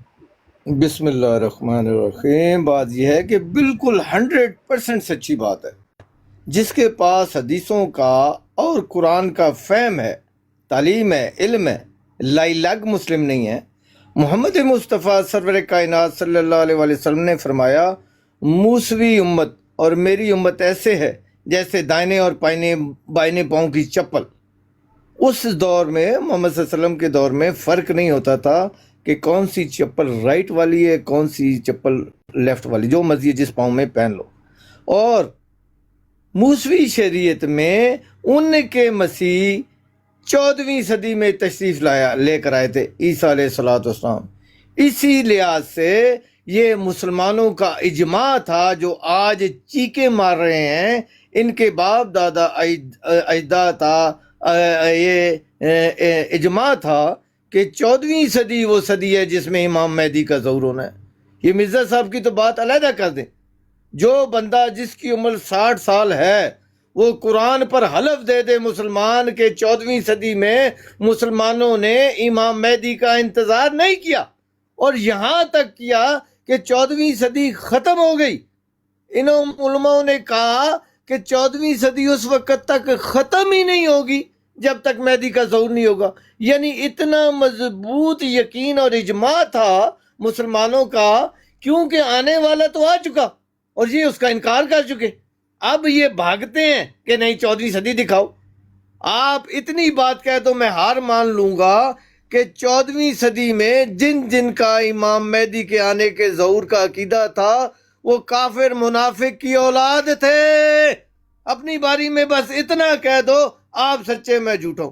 Speaker 7: بسم اللہ الرحمن الرحیم. بات یہ ہے کہ بالکل 100% سچی بات ہے. جس کے پاس حدیثوں کا اور قرآن کا فہم ہے، تعلیم ہے، علم ہے، لائی لگ مسلم نہیں ہے. محمد مصطفیٰ سرور کائنات صلی اللہ علیہ وسلم نے فرمایا موسوی امت اور میری امت ایسے ہے جیسے دائنے اور بائنے پاؤں کی چپل. اس دور میں محمد صلی اللہ علیہ وسلم کے دور میں فرق نہیں ہوتا تھا کہ کون سی چپل رائٹ والی ہے کون سی چپل لیفٹ والی، جو مرضی جس پاؤں میں پہن لو. اور موسوی شریعت میں ان کے مسیح 14ویں صدی میں تشریف لے کر آئے تھے، عیسیٰ علیہ السلام. اسی لحاظ سے یہ مسلمانوں کا اجماع تھا جو آج چیخیں مار رہے ہیں. ان کے باپ دادا اجداد تھا، یہ اجماع تھا کہ 14ویں صدی وہ صدی ہے جس میں امام مہدی کا ظہور ہونا ہے. یہ مرزا صاحب کی تو بات علیحدہ کر دیں. جو بندہ جس کی عمر 60 سال ہے وہ قرآن پر حلف دے دے مسلمان کہ 14ویں صدی میں مسلمانوں نے امام مہدی کا انتظار نہیں کیا، اور یہاں تک کیا کہ 14ویں صدی ختم ہو گئی. ان علماء نے کہا کہ 14ویں صدی اس وقت تک ختم ہی نہیں ہوگی جب تک مہدی کا ظہور نہیں ہوگا. یعنی اتنا مضبوط یقین اور اجماع تھا مسلمانوں کا، کیونکہ آنے والا تو آ چکا اور یہ اس کا انکار کر چکے. اب یہ بھاگتے ہیں کہ نہیں 14ویں صدی دکھاؤ. آپ اتنی بات کہہ تو میں ہار مان لوں گا کہ 14ویں صدی میں جن کا امام مہدی کے آنے کے ظہور کا عقیدہ تھا وہ کافر منافق کی اولاد تھے. اپنی باری میں بس اتنا کہہ دو آپ سچے میں جھوٹا ہوں،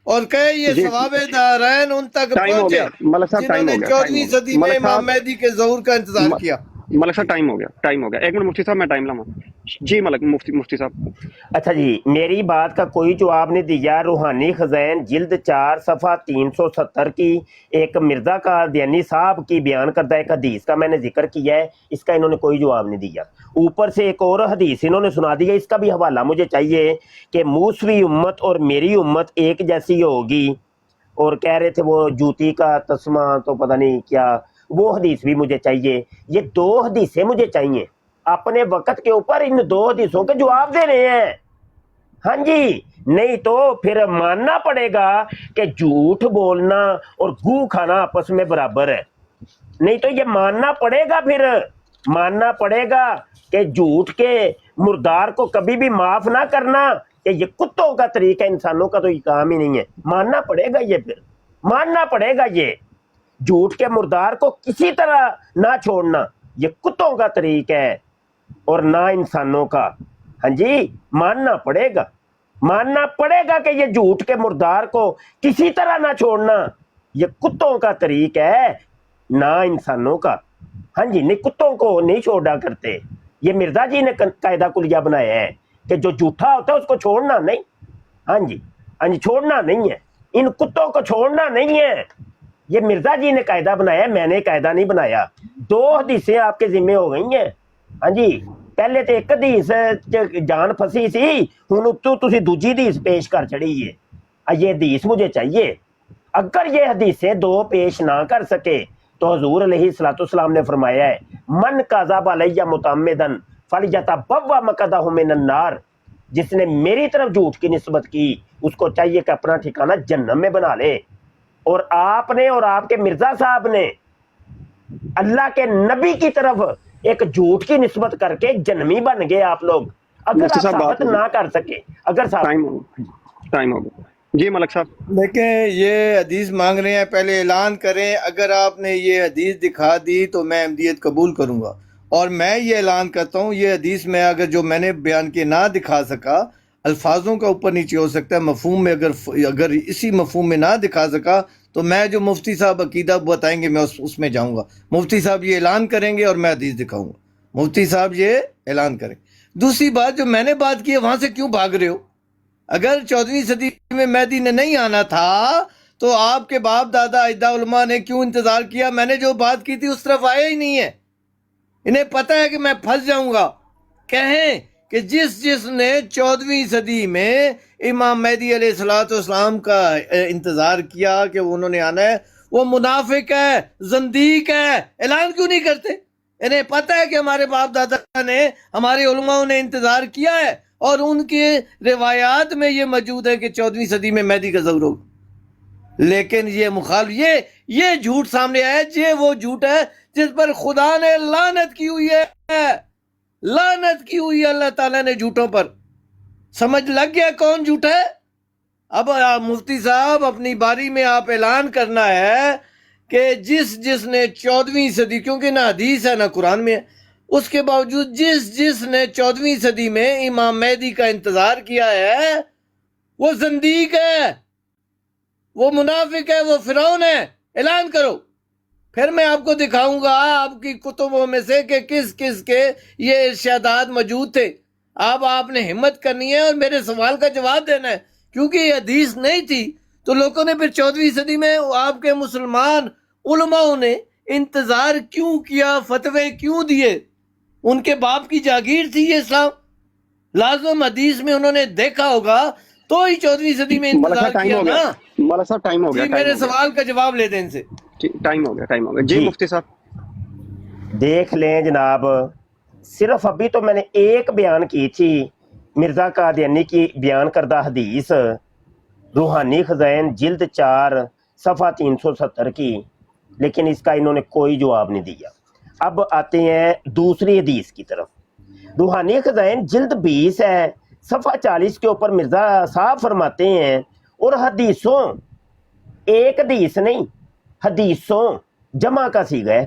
Speaker 7: اور کہ یہ ثواب دارین ان تک پہنچے جنہوں نے 14ویں صدی میں امام مہدی کے ظہور کا انتظار کیا.
Speaker 5: ملک صاحب ٹائم ہو گیا. ایک منٹ مفتی صاحب، میں ٹائم لاؤں. جی ملک مفتی صاحب.
Speaker 4: اچھا جی، میری بات کا کوئی جواب نہیں دیا. روحانی خزائن جلد 4 صفحہ 370 کی ایک مرزا قادیانی صاحب کی بیان کردہ ایک حدیث کا میں نے ذکر کیا ہے، اس کا انہوں نے کوئی جواب نہیں دیا. اوپر سے ایک اور حدیث انہوں نے سنا دیا، اس کا بھی حوالہ مجھے چاہیے کہ موسوی امت اور میری امت ایک جیسی ہوگی. اور کہہ رہے تھے وہ جوتی کا تسمہ تو پتہ نہیں کیا، وہ حدیث بھی مجھے چاہیے. یہ 2 حدیثیں مجھے چاہیے. اپنے وقت کے اوپر ان 2 حدیثوں کے جواب دے رہے ہیں. ہاں جی، نہیں تو پھر ماننا پڑے گا کہ جھوٹ بولنا اور گو کھانا آپس میں برابر ہے. نہیں تو یہ ماننا پڑے گا، پھر ماننا پڑے گا کہ جھوٹ کے مردار کو کبھی بھی معاف نہ کرنا کہ یہ کتوں کا طریقہ ہے، انسانوں کا تو یہ کام ہی نہیں ہے. ماننا پڑے گا، یہ پھر ماننا پڑے گا یہ جھوٹ کے مردار کو کسی طرح نہ چھوڑنا یہ کتوں کا طریقہ ہے اور نہ انسانوں کا. ہاں جی، ماننا پڑے گا کہ یہ جھوٹ کے مردار کو کسی طرح نہ چھوڑنا یہ کتوں کا طریقہ ہے، نہ انسانوں کا. ہاں جی، نہیں کتوں کو نہیں چھوڑا کرتے. یہ مرزا جی نے قاعدہ کلیہ بنایا ہے کہ جو جھوٹا ہوتا ہے اس کو چھوڑنا نہیں. ہاں جی چھوڑنا نہیں ہے، ان کتوں کو چھوڑنا نہیں ہے. یہ مرزا جی نے قاعدہ بنایا ہے، میں نے قاعدہ نہیں بنایا. 2 حدیثیں آپ کے ذمہ ہو گئی ہیں. ہاں جی، پہلے تو ایک حدیث جان پھسی سی، ہن تسی دوجی حدیث پیش کر چڑھی ہے. یہ حدیث مجھے چاہیے. اگر یہ حدیثیں دو پیش نہ کر سکے تو حضور علیہ الصلوۃ والسلام نے فرمایا ہے من کذب علی متعمدا فلیتبوأ مقعدہ من النار. جس نے میری طرف جھوٹ کی نسبت کی اس کو چاہیے کہ اپنا ٹھکانہ جہنم میں بنا لے. اور آپ نے اور آپ کے مرزا صاحب نے اللہ کے نبی کی طرف ایک جھوٹ کی نسبت کر کے جنمی بن گئے آپ لوگ. اگر آپ ثابت نہ کر سکے, اگر
Speaker 5: ٹائم ہو گیا جی ملک صاحب.
Speaker 7: دیکھیں یہ حدیث مانگ رہے ہیں, پہلے اعلان کریں. اگر آپ نے یہ حدیث دکھا دی تو میں احمدیت قبول کروں گا, اور میں یہ اعلان کرتا ہوں یہ حدیث میں اگر جو میں نے بیان کے نہ دکھا سکا, الفاظوں کا اوپر نیچے ہو سکتا ہے, مفہوم میں اگر اسی مفہوم میں نہ دکھا سکا تو میں جو مفتی صاحب عقیدہ بتائیں گے میں اس میں جاؤں گا. مفتی صاحب یہ اعلان کریں گے اور میں حدیث دکھاؤں گا. مفتی صاحب یہ اعلان کریں. دوسری بات جو میں نے بات کی ہے وہاں سے کیوں بھاگ رہے ہو؟ اگر 14ویں صدی میں مہدی نے نہیں آنا تھا تو آپ کے باپ دادا اجداد علماء نے کیوں انتظار کیا؟ میں نے جو بات کی تھی اس طرف آیا ہی نہیں ہے. انہیں پتہ ہے کہ میں پھنس جاؤں گا. کہیں کہ جس نے 14ویں صدی میں امام مہدی علیہ الصلوۃ والسلام کا انتظار کیا کہ انہوں نے آنا ہے, وہ منافق ہے, زندیق ہے. اعلان کیوں نہیں کرتے؟ انہیں پتہ ہے کہ ہمارے باپ دادا نے, ہمارے علماء نے انتظار کیا ہے, اور ان کے روایات میں یہ موجود ہے کہ 14ویں صدی میں مہدی کا ظہور ہوگا. لیکن یہ مخالف یہ جھوٹ سامنے آیا. یہ وہ جھوٹ ہے جس پر خدا نے لعنت کی ہوئی ہے, لعنت کی ہوئی ہے اللہ تعالیٰ نے جھوٹوں پر. سمجھ لگ گیا کون جھوٹ ہے؟ اب مفتی صاحب اپنی باری میں آپ اعلان کرنا ہے کہ جس نے 14ویں صدی, کیونکہ نہ حدیث ہے نہ قرآن میں ہے, اس کے باوجود جس نے 14ویں صدی میں امام مہدی کا انتظار کیا ہے وہ زندیق ہے, وہ منافق ہے, وہ فرعون ہے. اعلان کرو, پھر میں آپ کو دکھاؤں گا آپ کی کتبوں میں سے کہ کس کس کے یہ ارشادات موجود تھے. آپ نے ہمت کرنی ہے اور میرے سوال کا جواب دینا ہے, کیونکہ یہ حدیث نہیں تھی تو لوگوں نے پھر 14ویں صدی میں آپ کے مسلمان علماء نے انتظار کیوں کیا, فتوے کیوں دیے؟ ان کے باپ کی جاگیر تھی یہ اسلام. لازم حدیث میں انہوں نے دیکھا ہوگا تو ہی 14ویں صدی میں انتظار کیا نا.
Speaker 5: ملک صاحب ٹائم ہو گیا.
Speaker 7: جی میرے سوال کا جواب لے دیں ان سے.
Speaker 5: ٹائم ہو گیا. جی مفتی صاحب
Speaker 4: دیکھ لیں جناب, صرف ابھی تو میں نے ایک بیان کی تھی مرزا قادیانی کی بیان کردہ حدیث روحانی خزائن جلد 4 صفحہ 370 کی, لیکن اس کا انہوں نے کوئی جواب نہیں دیا. اب آتے ہیں دوسری حدیث کی طرف. روحانی خزائن جلد 20 ہے صفحہ 40 کے اوپر مرزا صاحب فرماتے ہیں, اور حدیثوں, ایک حدیث نہیں, حدیثوں جمع کا صیغہ ہے,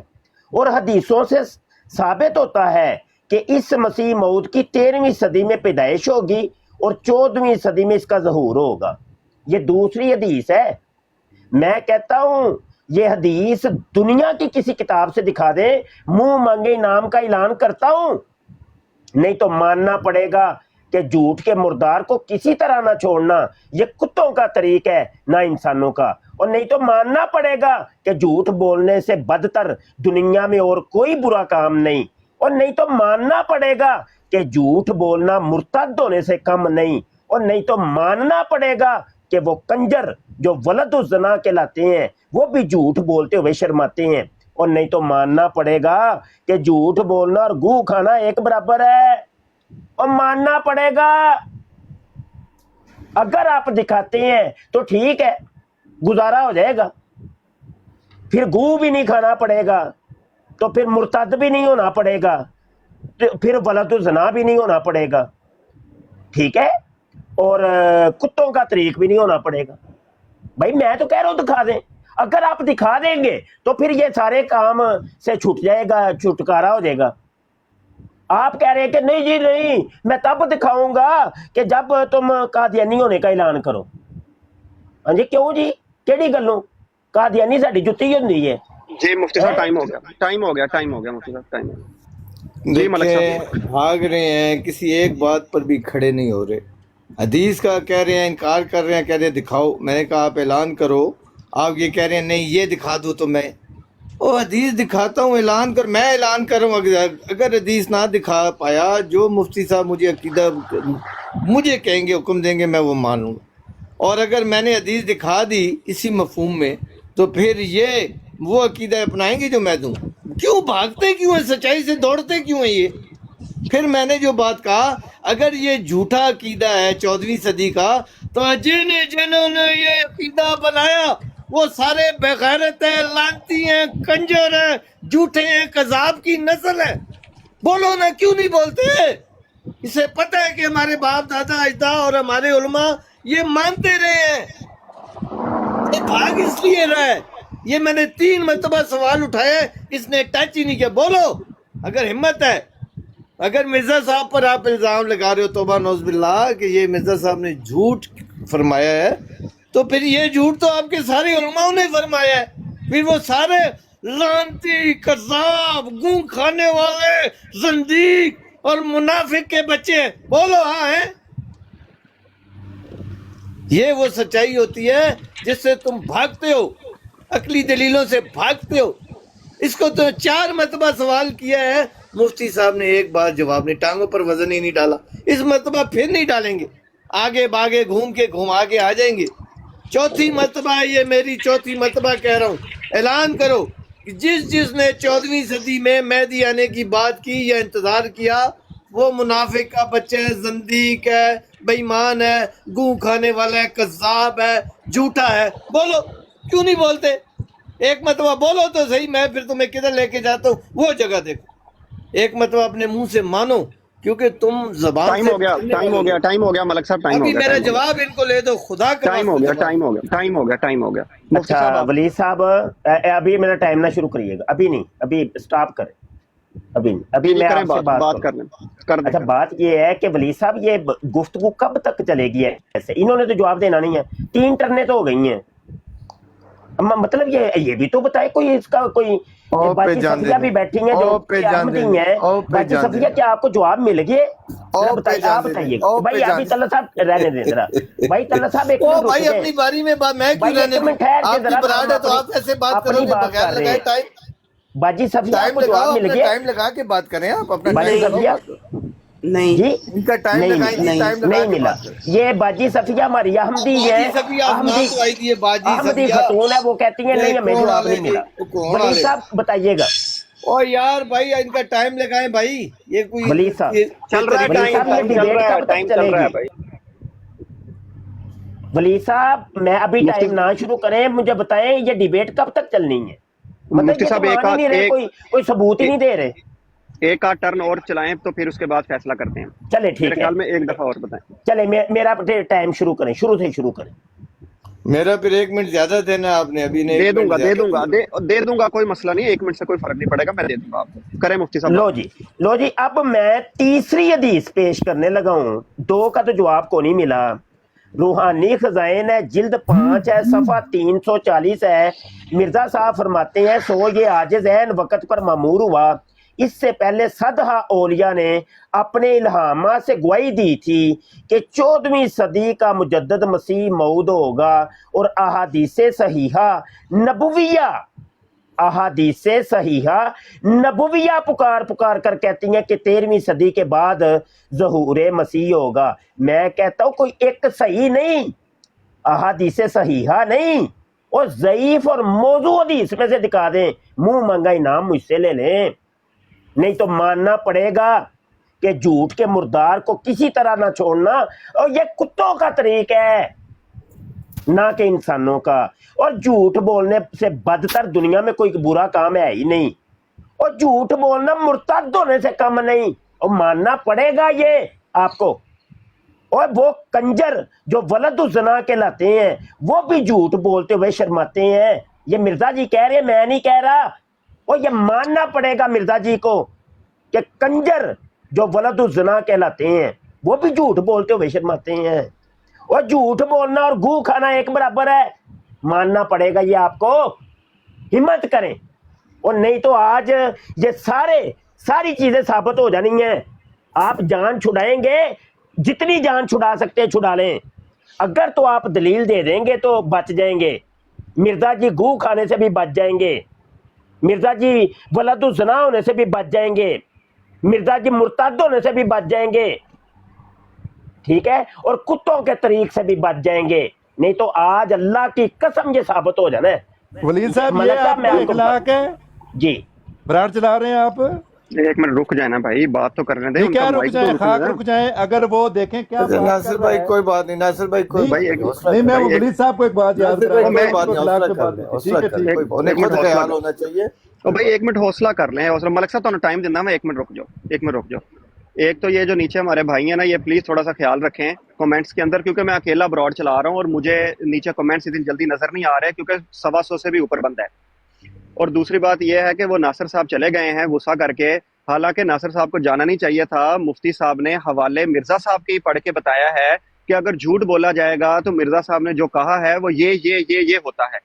Speaker 4: اور حدیثوں سے ثابت ہوتا ہے کہ اس مسیح موعود کی 13ویں صدی میں پیدائش ہوگی اور 14ویں صدی میں اس کا ظہور ہوگا. یہ دوسری حدیث ہے. میں کہتا ہوں یہ حدیث دنیا کی کسی کتاب سے دکھا دیں, منہ مانگے انعام کا اعلان کرتا ہوں. نہیں تو ماننا پڑے گا کہ جھوٹ کے مردار کو کسی طرح نہ چھوڑنا یہ کتوں کا طریق ہے نہ انسانوں کا. اور نہیں تو ماننا پڑے گا کہ جھوٹ بولنے سے بدتر دنیا میں اور کوئی برا کام نہیں. اور نہیں تو ماننا پڑے گا کہ جھوٹ بولنا مرتد ہونے سے کم نہیں. اور نہیں تو ماننا پڑے گا کہ وہ کنجر جو ولد الزنا کہلاتے ہیں وہ بھی جھوٹ بولتے ہوئے شرماتے ہیں. اور نہیں تو ماننا پڑے گا کہ جھوٹ بولنا اور گو کھانا ایک برابر ہے. اور ماننا پڑے گا اگر آپ دکھاتے ہیں تو ٹھیک ہے, گزارا ہو جائے گا, پھر گو بھی نہیں کھانا پڑے گا, تو پھر مرتد بھی نہیں ہونا پڑے گا, پھر ولد الزنا بھی نہیں ہونا پڑے گا, ٹھیک ہے, اور کتوں کا طریق بھی نہیں ہونا پڑے گا. بھائی میں تو کہہ رہا ہوں دکھا دیں. اگر آپ دکھا دیں گے تو پھر یہ سارے کام سے چھٹ جائے گا, چھٹکارا ہو جائے گا. آپ کہہ رہے ہیں کہ نہیں جی نہیں, میں تب دکھاؤں گا کہ جب تم قادیانی ہونے کا اعلان کرو. ہاں جی کیوں جی, کیڑی گلوں؟ قادیانی ساڈی جُتی ہوندی ہے.
Speaker 5: جی مفتی صاحب ٹائم ہو گیا مفتی صاحب ٹائم ہو گیا. جی ملک صاحب
Speaker 7: بھاگ رہے ہیں, کسی ایک بات پر بھی کھڑے نہیں ہو رہے. حدیث کا کہہ رہے ہیں, انکار کر رہے ہیں, کہہ رہے ہیں دکھاؤ. میں نے کہا آپ اعلان کرو, آپ یہ کہہ رہے ہیں نہیں یہ دکھا دو. تو میں وہ حدیث دکھاتا ہوں, اعلان کر, میں اعلان کروں. اگر حدیث نہ دکھا پایا, جو مفتی صاحب مجھے عقیدہ مجھے کہیں گے, حکم دیں گے, میں وہ مانوں گا. اور اگر میں نے حدیث دکھا دی اسی مفہوم میں تو پھر یہ وہ عقیدہ اپنائیں گے جو میں دوں؟ کیوں بھاگتے کیوں ہیں سچائی سے، دوڑتے کیوں ہیں یہ؟ پھر میں نے جو بات کہا اگر یہ جھوٹا عقیدہ ہے 14ویں صدی کا تو جنہوں نے یہ عقیدہ بنایا وہ سارے بغیرت ہیں، لعنتی ہیں، کنجر ہیں، جھوٹے ہیں، کذاب کی نسل ہے۔ بولو نا، کیوں نہیں بولتے؟ اسے پتہ ہے کہ ہمارے باپ دادا اجداد اور ہمارے علماء یہ مانتے رہے ہیں، یہ بھاگ اس لیے رہا ہے۔ یہ میں نے 3 مرتبہ سوال اٹھایا، اس نے ٹچ ہی نہیں کیا۔ بولو اگر ہمت ہے۔ اگر مرزا صاحب پر آپ الزام لگا رہے ہو توبہ نوز باللہ کہ یہ مرزا صاحب نے جھوٹ فرمایا ہے، تو پھر یہ جھوٹ تو آپ کے سارے علماء نے فرمایا ہے۔ پھر وہ سارے لعنتی، کذاب، گوں کھانے والے، زندیق اور منافق کے بچے ہیں۔ بولو ہاں ہیں۔ یہ وہ سچائی ہوتی ہے جس سے تم بھاگتے ہو، عقلی دلیلوں سے بھاگتے ہو۔ اس کو تو 4 مرتبہ سوال کیا ہے، مفتی صاحب نے ایک بار جواب نہیں، ٹانگوں پر وزن ہی نہیں ڈالا۔ اس مرتبہ پھر نہیں ڈالیں گے، آگے باگے گھوم کے گھما کے آ جائیں گے۔ 4تھی مرتبہ، یہ میری 4تھی مرتبہ کہہ رہا ہوں، اعلان کرو کہ جس نے 14ویں صدی میں مہدی آنے کی بات کی یا انتظار کیا وہ منافق کا بچہ ہے، زندیق ہے، بے ایمان ہے، گوں کھانے والا ہے، کذاب ہے، جھوٹا ہے۔ بولو، کیوں نہیں بولتے؟ ایک مرتبہ بولو تو صحیح، میں پھر تمہیں کدھر لے کے جاتا ہوں وہ جگہ دیکھو۔ ایک مرتبہ اپنے منہ سے مانو، کیونکہ تم زبان
Speaker 5: ٹائم
Speaker 7: سے
Speaker 5: ہو گیا ملک صاحب، ٹائم ہو
Speaker 7: ابھی
Speaker 5: گیا۔
Speaker 7: میرا جواب ان کو لے دو، خدا کا
Speaker 5: ٹائم ہو گیا۔ مفتی
Speaker 4: اچھا
Speaker 5: صاحب
Speaker 4: ولی صاحب، ابھی میرا ٹائم نہ شروع کریے گا، ابھی نہیں، ابھی سٹاپ کریں، ابھی نہیں، ابھی میں آپ سے
Speaker 5: بات کر لیں۔
Speaker 4: اچھا بات یہ ہے کہ ولی صاحب یہ گفتگو کب تک چلے گی ایسے؟ انہوں نے تو جواب دینا نہیں ہے، 3 ٹرنیں تو ہو گئی ہیں، مطلب یہ بھی تو بتائے کوئی اس کا کوئی۔ باجی صفیہ بھی بیٹھی ہیں جو احمدی ہیں، باجی صفیہ کیا آپ کو جواب مل گئے؟ آپ بتائیے بھائی، ابھی طلعت صاحب رہنے دیں ذرا، بھائی طلعت صاحب ایک منٹ
Speaker 7: بھائی اپنی باری میں بات، میں کیوں رہنے دوں؟ آپ کی براد ہے تو آپ ایسے بات کرو گے بغیر لگائے ٹائم؟
Speaker 4: باجی صفیہ
Speaker 7: ٹائم
Speaker 4: کو جواب مل گیا؟
Speaker 7: ٹائم لگا کے بات کریں آپ اپنا
Speaker 4: باجی
Speaker 7: ٹائم
Speaker 4: صفیہ
Speaker 6: نہیں
Speaker 4: جی
Speaker 7: ان کا ٹائم لگائیں گے، ٹائم لگا
Speaker 4: نہیں
Speaker 7: کے
Speaker 4: ملا۔
Speaker 7: بات کریں۔
Speaker 4: یہ باجی صفیہ ہماری احمدی ہے، احمدی خاتون ہے، وہ کہتی ہیں نہیں ہمیں جواب نہیں ملا۔ ولی صاحب بتائیے گا۔
Speaker 7: او یار بھائی ان کا ٹائم لگائیں بھائی، یہ کوئی
Speaker 4: ولی صاحب
Speaker 5: چل رہا ہے،
Speaker 4: ولی صاحب یہ ڈیبیٹ کب تک چلے گی؟ ولی صاحب میں ابھی ٹائم نہ شروع کریں، مجھے بتائیں یہ ڈیبیٹ کب تک چلنی ہے؟ مطلب یہ تو مان ہی نہیں رہے، کوئی ثبوت ہی نہیں دے رہے۔
Speaker 5: ایک آدھ ٹرن اور چلائیں تو پھر اس کے بعد فیصلہ کرتے ہیں۔
Speaker 4: چلے ٹھیک ہے،
Speaker 5: میرے خیال میں ایک دفعہ اور بتائیں۔
Speaker 4: چلے میرا ٹائم شروع کریں، شروع سے شروع کریں۔
Speaker 7: میرا پھر 1 منٹ زیادہ دینا آپ نے، ابھی
Speaker 5: دے دوں گا کوئی مسئلہ نہیں، 1 منٹ سے کوئی فرق نہیں پڑے گا، میں دے دوں گا آپ کو۔ کریں مفتی صاحب۔
Speaker 4: لو جی اب میں تیسری حدیث پیش کرنے لگا ہوں، 2 کا تو جواب کو نہیں ملا۔ روحانی خزائن ہے، جلد 5 ہے، صفحہ 340 ہے۔ مرزا صاحب فرماتے ہیں سو یہ عاجز عین وقت پر معمور ہوا، اس سے پہلے صدہا اولیاء نے اپنے الہامات سے گواہی دی تھی کہ 14ویں صدی کا مجدد مسیح موعود ہوگا، اور احادیث صحیحہ نبویہ پکار کر کہتی ہیں کہ 13ویں صدی کے بعد ظہور مسیح ہوگا۔ میں کہتا ہوں کوئی ایک صحیح نہیں، احادیث صحیحہ نہیں، اور ضعیف اور موضوع حدیث میں سے دکھا دیں، منہ مانگا انعام مجھ سے لے لیں، نہیں تو ماننا پڑے گا کہ جھوٹ کے مردار کو کسی طرح نہ چھوڑنا، اور یہ کتوں کا طریق ہے نہ کہ انسانوں کا، اور جھوٹ بولنے سے بدتر دنیا میں کوئی برا کام ہے ہی نہیں، اور جھوٹ بولنا مرتد ہونے سے کم نہیں، اور ماننا پڑے گا یہ آپ کو۔ اور وہ کنجر جو ولد الزنا کہلاتے ہیں وہ بھی جھوٹ بولتے ہوئے شرماتے ہیں، یہ مرزا جی کہہ رہے ہیں، میں نہیں کہہ رہا، اور یہ ماننا پڑے گا مرزا جی کو کہ کنجر جو ولد الزنا کہلاتے ہیں وہ بھی جھوٹ بولتے ہوئے شرماتے ہیں، اور جھوٹ بولنا اور گو کھانا ایک برابر ہے، ماننا پڑے گا یہ آپ کو، ہمت کریں، اور نہیں تو آج یہ ساری چیزیں ثابت ہو جانی ہیں۔ آپ جان چھڑائیں گے، جتنی جان چھڑا سکتے ہیں چھڑا لیں، اگر تو آپ دلیل دے دیں گے تو بچ جائیں گے، مرزا جی گو کھانے سے بھی بچ جائیں گے، مرزا جی ولد الزنا ہونے سے بھی بچ جائیں گے، مرزا جی مرتد ہونے سے بھی بچ جائیں گے، ٹھیک ہے، اور کتوں کے طریق سے بھی بچ جائیں گے، نہیں تو آج اللہ کی قسم یہ ثابت ہو جانا ہے۔
Speaker 3: ولید صاحب یہ
Speaker 4: ملک صاحب
Speaker 3: آپ
Speaker 4: میں
Speaker 3: کے
Speaker 4: آپ کو
Speaker 3: اخلاق ہے؟
Speaker 4: جی
Speaker 3: براڑ چلا رہے ہیں آپ؟
Speaker 5: ایک منٹ رک جائے نا بھائی، بات تو کرنے دیں،
Speaker 3: یہ
Speaker 5: ان
Speaker 3: کیا
Speaker 5: کا
Speaker 3: رک
Speaker 5: مائک
Speaker 3: جائیں،
Speaker 5: تو
Speaker 3: خاک
Speaker 5: رکنے
Speaker 3: رک جائیں؟ اگر وہ دیکھیں کیا بات
Speaker 7: ناصر
Speaker 3: کر
Speaker 7: بھائی
Speaker 3: رہا ہے۔
Speaker 7: کوئی بات نہیں، ناصر بھائی کوئی
Speaker 3: نہیں،
Speaker 7: بات
Speaker 5: بھائی
Speaker 7: نہیں،
Speaker 3: نہیں، میں
Speaker 5: بھائی
Speaker 3: ولید صاحب کو ایک بات یاد
Speaker 7: ناصر
Speaker 3: کرا
Speaker 7: بھائی
Speaker 3: رہا ہوں،
Speaker 7: کوئی
Speaker 3: میں
Speaker 7: بات
Speaker 3: آپ کو
Speaker 7: نہیں،
Speaker 3: اخلاق
Speaker 7: حوصلہ
Speaker 3: پہ
Speaker 7: کر
Speaker 3: بات
Speaker 7: لیں،
Speaker 3: کی تھی۔
Speaker 7: حوصلہ
Speaker 3: ٹھیک ہے،
Speaker 7: کر لیں،
Speaker 3: ٹھیک ہے،
Speaker 7: کوئی ہونے
Speaker 5: ایک
Speaker 7: کا
Speaker 5: منٹ
Speaker 7: تو
Speaker 5: حوصلہ
Speaker 7: خیال ہونا چاہیے۔
Speaker 5: او بھائی ایک منٹ حوصلہ کر لیں، حوصلہ ملک صاحب تمہیں ٹائم دینا، میں ایک منٹ رک جاؤ، ایک منٹ رک جاؤ۔ ایک تو یہ جو نیچے ہمارے بھائی ہیں نا، یہ پلیز تھوڑا سا خیال رکھیں کمنٹس کے اندر، کیونکہ میں اکیلا براڈ چلا رہا ہوں اور مجھے نیچے کمنٹس اتنی جلدی نظر نہیں آ رہے کیونکہ 125 سے بھی اوپر بند ہے۔ اور دوسری بات یہ ہے کہ وہ ناصر صاحب چلے گئے ہیں غصہ کر کے، حالانکہ ناصر صاحب کو جانا نہیں چاہیے تھا۔ مفتی صاحب نے حوالے مرزا صاحب کے ہی پڑھ کے بتایا ہے کہ اگر جھوٹ بولا جائے گا تو مرزا صاحب نے جو کہا ہے وہ یہ ہوتا ہے،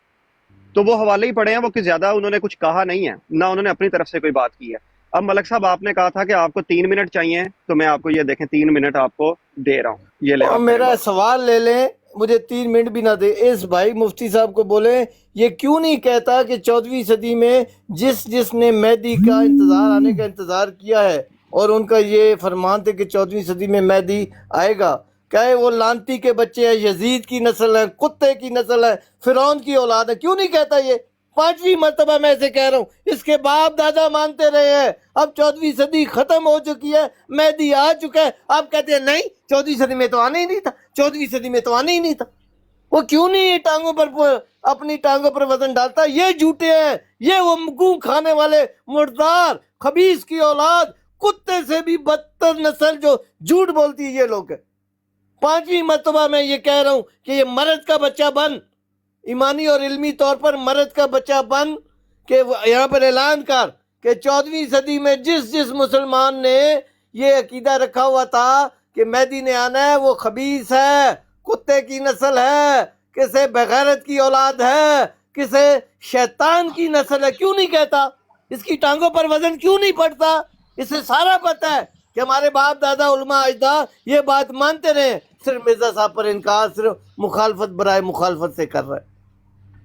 Speaker 5: تو وہ حوالے ہی پڑھے ہیں، وہ کہ زیادہ انہوں نے کچھ کہا نہیں ہے، نہ انہوں نے اپنی طرف سے کوئی بات کی ہے۔ اب ملک صاحب آپ نے کہا تھا کہ آپ کو 3 منٹ چاہیے، تو میں آپ کو یہ دیکھیں 3 منٹ آپ کو دے رہا ہوں، یہ لے
Speaker 7: اور
Speaker 5: آپ
Speaker 7: میرا سوال لے لیں، مجھے 3 منٹ بھی نہ دے۔ اس بھائی مفتی صاحب کو بولیں یہ کیوں نہیں کہتا کہ 14ویں صدی میں جس نے مہدی کا آنے کا انتظار کیا ہے اور ان کا یہ فرمان تھے کہ 14ویں صدی میں مہدی آئے گا، کہے وہ لانتی کے بچے ہیں، یزید کی نسل ہے، کتے کی نسل ہے، فرعون کی اولاد ہے، کیوں نہیں کہتا یہ؟ 5ویں مرتبہ میں ایسے کہہ رہا ہوں، اس کے باپ دادا مانتے رہے ہیں، اب 14ویں صدی ختم ہو چکی ہے، مہدی آ چکا ہے، آپ کہتے ہیں نہیں 14ویں صدی میں تو آنا ہی نہیں تھا، 14ویں صدی میں تو آنا ہی نہیں تھا۔ وہ کیوں نہیں ٹانگوں پر اپنی ٹانگوں پر وزن ڈالتا؟ یہ جھوٹے ہیں، یہ وہ گوں کھانے والے مردار خبیث کی اولاد، کتے سے بھی بدتر نسل جو جھوٹ بولتی ہے، یہ لوگ ہیں۔ 5ویں مرتبہ میں یہ کہہ رہا ہوں کہ یہ مرد کا بچہ بن، ایمانی اور علمی طور پر مرد کا بچہ بن، کہ یہاں پر اعلان کر کہ 14ویں صدی میں جس مسلمان نے یہ عقیدہ رکھا ہوا تھا کہ مہدی نے آنا ہے وہ خبیث ہے، کتے کی نسل ہے، کسے بغیرت کی اولاد ہے، کسے شیطان کی نسل ہے، کیوں نہیں کہتا؟ اس کی ٹانگوں پر وزن کیوں نہیں پڑتا؟ اسے سارا پتہ ہے کہ ہمارے باپ دادا علماء اجداد یہ بات مانتے رہے، صرف مرزا صاحب پر انکار صرف مخالفت برائے مخالفت سے کر رہے ہیں۔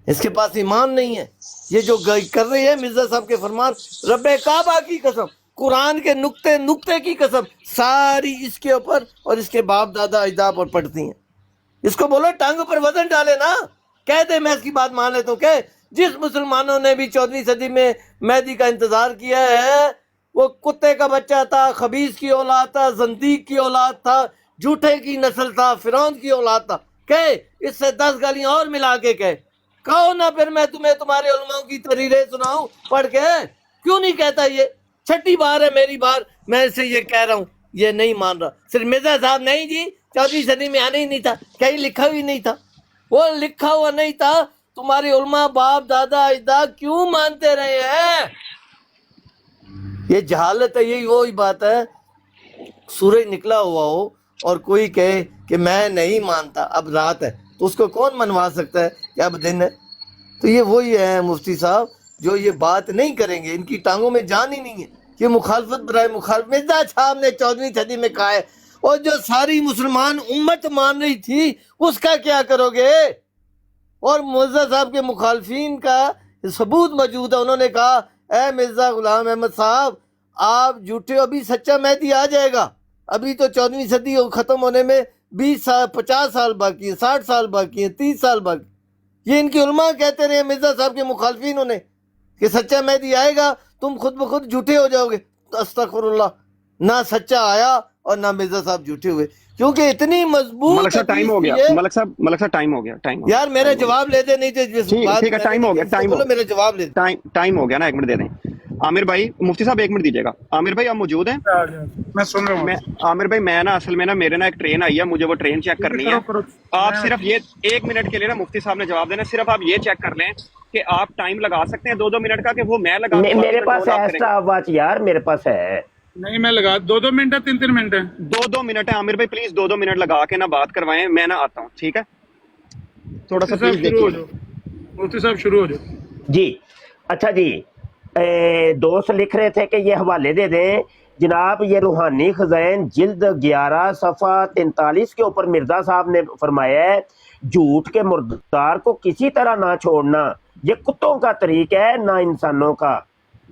Speaker 7: اس کے پاس ایمان نہیں ہے، یہ جو کر رہی ہے مرزا صاحب کے فرمان، رب کعبہ کی قسم، قرآن کے نقطے کی قسم، ساری اس کے اوپر اور اس کے باپ دادا اجداد پر پڑتی ہیں۔ اس کو بولو ٹانگوں پر وزن ڈالے نا، کہہ دے میں اس کی بات مان لیتا ہوں کہ جس مسلمانوں نے بھی 14ویں صدی میں مہدی کا انتظار کیا ہے وہ کتے کا بچہ تھا، خبیث کی اولاد تھا، زندیق کی اولاد تھا، جھوٹے کی نسل تھا، فرعون کی اولاد تھا۔ کہ اس سے 10 گالیاں اور ملا کے کہو نا، پھر میں تمہیں تمہارے علماء کی تحریریں سناؤں پڑھ کے؟ کیوں نہیں کہتا؟ یہ 6ٹھی بار ہے میری بار میں اسے یہ کہہ رہا ہوں، یہ نہیں مان رہا۔ صرف مرزا صاحب نہیں جی 14ویں صدی میں آنا ہی نہیں تھا، کہیں لکھا بھی نہیں تھا، وہ لکھا ہوا نہیں تھا، تمہارے علماء باپ دادا اجداد کیوں مانتے رہے ہیں؟ یہ جہالت ہے، یہی وہی بات ہے، سورج نکلا ہوا ہو اور کوئی کہے کہ میں نہیں مانتا اب رات ہے، تو اس کو کون منوا سکتا ہے کہ اب دن ہے؟ تو یہ وہی ہے مفتی صاحب جو یہ بات نہیں کریں گے، ان کی ٹانگوں میں جان ہی نہیں ہے، یہ مخالفت برائے مخالفت۔ مرزا صاحب نے 14ویں صدی میں کہا ہے، اور جو ساری مسلمان امت مان رہی تھی اس کا کیا کرو گے؟ اور مرزا صاحب کے مخالفین کا ثبوت موجود ہے، انہوں نے کہا اے مرزا غلام احمد صاحب آپ جھوٹے ہو، ابھی سچا مہدی آ جائے گا، ابھی تو 14ویں صدی ختم ہونے میں 20 سال 50 سال باقی ہیں، 60 سال باقی ہیں، 30 سال باقی۔ یہ ان کی علماء کہتے رہے مرزا صاحب کے مخالفینوں نے کہ سچا مہدی آئے گا، تم خود بخود جھوٹے ہو جاؤ گے۔ استغفر اللہ، نہ سچا آیا اور نہ مرزا صاحب جھوٹے ہوئے، کیونکہ اتنی مضبوط
Speaker 5: ملک صاحب ٹائم ہو گیا، ملک صاحب ٹائم ہو گیا،
Speaker 7: یار میرا جواب لے دے، نہیں
Speaker 5: ٹھیک ہے ٹائم ہو گیا،
Speaker 7: میرا جواب لے دے،
Speaker 5: ٹائم ہو گیا نا، 1 منٹ دے دیں۔ عامر بھائی، مفتی صاحب 1 منٹ دیجیے گا، عامر بھائی آپ موجود ہیں؟
Speaker 2: میں سن رہا ہوں۔
Speaker 5: عامر بھائی میں نا اصل میں نا میرے نا ایک ٹرین آئی ہے، مجھے وہ ٹرین چیک کرنی ہے، آپ صرف یہ 1 منٹ کے لیے نا مفتی صاحب نے جواب دینا، صرف آپ یہ چیک کر لیں کہ آپ ٹائم لگا سکتے ہیں 2 منٹ کا، کہ وہ میں لگا
Speaker 4: میرے پاس ہے ایکسٹرا واچ یار، میرے پاس ہے
Speaker 8: نہیں میں لگا 2 منٹ ہے، 3 منٹ ہے،
Speaker 5: 2 منٹ ہے۔ عامر بھائی پلیز 2 منٹ لگا کے نا بات کروائیں، میں نا آتا ہوں، ٹھیک ہے؟ تھوڑا سا پلیز دیکھیے۔
Speaker 8: مفتی صاحب شروع ہو جاؤ
Speaker 4: جی۔ اچھا جی، دوست لکھ رہے تھے کہ یہ حوالے دے دیں جناب، یہ روحانی خزائن جلد 11 صفحہ 43 کے اوپر مرزا صاحب نے فرمایا ہے جھوٹ کے مردار کو کسی طرح نہ چھوڑنا، یہ کتوں کا طریق ہے نہ انسانوں کا۔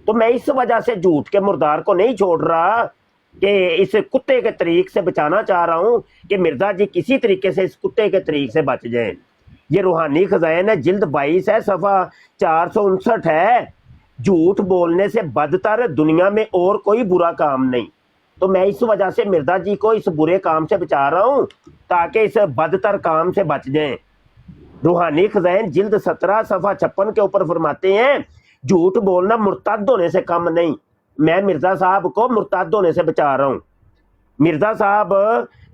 Speaker 4: تو میں اس وجہ سے جھوٹ کے مردار کو نہیں چھوڑ رہا کہ اس کتے کے طریق سے بچانا چاہ رہا ہوں کہ مرزا جی کسی طریقے سے اس کتے کے طریق سے بچ جائیں۔ یہ روحانی خزائن ہے، جلد 22 ہے، صفحہ 459 ہے. جھوٹ بولنے سے بدتر دنیا میں اور کوئی برا کام نہیں. تو میں اس وجہ سے مرزا جی کو اس برے کام سے بچا رہا ہوں تاکہ اس بدتر کام سے بچ جائیں. روحانی خزائن جلد 17 صفحہ 56 کے اوپر فرماتے ہیں جھوٹ بولنا مرتد ہونے سے کم نہیں. میں مرزا صاحب کو مرتد ہونے سے بچا رہا ہوں. مرزا صاحب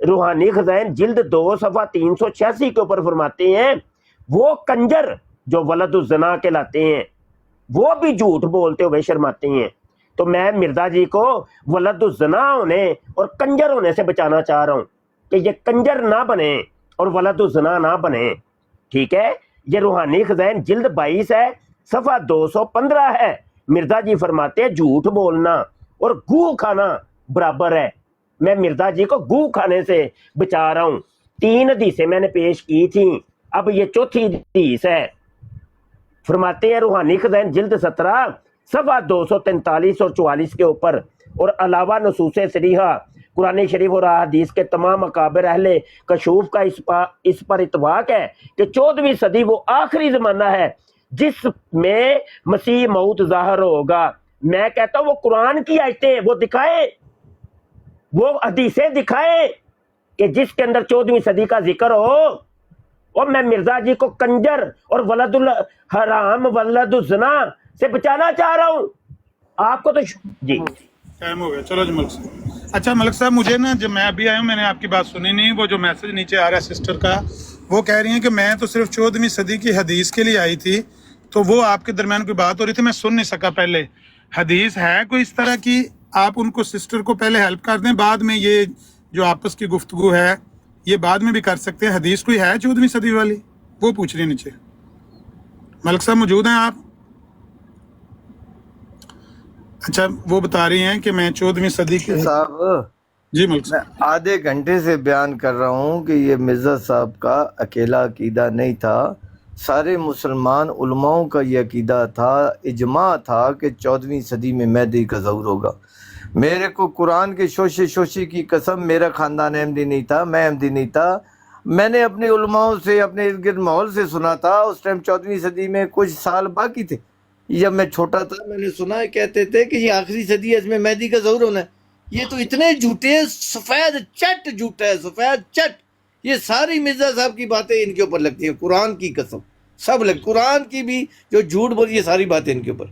Speaker 4: روحانی خزائن جلد 2 صفحہ 386 کے اوپر فرماتے ہیں وہ کنجر جو ولد الزنا کہلاتے ہیں وہ بھی جھوٹ بولتے ہوئے شرماتے ہیں. تو میں مرزا جی کو ولد الزنا ہونے اور کنجر ہونے سے بچانا چاہ رہا ہوں کہ یہ کنجر نہ بنے اور ولد الزنا نہ بنے. ٹھیک ہے، یہ روحانی خزائن جلد 22 ہے، صفحہ 215 ہے. مرزا جی فرماتے ہیں جھوٹ بولنا اور گو کھانا برابر ہے. میں مرزا جی کو گو کھانے سے بچا رہا ہوں. 3 حدیثیں میں نے پیش کی تھیں، اب یہ چوتھی حدیث ہے. فرماتے ہیں روحانی خزائن جلد 17 صفحہ 243 اور 44 کے اوپر، اور علاوہ نصوص صریحہ قرآن شریف اور احادیث کے تمام اکابر اہل کشوف کا اس پر اتفاق ہے کہ 14ویں صدی وہ آخری زمانہ ہے جس میں مسیح موت ظاہر ہوگا. میں کہتا ہوں وہ قرآن کی آیتیں وہ دکھائے، وہ حدیثیں دکھائے کہ جس کے اندر 14ویں صدی کا ذکر ہو. اور میں مرزا جی کو کنجر اور ولد الحرام ولد الزنا سے بچانا چاہ رہا ہوں. آپ کو تو جی
Speaker 2: ٹائم ہو گیا. چلو جی ملک صاحب. اچھا ملک صاحب، مجھے نا جب میں ابھی آیا ہوں میں نے آپ کی بات سنی نہیں. وہ جو میسج نیچے آ رہا ہے سسٹر کا، وہ کہہ رہی ہیں کہ میں تو صرف 14ویں صدی کی حدیث کے لیے آئی تھی، تو وہ آپ کے درمیان کوئی بات ہو رہی تھی، میں سن نہیں سکا. پہلے حدیث ہے کوئی اس طرح کی؟ آپ ان کو سسٹر کو پہلے ہیلپ کر دیں، بعد میں یہ جو آپس کی گفتگو ہے یہ بعد میں بھی کر سکتے ہیں. حدیث کوئی ہے 14ویں صدی والی؟ وہ پوچھ رہی ہیں نیچے. ملک صاحب موجود ہیں آپ؟ اچھا، وہ بتا رہی ہیں کہ میں 14ویں صدی کے
Speaker 7: صاحب
Speaker 2: جی ملک
Speaker 7: میں
Speaker 2: صاحب
Speaker 7: آدھے گھنٹے سے بیان کر رہا ہوں کہ یہ مرزا صاحب کا اکیلا عقیدہ نہیں تھا، سارے مسلمان علماؤں کا یہ عقیدہ تھا، اجماع تھا کہ 14ویں صدی میں مہدی کا ظہور ہوگا. میرے کو قرآن کے شوشے کی قسم، میرا خاندان احمدی نہیں تھا، میں احمدی نہیں تھا. میں نے اپنے علماؤں سے، اپنے ارد گرد ماحول سے سنا تھا. اس ٹائم 14ویں صدی میں کچھ سال باقی تھے. جب میں چھوٹا تھا میں نے سنا ہے، کہتے تھے کہ یہ آخری صدی ہے، اس میں مہدی کا ظہور ہونا ہے. یہ تو اتنے جھوٹے ہیں، سفید چٹ جھوٹا ہے، سفید چٹ. یہ ساری مرزا صاحب کی باتیں ان کے اوپر لگتی ہیں، قرآن کی قسم سب لگ، قرآن کی بھی جو جھوٹ بولی، یہ ساری باتیں ان کے اوپر.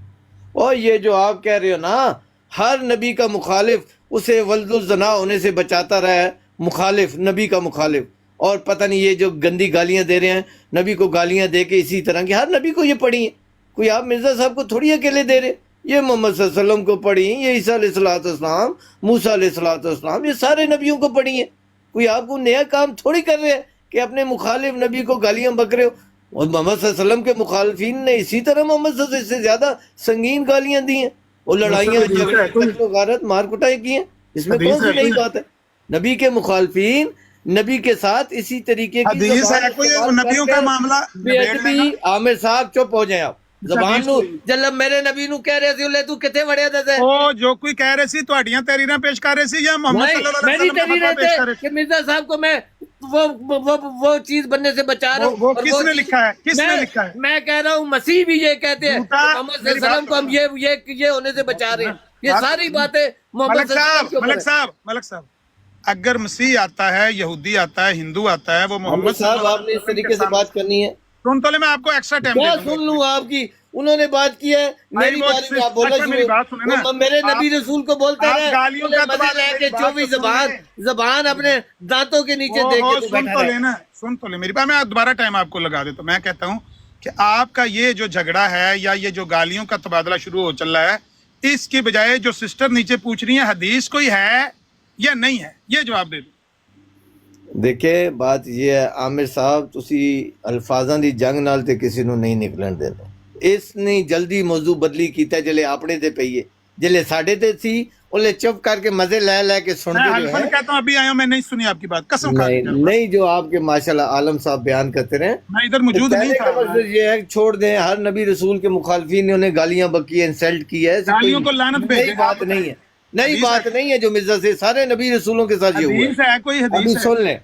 Speaker 7: اور یہ جو آپ کہہ رہے ہو نا، ہر نبی کا مخالف اسے ولد الزنا ہونے سے بچاتا رہا ہے، مخالف، نبی کا مخالف. اور پتہ نہیں یہ جو گندی گالیاں دے رہے ہیں نبی کو، گالیاں دے کے اسی طرح کی ہر نبی کو یہ پڑھی ہیں. کوئی آپ مرزا صاحب کو تھوڑی اکیلے دے رہے، یہ محمد صلی اللہ علیہ وسلم کو پڑھی، یہ عیسیٰ علیہ السلام، موسیٰ علیہ السلام، یہ سارے نبیوں کو پڑھی ہیں. کوئی آپ کو نیا کام تھوڑی کر رہے ہیں کہ اپنے مخالف نبی کو گالیاں بک رہے ہو. اور محمد صلی اللہ علیہ وسلم کے مخالفین نے اسی طرح محمد صلی اللہ علیہ وسلم سے زیادہ سنگین گالیاں دی ہیں، وہ لڑائیاں جھگڑے قتل و غارت مار کٹائی کی ہیں. اس میں کون سی نئی بات ہے؟ نبی کے مخالفین نبی کے ساتھ اسی طریقے کی
Speaker 2: حدیث ہے کوئی نبیوں کا معاملہ؟
Speaker 7: بے ادبی. عامر صاحب چپ ہو جائیں آپ. زبان نو جلب میرے نبی نو کہہ رہے سی تو کتے وڑیا دے
Speaker 2: او جو کوئی کہہ رہے سی تہاڈیاں تحریراں پیش کر رہے سی یا محمد صلی اللہ علیہ وسلم
Speaker 7: میری تحریر ہے کہ مرزا صاحب کو میں وہ چیز بننے سے بچا رہا ہوں.
Speaker 2: وہ کس نے لکھا ہے؟ کس نے لکھا ہے؟
Speaker 7: میں کہہ رہا ہوں مسیح بھی یہ کہتے ہیں محمد صلی اللہ علیہ وسلم کو ہم یہ ہونے سے بچا رہے ہیں. یہ ساری باتیں محمد صلی اللہ علیہ وسلم.
Speaker 2: ملک صاحب اگر مسیح آتا ہے، یہودی آتا ہے، ہندو آتا ہے، وہ محمد
Speaker 7: صاحب آپ نے اس طریقے سے بات کرنی ہے.
Speaker 2: سن تو لے، میں آپ کو ایکسٹرا ٹائم دے دوں گا.
Speaker 7: سن لوں آپ کی. انہوں نے بات کی ہے میری بات میں آپ بولنا شروع. میرے نبی رسول کو بولتے ہیں
Speaker 2: گالیوں کا
Speaker 7: مزے لے کے 24 زبان اپنے دانتوں کے نیچے دے کے
Speaker 2: سن تو لے میری بات. میں دوبارہ ٹائم آپ کو لگا دیتا ہوں. میں کہتا ہوں کہ آپ کا یہ جو جھگڑا ہے یا یہ جو گالیوں کا تبادلہ شروع ہو چل رہا ہے، اس کی بجائے جو سسٹر نیچے پوچھ رہی ہیں حدیث کوئی ہے یا نہیں ہے، یہ جواب دے دیں.
Speaker 7: دیکھیں بات یہ ہے عامر صاحب، تسی الفاظاں دی جنگ نال تے کسی نو نہیں نکلن دینا. اس نے جلدی موضوع بدلی کیتا جلے اپنے تے پئیے، جلے ساڈے تے سی اولے چپ کر کے مزے لے کے سن دے.
Speaker 2: میں کہتا ہوں ابھی آیا ہوں، میں نہیں سنی آپ کی بات، قسم کھا کے.
Speaker 7: نہیں جو آپ کے ماشاءاللہ عالم صاحب بیان کرتے رہے،
Speaker 2: میں ادھر موجود نہیں تھا.
Speaker 7: یہ ہے چھوڑ دیں، ہر نبی رسول کے مخالفین نے انہیں گالیاں بکی، انسلٹ کی ہے.
Speaker 2: گالیوں کو لعنت بھیجے.
Speaker 7: نئی بات نہیں ہے، نئی بات نہیں ہے جو مرزا سے سارے نبی رسولوں کے ساتھ یہ ہوا ہے.
Speaker 2: حدیث ہے کوئی؟ حدیث
Speaker 7: سن لیں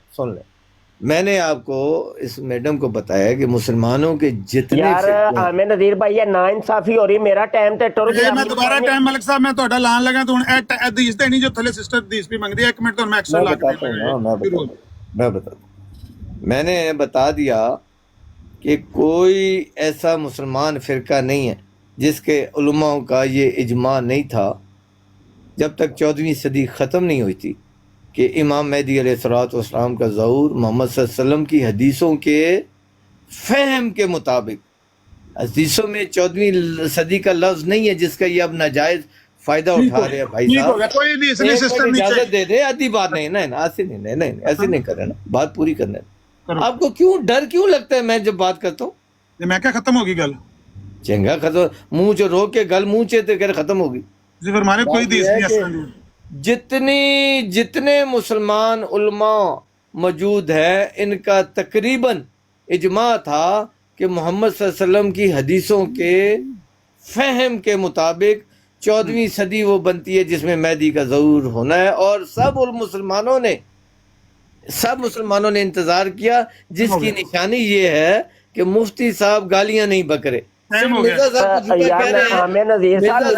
Speaker 7: میں نے آپ کو اس میڈم کو بتایا کہ مسلمانوں کے جتنے
Speaker 4: یار عامر نذیر بھائی یہ نا انصافی ہو رہی، میرا ٹائم تے ٹر
Speaker 2: یہ میں دوبارہ ٹائم ملک صاحب میں تہاڈا لان لگا تو حدیث تے نہیں جو تھلے سسٹر حدیث بھی منگدی ہے، ایک منٹ تو میں ایکسٹرا لا کے
Speaker 7: میں بتا دوں، میں نے بتا دیا کہ کوئی ایسا مسلمان فرقہ نہیں ہے جس کے علماء کا یہ اجماع نہیں تھا جب تک 14ویں صدی ختم نہیں ہوئی تھی کہ امام مہدی علیہ الصلوۃ والسلام کا ظہور محمد صلی اللہ علیہ وسلم کی حدیثوں کے فہم کے مطابق، حدیثوں میں 14ویں صدی کا لفظ نہیں ہے جس کا یہ اب ناجائز فائدہ اٹھا رہے ہیں بھائی صاحب۔
Speaker 2: کوئی حدیث نہیں سسٹم نہیں
Speaker 7: اجازت دے دے، آدھی بات نہیں ایسے نہیں کر رہے نا، بات پوری کرنا ہے۔ آپ کو کیوں ڈر کیوں لگتا ہے میں جب بات کرتا ہوں؟
Speaker 2: میں کیا ختم ہوگی گل؟
Speaker 7: چنگا ختم، منہ جو رو کے گل منہ چے تے ختم ہوگی
Speaker 2: جی فرمانے کوئی حدیث نہیں اصلا۔
Speaker 7: جتنے مسلمان علماء موجود ہیں ان کا تقریباً اجماع تھا کہ محمد صلی اللہ علیہ وسلم کی حدیثوں کے فہم کے مطابق 14ویں صدی وہ بنتی ہے جس میں مہدی کا ظہور ہونا ہے، اور سب مسلمانوں نے انتظار کیا، جس کی نشانی یہ ہے کہ مفتی صاحب گالیاں نہیں بکرے۔
Speaker 4: عامر نذیر صاحب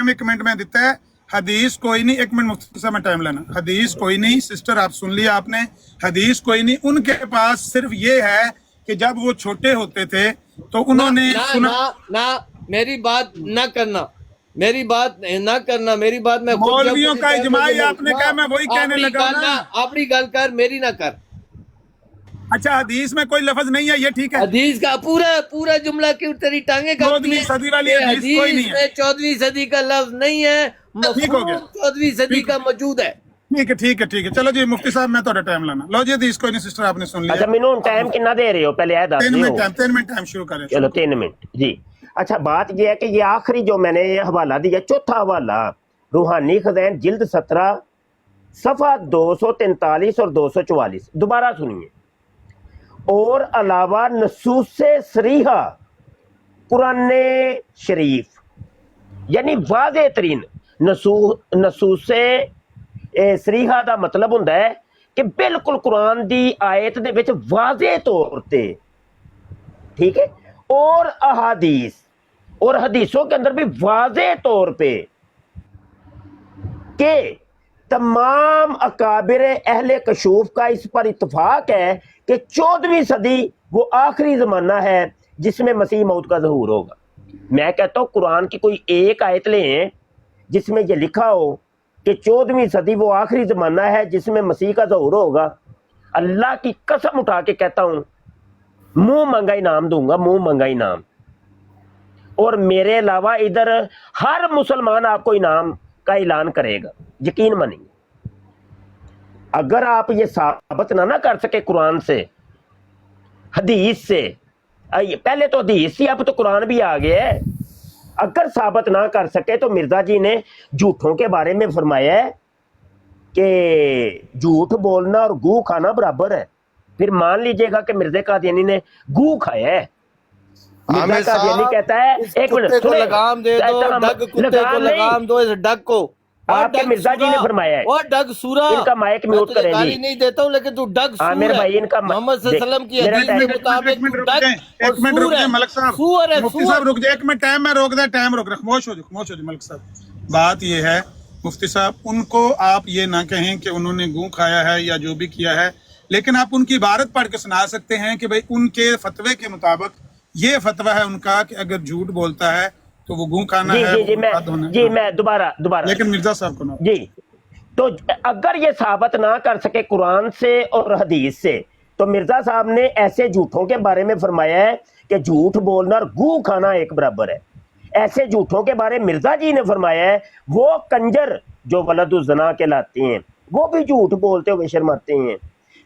Speaker 2: ایک منٹ میں دیتا ہے، حدیث کوئی نہیں، ایک منٹ مفتی صاحب میں ٹائم لینا، حدیث کوئی نہیں سسٹر، آپ سن لیا آپ نے، حدیث کوئی نہیں، ان کے پاس صرف یہ ہے کہ جب وہ چھوٹے ہوتے تھے تو انہوں نے
Speaker 7: میری بات نہ کرنا، میری بات میں
Speaker 2: مولویوں کا اجماع ہے، آپ نے کہا میں وہی کہنے لگا نا،
Speaker 7: اپنی گل کر میری نہ کر۔
Speaker 2: اچھا حدیث میں کوئی لفظ نہیں ہے، یہ ٹھیک ہے،
Speaker 7: حدیث کا پورا جملہ کیوں تیری ٹانگیں کرتی ہیں؟
Speaker 2: 14ویں صدی والی حدیث کوئی نہیں ہے،
Speaker 7: 14ویں صدی کا لفظ نہیں ہے، مفہوم 14ویں صدی کا موجود ہے۔
Speaker 2: ٹھیک ہے، چلو جی مفتی صاحب میں تھوڑا ٹائم لانا، لو جی حدیث کوئی نہیں سسٹر آپ نے سن لیا۔
Speaker 4: اچھا مینوں ٹائم کتنا دے رہے ہو پہلے یہ دس دیو۔
Speaker 2: 3 منٹ ٹائم شروع کریں۔
Speaker 4: چلو 3 منٹ جی۔ اچھا بات یہ ہے کہ یہ آخری جو میں نے یہ حوالہ دیا، چوتھا حوالہ روحانی خزائن جلد 17 صفحہ 243 اور 244 دوبارہ سنیے۔ اور علاوہ نصوص صریحہ قرآن شریف، یعنی واضح ترین نصوص صریحہ دا مطلب ہوتا ہے کہ بالکل قرآن دی آیت دے وچ واضح طور تے، ٹھیک ہے، اور احادیث اور حدیثوں کے اندر بھی واضح طور پہ کہ تمام اکابر اہل کشوف کا اس پر اتفاق ہے کہ 14ویں صدی وہ آخری زمانہ ہے جس میں مسیح موت کا ظہور ہوگا۔ میں کہتا ہوں قرآن کی کوئی ایک آیت لیں جس میں یہ لکھا ہو کہ 14ویں صدی وہ آخری زمانہ ہے جس میں مسیح کا ظہور ہوگا، اللہ کی قسم اٹھا کے کہتا ہوں منہ منگا انعام دوں گا، منہ منگا انعام۔ اور میرے علاوہ ادھر ہر مسلمان آپ کو انعام کا اعلان کرے گا، یقین مانیں۔ اگر آپ یہ ثابت نہ کر سکے قرآن سے، حدیث سے، پہلے تو حدیث تھی اب تو قرآن بھی آ گیا ہے، اگر ثابت نہ کر سکے تو مرزا جی نے جھوٹوں کے بارے میں فرمایا ہے کہ جھوٹ بولنا اور گو کھانا برابر ہے۔ پھر مان لیجئے گا کہ مرزا قادیانی نے گو کھایا ہے۔ مرزا قادیانی کہتا ہے ایک منٹ
Speaker 7: لگام دے دو، ڈگ کتے کو لگام دو، اس ڈگ کو۔
Speaker 4: آپ کے مرزا جی نے فرمایا ہے،
Speaker 7: وہ ڈگ سورا،
Speaker 4: ان کا مائک میوٹ کریں
Speaker 7: گالی
Speaker 4: جی،
Speaker 7: نہیں دیتا ہوں لیکن تو ڈگ سور
Speaker 4: عامر
Speaker 7: ہے،
Speaker 4: بھائی ان کا
Speaker 7: محمد صلی اللہ علیہ وسلم کی حدیث کے مطابق
Speaker 2: ایک منٹ
Speaker 7: تو
Speaker 2: رک
Speaker 7: ڈگ
Speaker 2: جائیں،
Speaker 7: اور
Speaker 2: ایک منٹ رک
Speaker 7: سور ہے،
Speaker 2: جائیں ملک صاحب،
Speaker 7: سور ہے،
Speaker 2: مفتی صاحب رک جائیں ایک منٹ، ٹائم میں روک دیں، ٹائم روک رہا، خاموش ہو جائے ملک صاحب۔ بات یہ ہے مفتی صاحب، ان کو آپ یہ نہ کہیں کہ انہوں نے گوں کھایا ہے یا جو بھی کیا ہے، لیکن آپ ان کی عبارت پڑھ کے سنا سکتے ہیں کہ بھئی ان کے فتوے کے مطابق یہ فتویٰ ہے ان کا کہ اگر جھوٹ بولتا ہے تو وہ گوں کھانا ہے۔
Speaker 4: میں دوبارہ
Speaker 2: لیکن مرزا صاحب کو نہ
Speaker 4: جی، تو اگر یہ ثابت نہ کر سکے قرآن سے اور حدیث سے تو مرزا صاحب نے ایسے جھوٹوں کے بارے میں فرمایا ہے کہ جھوٹ بولنا اور گو کھانا ایک برابر ہے۔ ایسے جھوٹوں کے بارے مرزا جی نے فرمایا ہے وہ کنجر جو ولد الزنا کہلاتے ہیں وہ بھی جھوٹ بولتے ہوئے شرماتے ہیں۔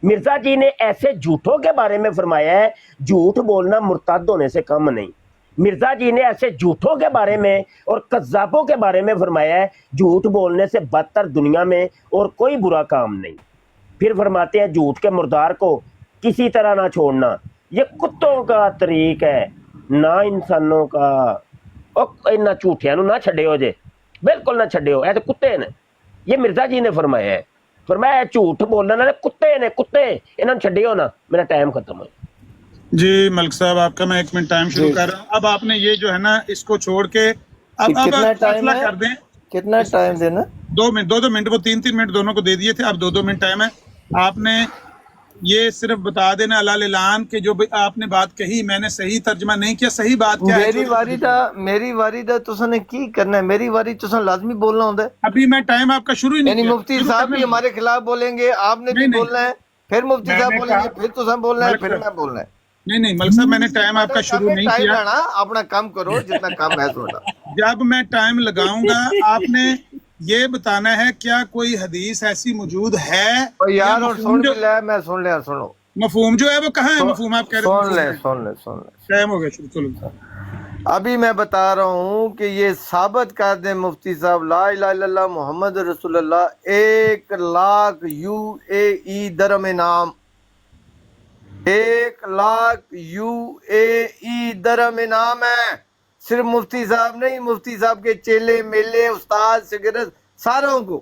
Speaker 4: مرزا جی نے ایسے جھوٹوں کے بارے میں فرمایا ہے جھوٹ بولنا مرتد ہونے سے کم نہیں۔ مرزا جی نے ایسے جھوٹوں کے بارے میں اور کذابوں کے بارے میں فرمایا ہے جھوٹ بولنے سے بدتر دنیا میں اور کوئی برا کام نہیں۔ پھر فرماتے ہیں جھوٹ کے مردار کو کسی طرح نہ چھوڑنا، یہ کتوں کا طریق ہے نہ انسانوں کا۔ نہ جھوٹیاں نو نہ چھڑے ہو جے، ਬਿਲਕੁਲ ਨਾ ਛੱਡਿਓ, ਇਹ ਤੇ ਕੁੱਤੇ ਨੇ। ਇਹ ਮਿਰਜ਼ਾ ਜੀ ਨੇ ਫਰਮਾਇਆ ਹੈ, फरमाया झूठ बोलने वाले कुत्ते ने, कुत्ते, इन्होंने छड्डियो ना, मेरा टाइम खत्म हो।
Speaker 2: जी मलिक साहब आपका मैं 1 मिनट टाइम शुरू कर रहा हूँ। अब आपने ये जो है ना इसको छोड़ के अब फैसला कर दें।
Speaker 7: कितना टाइम देना?
Speaker 2: 2 मिनट, 2 मिनट, वो 3 मिनट दोनों को दे दिए थे, अब 2 मिनट टाइम है। आपने ये सिर्फ बता देना अलाल ऐलान के जो आपने बात कही मैंने सही तर्जमा नहीं किया, सही बात क्या है?
Speaker 7: मेरी वारी दा तुसां ने की करना है? मेरी वारी तुसां लाजमी बोलना होता है।
Speaker 2: अभी मैं टाइम आपका शुरू ही नहीं
Speaker 7: यानी
Speaker 2: किया।
Speaker 7: मुफ्ती साहब भी हमारे खिलाफ बोलेंगे, आपने भी बोलना है, फिर मुफ्ती साहब बोलेंगे, फिर तुसां बोलना है, फिर मैं बोलना है।
Speaker 2: नहीं मलिक साहब मैंने टाइम आपका शुरू नहीं किया।
Speaker 7: अपना काम करो जितना काम है थोड़ा।
Speaker 2: जब मैं टाइम लगाऊंगा आपने ये बताना है क्या कोई हदीस ऐसी मौजूद है
Speaker 7: यार, और सुन ले, मैं सुन ले, सुनो
Speaker 2: मफहूम जो है वो कहाँ है? मफहूम आप कह रहे हैं?
Speaker 7: सुन ले
Speaker 2: टाइम हो गया शुरू, चलो।
Speaker 7: अभी मैं बता रहा हूँ कि ये साबित कर दें मुफ्ती साहब, ला इलाहा इल्लल्लाह मोहम्मद रसूलुल्लाह 1 लाख UAE दरम इनाम, 1 लाख UAE दरम इनाम है। सिर्फ मुफ्ती साहब नहीं, मुफ्ती साहब के चेले मेले उस्ताद शागिर्द सारों को,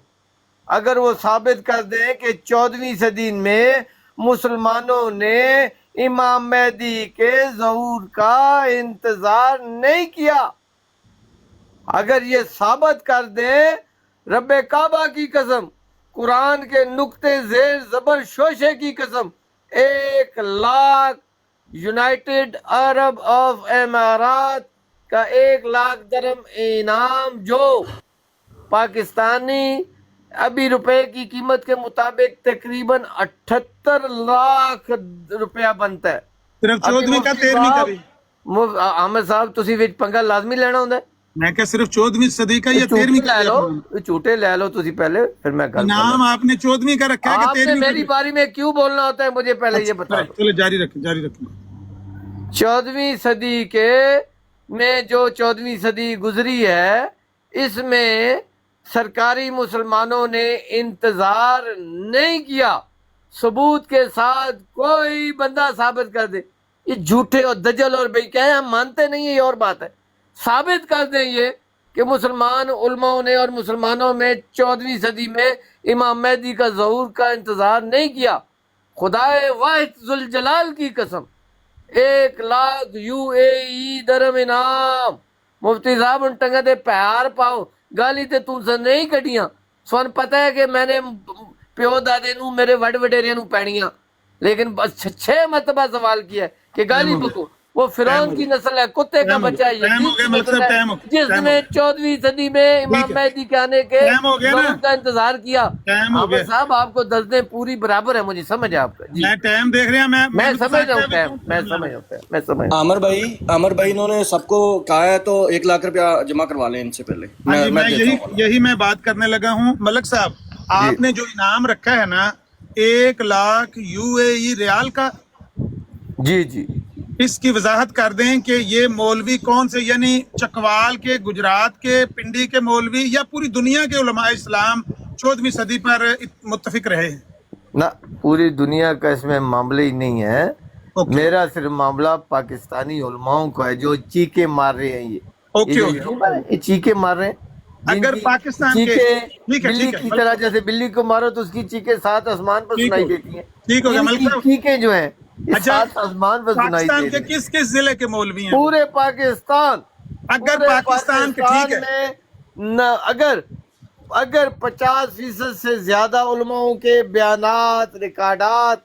Speaker 7: अगर वो साबित कर दें कि 14वीं सदी में मुसलमानों ने इमाम मेहदी के ज़हूर का इंतजार नहीं किया, अगर ये साबित कर दें, रब्बे काबा की कसम, कुरान के नुक्ते ज़ेर ज़बर शोशे की कसम, 1 लाख यूनाइटेड अरब ऑफ अमारात का 1 लाख दरम इनाम जो पाकिस्तानी अभी रुपए की कीमत के मुताबिक तकरीबन 78 लाख रुपया बनता है।
Speaker 2: सिर्फ 14वीं का 13वीं का भी
Speaker 7: आमिर साहब तुसी विच पंगा लाजमी लेना होंदा है।
Speaker 2: मैं क्या सिर्फ 14वीं सदी का या 13वीं का?
Speaker 7: ले लो, झूठे ले लो तुसी पहले, फिर मैं गल
Speaker 2: नाम आपने 14वीं का रखा है कि 13वीं?
Speaker 7: मेरी बारी में क्यों बोलना होता है मुझे पहले ये बता दो।
Speaker 2: चलो जारी रखें
Speaker 7: 14वीं सदी के में जो 14वीं सदी गुजरी है, इसमें सरकारी मुसलमानों ने इंतजार नहीं किया। सबूत के साथ कोई बंदा साबित कर दे, ये झूठे और दजल और बेईमान, हम मानते नहीं है, ये और बात है। साबित कर दें ये कि मुसलमान उलमाओं ने और मुसलमानों में 14वीं सदी में इमाम मेहदी का ज़हूर का इंतजार नहीं किया। खुदाए वाहिद जुल जलाल की कसम, 1 लाख UAE दरम इनाम। मुफ्ती साहब उन टंगा दे प्यार पाओ, गाली ते तुमसे नहीं कटियां। सुन पता है कि मैंने प्यो दादे नू मेरे वड वडेरिया नू पैणियां, लेकिन बस 6 मरतबा सवाल किया है कि गाली बको। वो फिरौन की नस्ल है, कुत्ते का बच्चा है, जिसने 14वीं सदी में इमाम मेहदी के आने के का इंतजार किया। साहब आपको 10 दिन पूरी बराबर है, मुझे समझ है आपका।
Speaker 2: मैं टाइम देख रहे हैं,
Speaker 7: मैं समझ रहा हूँ टाइम, मैं समझ।
Speaker 10: आमिर भाई इन्होंने सबको कहा है तो 1 लाख रुपया जमा करवा लें इनसे पहले।
Speaker 2: मैं यही मैं बात करने लगा हूँ। मलिक साहब आपने जो इनाम रखा है ना 1 लाख UAE रियाल का,
Speaker 7: जी
Speaker 2: इसकी वजाहत कर दें कि ये मौलवी कौन से, यानी चकवाल के, गुजरात के, पिंडी के मौलवी या पूरी दुनिया के उलमा इस्लाम 14वीं सदी पर मुत्तफिक रहे हैं?
Speaker 7: ना, पूरी दुनिया का इसमें मामला ही नहीं है। मेरा सिर्फ मामला पाकिस्तानी उलमाओं का है जो चीखे मार रहे हैं। ये चीखे मार रहे हैं।
Speaker 2: अगर पाकिस्तान के
Speaker 7: बिल्ली की तरह, जैसे बिल्ली को मारो तो उसकी चीखे 7 आसमान पर सुनाई देती है।
Speaker 2: ठीक हो गया।
Speaker 7: चीखे जो है आसमान पर सुनाई देती है।
Speaker 2: किस किस जिले के मौलवी हैं?
Speaker 7: पूरे पाकिस्तान।
Speaker 2: अगर पाकिस्तान के, ठीक है
Speaker 7: न, अगर 50% से ज्यादा उलमाओं के बयानात, रिकॉर्डात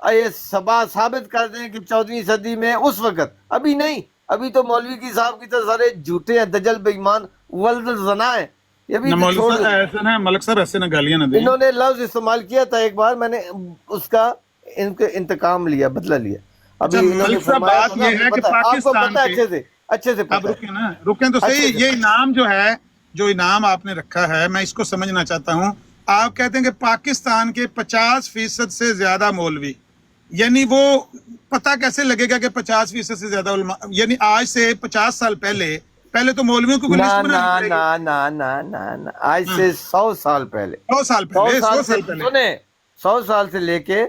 Speaker 7: ये सबा साबित कर दें कि 14वीं सदी में उस वक्त, अभी नहीं, अभी तो मौलवी की साहब की तरह सारे झूठे हैं, दजल बेईमान वल्द जना है। ये भी
Speaker 2: ऐसे ना मलिक साहब, ऐसे ना गालियां ना दें।
Speaker 7: इन्होंने लफ्ज इस्तेमाल किया था एक बार, मैंने उसका इनके इंतकाम लिया, बदला लिया। अभी
Speaker 2: मलिक साहब बात ये है कि पाकिस्तान
Speaker 7: पता अच्छे से पता।
Speaker 2: रुकें तो सही। ये इनाम जो है, जो इनाम आपने रखा है, मैं इसको समझना चाहता हूँ। आप कहते हैं कि पाकिस्तान के 50% से ज्यादा मौलवी, यानी वो पता कैसे लगेगा कि 50% से ज्यादा उलमा, यानी आज से 50 साल पहले तो मौलवियों को
Speaker 7: ना, आज से 100 साल पहले
Speaker 2: 100 साल पहले
Speaker 7: सुने, 100 साल से लेके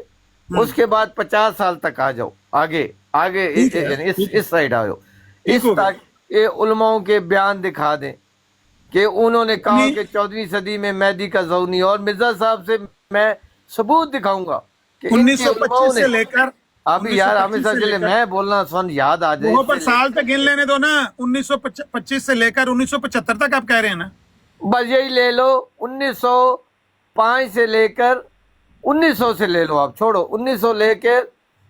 Speaker 7: उसके बाद 50 साल तक आ जाओ, आगे इस साइड आ जाओ, इस तक ये उलमाओं के बयान दिखा दें
Speaker 11: کہ انہوں نے کہا کہ 14ویں صدی میں مہدی کا ظہور نہیں، اور مرزا صاحب سے میں ثبوت دکھاؤں گا کہ
Speaker 2: 1925 سے لے کر
Speaker 11: ابھی یار عامر صاحب چلے میں بولنا سن یاد آ جائے
Speaker 2: وہ پر سال تک گن لینے دو نا، 1925 سے لے کر 1975 تک آپ کہہ رہے ہیں نا،
Speaker 11: بس یہی لے لو، 1905 سے لے کر 1900 سے لے لو، آپ چھوڑو 1900 لے کے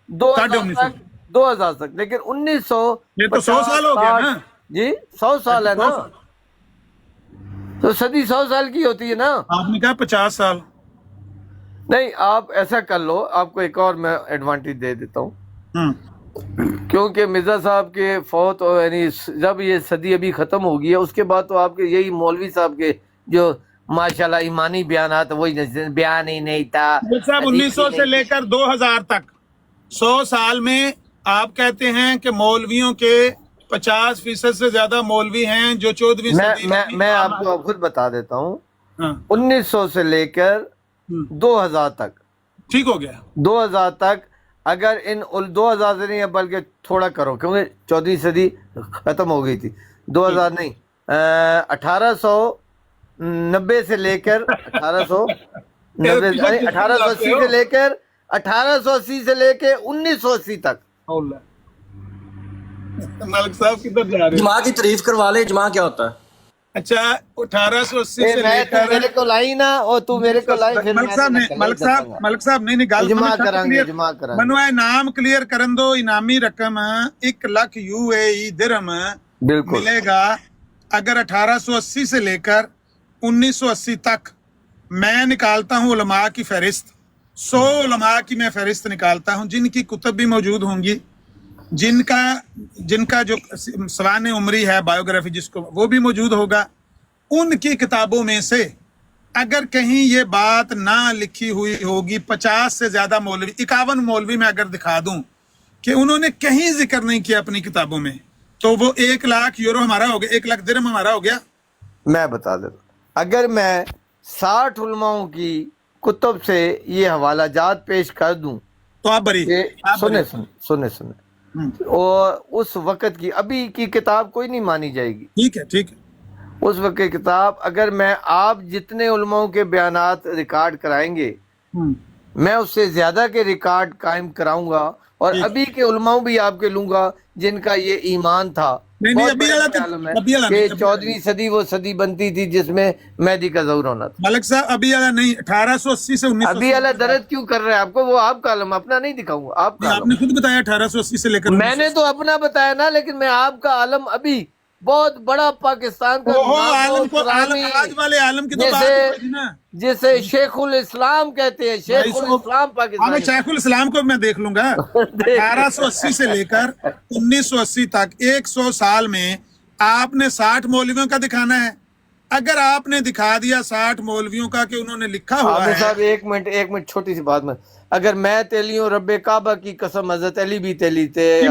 Speaker 11: 2000 تک، لیکن 1900
Speaker 2: یہ تو 100 سال ہو گیا نا
Speaker 11: جی، 100 سال ہے نا، تو صدی 100 سال کی ہوتی ہے نا،
Speaker 2: آپ نے کہا 50 سال۔
Speaker 11: نہیں آپ ایسا کر لو، آپ کو ایک اور میں ایڈوانٹیج دے دیتا ہوں، کیونکہ مرزا صاحب کے فوت یعنی جب یہ صدی ابھی ختم ہوگی ہے، اس کے بعد تو آپ کے یہی مولوی صاحب کے جو ماشاءاللہ ایمانی بیانات وہی بیان ہی نہیں تھا
Speaker 2: صاحب 1900 سے لے کر 2000 تک 100 سال میں آپ کہتے ہیں کہ مولویوں کے 50% سے زیادہ مولوی ہیں جو 14ویں صدی
Speaker 11: میں آپ کو خود بتا دیتا ہوں، 1900 سے لے کر 2000 تک،
Speaker 2: ٹھیک ہو گیا
Speaker 11: 2000 تک، اگر ان 2000 سے نہیں بلکہ تھوڑا کرو کیونکہ 14ویں صدی ختم ہو گئی تھی، 2000 نہیں 1890 سے لے کر 1880 سے لے کر 1880 سے لے کے 1980 تک۔
Speaker 2: ملک صاحب کدھر جا رہے ہیں؟
Speaker 10: اجماع کی تعریف کروا لے، اجماع کیا ہوتا ہے؟
Speaker 2: اچھا 1880 سے لے کر
Speaker 11: میرے کو لائی نا اور تو میرے کو لائی،
Speaker 2: ملک صاحب نہیں گل
Speaker 11: جمع کریں گے
Speaker 2: منوائے نام کلیئر کرن دو، انعامی رقم 1 لاکھ UAE درہم ملے گا اگر 1880 سے لے کر 1980 تک میں نکالتا ہوں علماء کی فہرست، 100 علماء کی میں فہرست نکالتا ہوں جن کی کتب بھی موجود ہوں گی، جن کا جو سوانح عمری ہے بایوگرافی جس کو وہ بھی موجود ہوگا، ان کی کتابوں میں سے اگر کہیں یہ بات نہ لکھی ہوئی ہوگی 50 سے زیادہ مولوی 51 مولوی میں اگر دکھا دوں کہ انہوں نے کہیں ذکر نہیں کیا اپنی کتابوں میں، تو وہ 1 لاکھ یورو ہمارا ہو گیا، 1 لاکھ درہم ہمارا ہو گیا۔
Speaker 11: میں بتا دیتا ہوں، اگر میں 60 علماءوں کی کتب سے یہ حوالہ جات پیش کر دوں
Speaker 2: تو آپ بری
Speaker 11: سنے اور اس وقت کی ابھی کی کتاب کوئی نہیں مانی جائے گی،
Speaker 2: ٹھیک ہے
Speaker 11: اس وقت کی کتاب اگر میں آپ جتنے علماؤں کے بیانات ریکارڈ کرائیں گے میں اس سے زیادہ کے ریکارڈ قائم کراؤں گا، اور ابھی کے علماؤں بھی آپ کے لوں گا جن کا یہ ایمان تھا کہ 14ویں صدی وہ صدی بنتی تھی جس میں مہدی کا ظہور ہونا تھا۔
Speaker 2: ملک صاحب ابھی والا نہیں، 1880 سے 1900
Speaker 11: ابھی والا درد کیوں کر رہے ہیں آپ کو؟ وہ آپ کا عالم، اپنا نہیں دکھاؤں گا، آپ کا
Speaker 2: آپ نے خود بتایا 1880 سے لے کر
Speaker 11: میں نے تو اپنا بتایا نا، لیکن میں آپ کا عالم ابھی بہت بڑا پاکستان کا جسے شیخ الاسلام کہتے ہیں، شیخ الاسلام پاکستان،
Speaker 2: شیخ الاسلام کو میں دیکھ لوں گا۔ 1880 سے لے کر 1980 تک 100 سال میں آپ نے 60 مولویوں کا دکھانا ہے، اگر آپ نے دکھا دیا 60 مولویوں کا کہ انہوں نے لکھا ہوا ہے۔
Speaker 11: صاحب ایک منٹ چھوٹی سی بات میں، اگر میں تیلی ہوں رب کعبہ کی قسم، حضرت علی بھی تیلی تھے،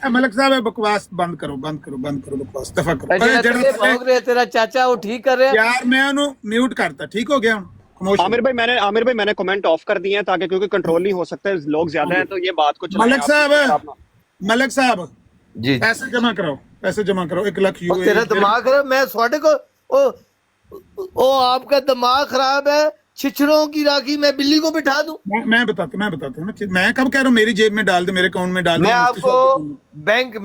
Speaker 2: ملک صاحب بکواس بند کرو بکواس دفع کرو،
Speaker 11: تیرا چاچا وہ ٹھیک کر رہے ہیں
Speaker 2: یار، میں انہوں میوٹ کرتا، ٹھیک ہو گیا۔
Speaker 5: عامر بھائی میں نے کمنٹ آف کر دیے ہیں تاکہ کیونکہ کنٹرول نہیں ہو سکتا، لوگ زیادہ ہیں تو یہ بات کو
Speaker 2: ملک صاحب
Speaker 11: جی
Speaker 2: پیسے جمع کرو 1 لاکھ
Speaker 11: تیرا دماغ خراب، میں سواڈے کو آپ کا دماغ خراب ہے، چھچڑوں کی راکھی میں بلی کو بٹھا دوں؟
Speaker 2: میں بتاتا ہوں، میں کب کہہ رہا ہوں میری جیب میں ڈال دے، میرے اکاؤنٹ میں ڈال دے،
Speaker 11: میں آپ کو بینک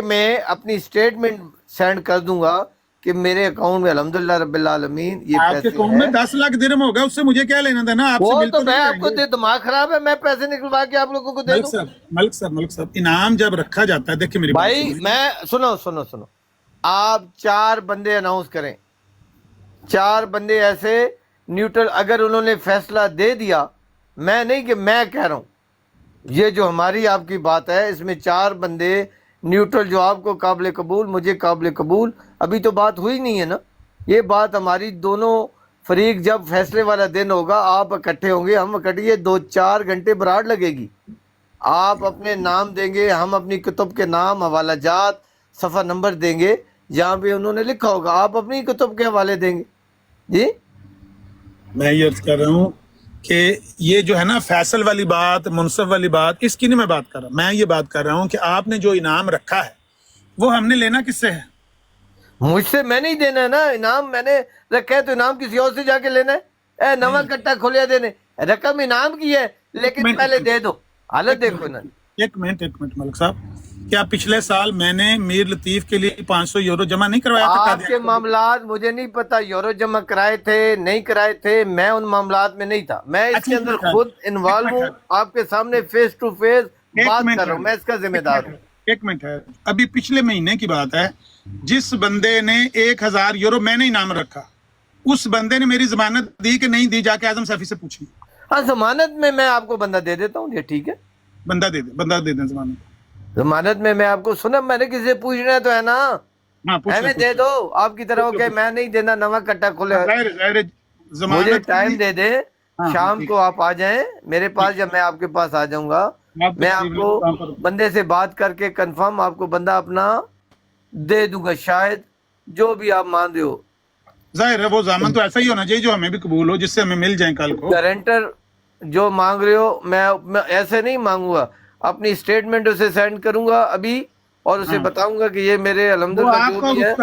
Speaker 11: میں اپنی سٹیٹمنٹ سینڈ کر دوں گا کہ میرے اکاؤنٹ میں الحمدللہ رب العالمین یہ
Speaker 2: آپ کے اکاؤنٹ میں 10 لاکھ درہم ہوگا، اس سے مجھے کیا لینا تھا نا، آپ سے
Speaker 11: تو میں آپ کو دماغ خراب ہے، میں پیسے نکلوا کے آپ لوگوں کو دے دوں۔
Speaker 2: ملک صاحب انعام جب رکھا جاتا ہے، دیکھیں میری
Speaker 11: بھائی میں سنو آپ 4 بندے اناؤنس کریں، 4 بندے ایسے نیوٹرل، اگر انہوں نے فیصلہ دے دیا، میں نہیں کہ میں کہہ رہا ہوں، یہ جو ہماری آپ کی بات ہے اس میں 4 بندے نیوٹرل جو آپ کو قابل قبول، مجھے قابل قبول، ابھی تو بات ہوئی نہیں ہے نا، یہ بات ہماری دونوں فریق جب فیصلے والا دن ہوگا آپ اکٹھے ہوں گے، ہم اکٹھے 2-4 گھنٹے براڈ لگے گی، آپ اپنے نام دیں گے، ہم اپنی کتب کے نام، حوالہ جات، صفحہ نمبر دیں گے جہاں پہ انہوں نے لکھا ہوگا، آپ اپنی کتب کے حوالے دیں گے۔ جی
Speaker 2: میں یہ عرض کر رہا ہوں کہ یہ جو ہے نا فیصل والی بات، منصف والی بات، اس کی نہیں میں بات کر رہا، میں یہ بات کر رہا ہوں کہ آپ نے جو انعام رکھا ہے وہ ہم نے لینا کس سے ہے؟
Speaker 11: مجھ سے میں نہیں دینا ہے نا، انعام میں نے رکھا ہے تو انعام کسی اور سے جا کے لینا ہے؟ اے نواں کٹا کھولیا دینے، رقم انعام کی ہے لیکن پہلے دے دو، حالت دیکھو نا۔
Speaker 2: ایک منٹ ملک صاحب، کیا پچھلے سال میں نے میر لطیف کے لیے 500 یورو جمع نہیں کروایا تھا؟
Speaker 11: آپ کے معاملات مجھے نہیں پتا یورو جمع کرائے تھے نہیں کرائے تھے، میں ان معاملات میں نہیں تھا، میں اس کے اندر خود انوالو ہوں، آپ کے سامنے فیس ٹو فیس بات کر رہا ہوں، میں اس کا ذمہ دار ہوں۔
Speaker 2: ایک منٹ ہے، ابھی پچھلے مہینے کی بات ہے، جس بندے نے 1000 یورو میں نے انعام رکھا، اس بندے نے میری ضمانت دی کہ نہیں دی، جا کے اعظم سیفی سے پوچھیں۔
Speaker 11: ہاں ضمانت میں آپ کو بندہ دے دیتا ہوں، یہ ٹھیک ہے،
Speaker 2: بندہ دے دیں ضمانت۔
Speaker 11: ضمانت میں آپ کو سنا، میں نے کسی سے پوچھنا ہے تو ہے نا، ہمیں دے دو، آپ کی طرح ہو کہ میں نہیں دینا نواں کٹا کھولے، مجھے ٹائم دے دیں، شام کو آپ آ جائیں میرے پاس یا میں آپ کے پاس آ جاؤں گا، میں آپ کو بندے سے بات کر کے کنفرم آپ کو بندہ اپنا دے دوں گا، شاید جو بھی آپ مان رہے ہو۔
Speaker 2: ظاہر ہے وہ ضامن تو ایسا ہی ہونا چاہیے جو ہمیں بھی قبول ہو، جس سے ہمیں مل جائیں کل کو۔
Speaker 11: گارنٹر جو مانگ رہے ہو میں ایسے نہیں مانگوں گا، اپنی اسٹیٹمنٹ اسے سینڈ کروں گا ابھی اور اسے بتاؤں گا کہ یہ میرے الحمدللہ جو بھی ہے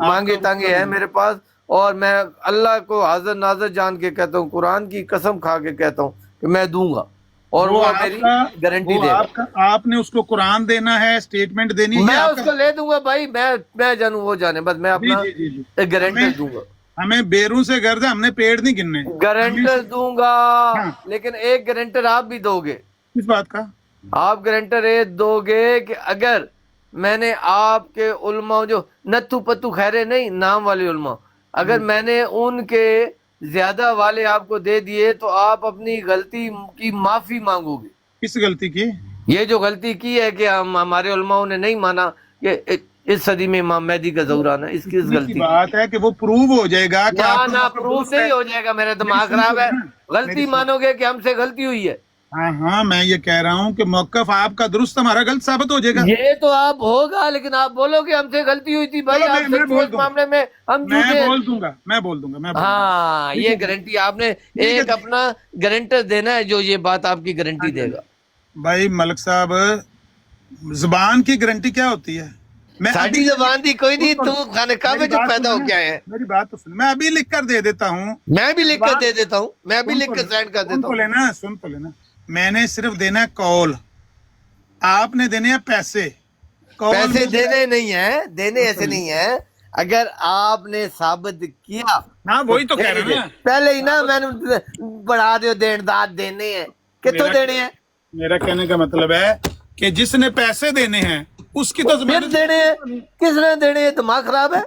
Speaker 11: مانگے تانگے ہیں میرے پاس، اور میں اللہ کو حاضر ناظر جان کے کہتا ہوں، قرآن کی قسم کھا کے کہتا ہوں کہ میں دوں گا، اور وہ میری گارنٹی دے گا۔
Speaker 2: آپ نے اس کو قرآن دینا ہے، اسٹیٹمنٹ دینی ہے،
Speaker 11: میں اس کو لے دوں گا بھائی، میں جانوں وہ جانے، بس میں اپنا گارنٹر دوں گا،
Speaker 2: ہمیں بیرون سے غرض ہے، ہم نے پیڑ نہیں گننے،
Speaker 11: گارنٹر دوں گا، لیکن ایک گارنٹر آپ بھی دو گے۔
Speaker 2: کس بات کا؟
Speaker 11: آپ گارنٹر دو گے کہ اگر میں نے آپ کے علماء جو نتھو پتو خیرے نہیں نام والے علماء، اگر میں نے ان کے زیادہ والے آپ کو دے دیے تو آپ اپنی غلطی کی معافی مانگو گے۔
Speaker 2: کس غلطی کی؟
Speaker 11: یہ جو غلطی کی ہے کہ ہمارے علماء نے نہیں مانا کہ اس صدی میں امام مہدی کا ظہور آنا، اس کی غلطی کی
Speaker 2: بات ہے کہ وہ پروو ہو جائے گا کہ
Speaker 11: نہ پروف نہیں ہو جائے گا، میرا دماغ خراب ہے، غلطی مانو گے کہ ہم سے غلطی ہوئی ہے۔
Speaker 2: ہاں میں یہ کہہ رہا ہوں کہ موقف آپ کا درست، ہمارا غلط ثابت ہو جائے گا۔
Speaker 11: یہ تو آپ ہوگا، لیکن آپ بولو کہ ہم سے غلطی ہوئی تھی بھائی، آپ اس معاملے میں ہم
Speaker 2: میں بول دوں گا۔
Speaker 11: ہاں یہ گارنٹی آپ نے ایک اپنا گارنٹر دینا ہے جو یہ بات آپ کی گارنٹی دے گا۔
Speaker 2: بھائی ملک صاحب، زبان کی گارنٹی کیا ہوتی ہے؟
Speaker 11: ساڑھی زبان دی کوئی نہیں، تو خانقاہ میں جو پیدا ہو گیا ہے۔
Speaker 2: میری بات تو سن، میں ابھی لکھ کر دے دیتا ہوں،
Speaker 11: میں بھی لکھ کر دے دیتا ہوں، میں بھی لکھ کر سینڈ کر دیتا ہوں۔
Speaker 2: سن تو لینا، میں نے صرف دینا ہے کال، آپ نے دینے ہیں پیسے۔
Speaker 11: پیسے دینے نہیں ہیں، دینے ایسے نہیں ہیں، اگر آپ نے ثابت کیا،
Speaker 2: ہاں وہی تو کہہ رہے ہیں
Speaker 11: پہلے ہی نا میں نے بڑھا دیو دیندار دینے ہیں، کتوں دینے ہیں؟
Speaker 2: میرا کہنے کا مطلب ہے کہ جس نے پیسے دینے ہیں اس کی تو
Speaker 11: پھر دینے ہیں، کس نے دینے ہیں؟ دماغ خراب ہے،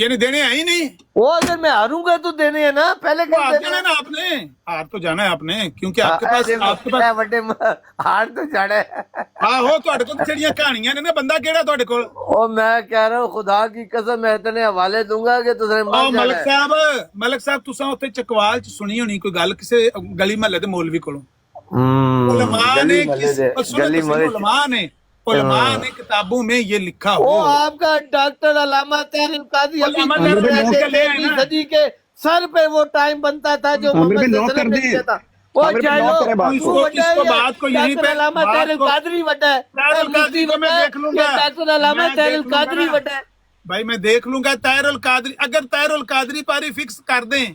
Speaker 2: یعنی دینے ہیں ہی نہیں۔
Speaker 11: وہ اگر میں ہاروں گا تو دینے ہیں نا، پہلے کیا دینے ہیں؟
Speaker 2: نا آپ نے ہار تو جانا ہے آپ نے، کیونکہ آپ کے پاس
Speaker 11: بڑے ہار تو جانا ہے۔
Speaker 2: آہو تواڈے کول جڑیاں کہانیاں نے نا، بندہ کیڑا تواڈے کول؟
Speaker 11: او میں کہہ رہا ہوں خدا کی قسم میں اتنے حوالے دوں گا کہ تسے مر جانا۔
Speaker 2: ملک صاحب تساں اوتھے چکوال چ سنی ہونی کوئی گل کسے گلی محلے دے مولوی کولوں، علماء نے کتابوں میں یہ لکھا ہو۔
Speaker 11: وہ آپ کا ڈاکٹر علامہ طاہر القادری صدی کے سر پہ وہ ٹائم بنتا تھا جو محمد صلی اللہ علیہ وسلم نے کیا تھا۔ وہ ڈاکٹر علامہ طاہر القادری وڈا ہے، ڈاکٹر علامہ طاہر القادری وڈا ہے۔
Speaker 2: بھائی میں دیکھ لوں گا طاہر القادری، اگر طاہر القادری پاری فکس کر دیں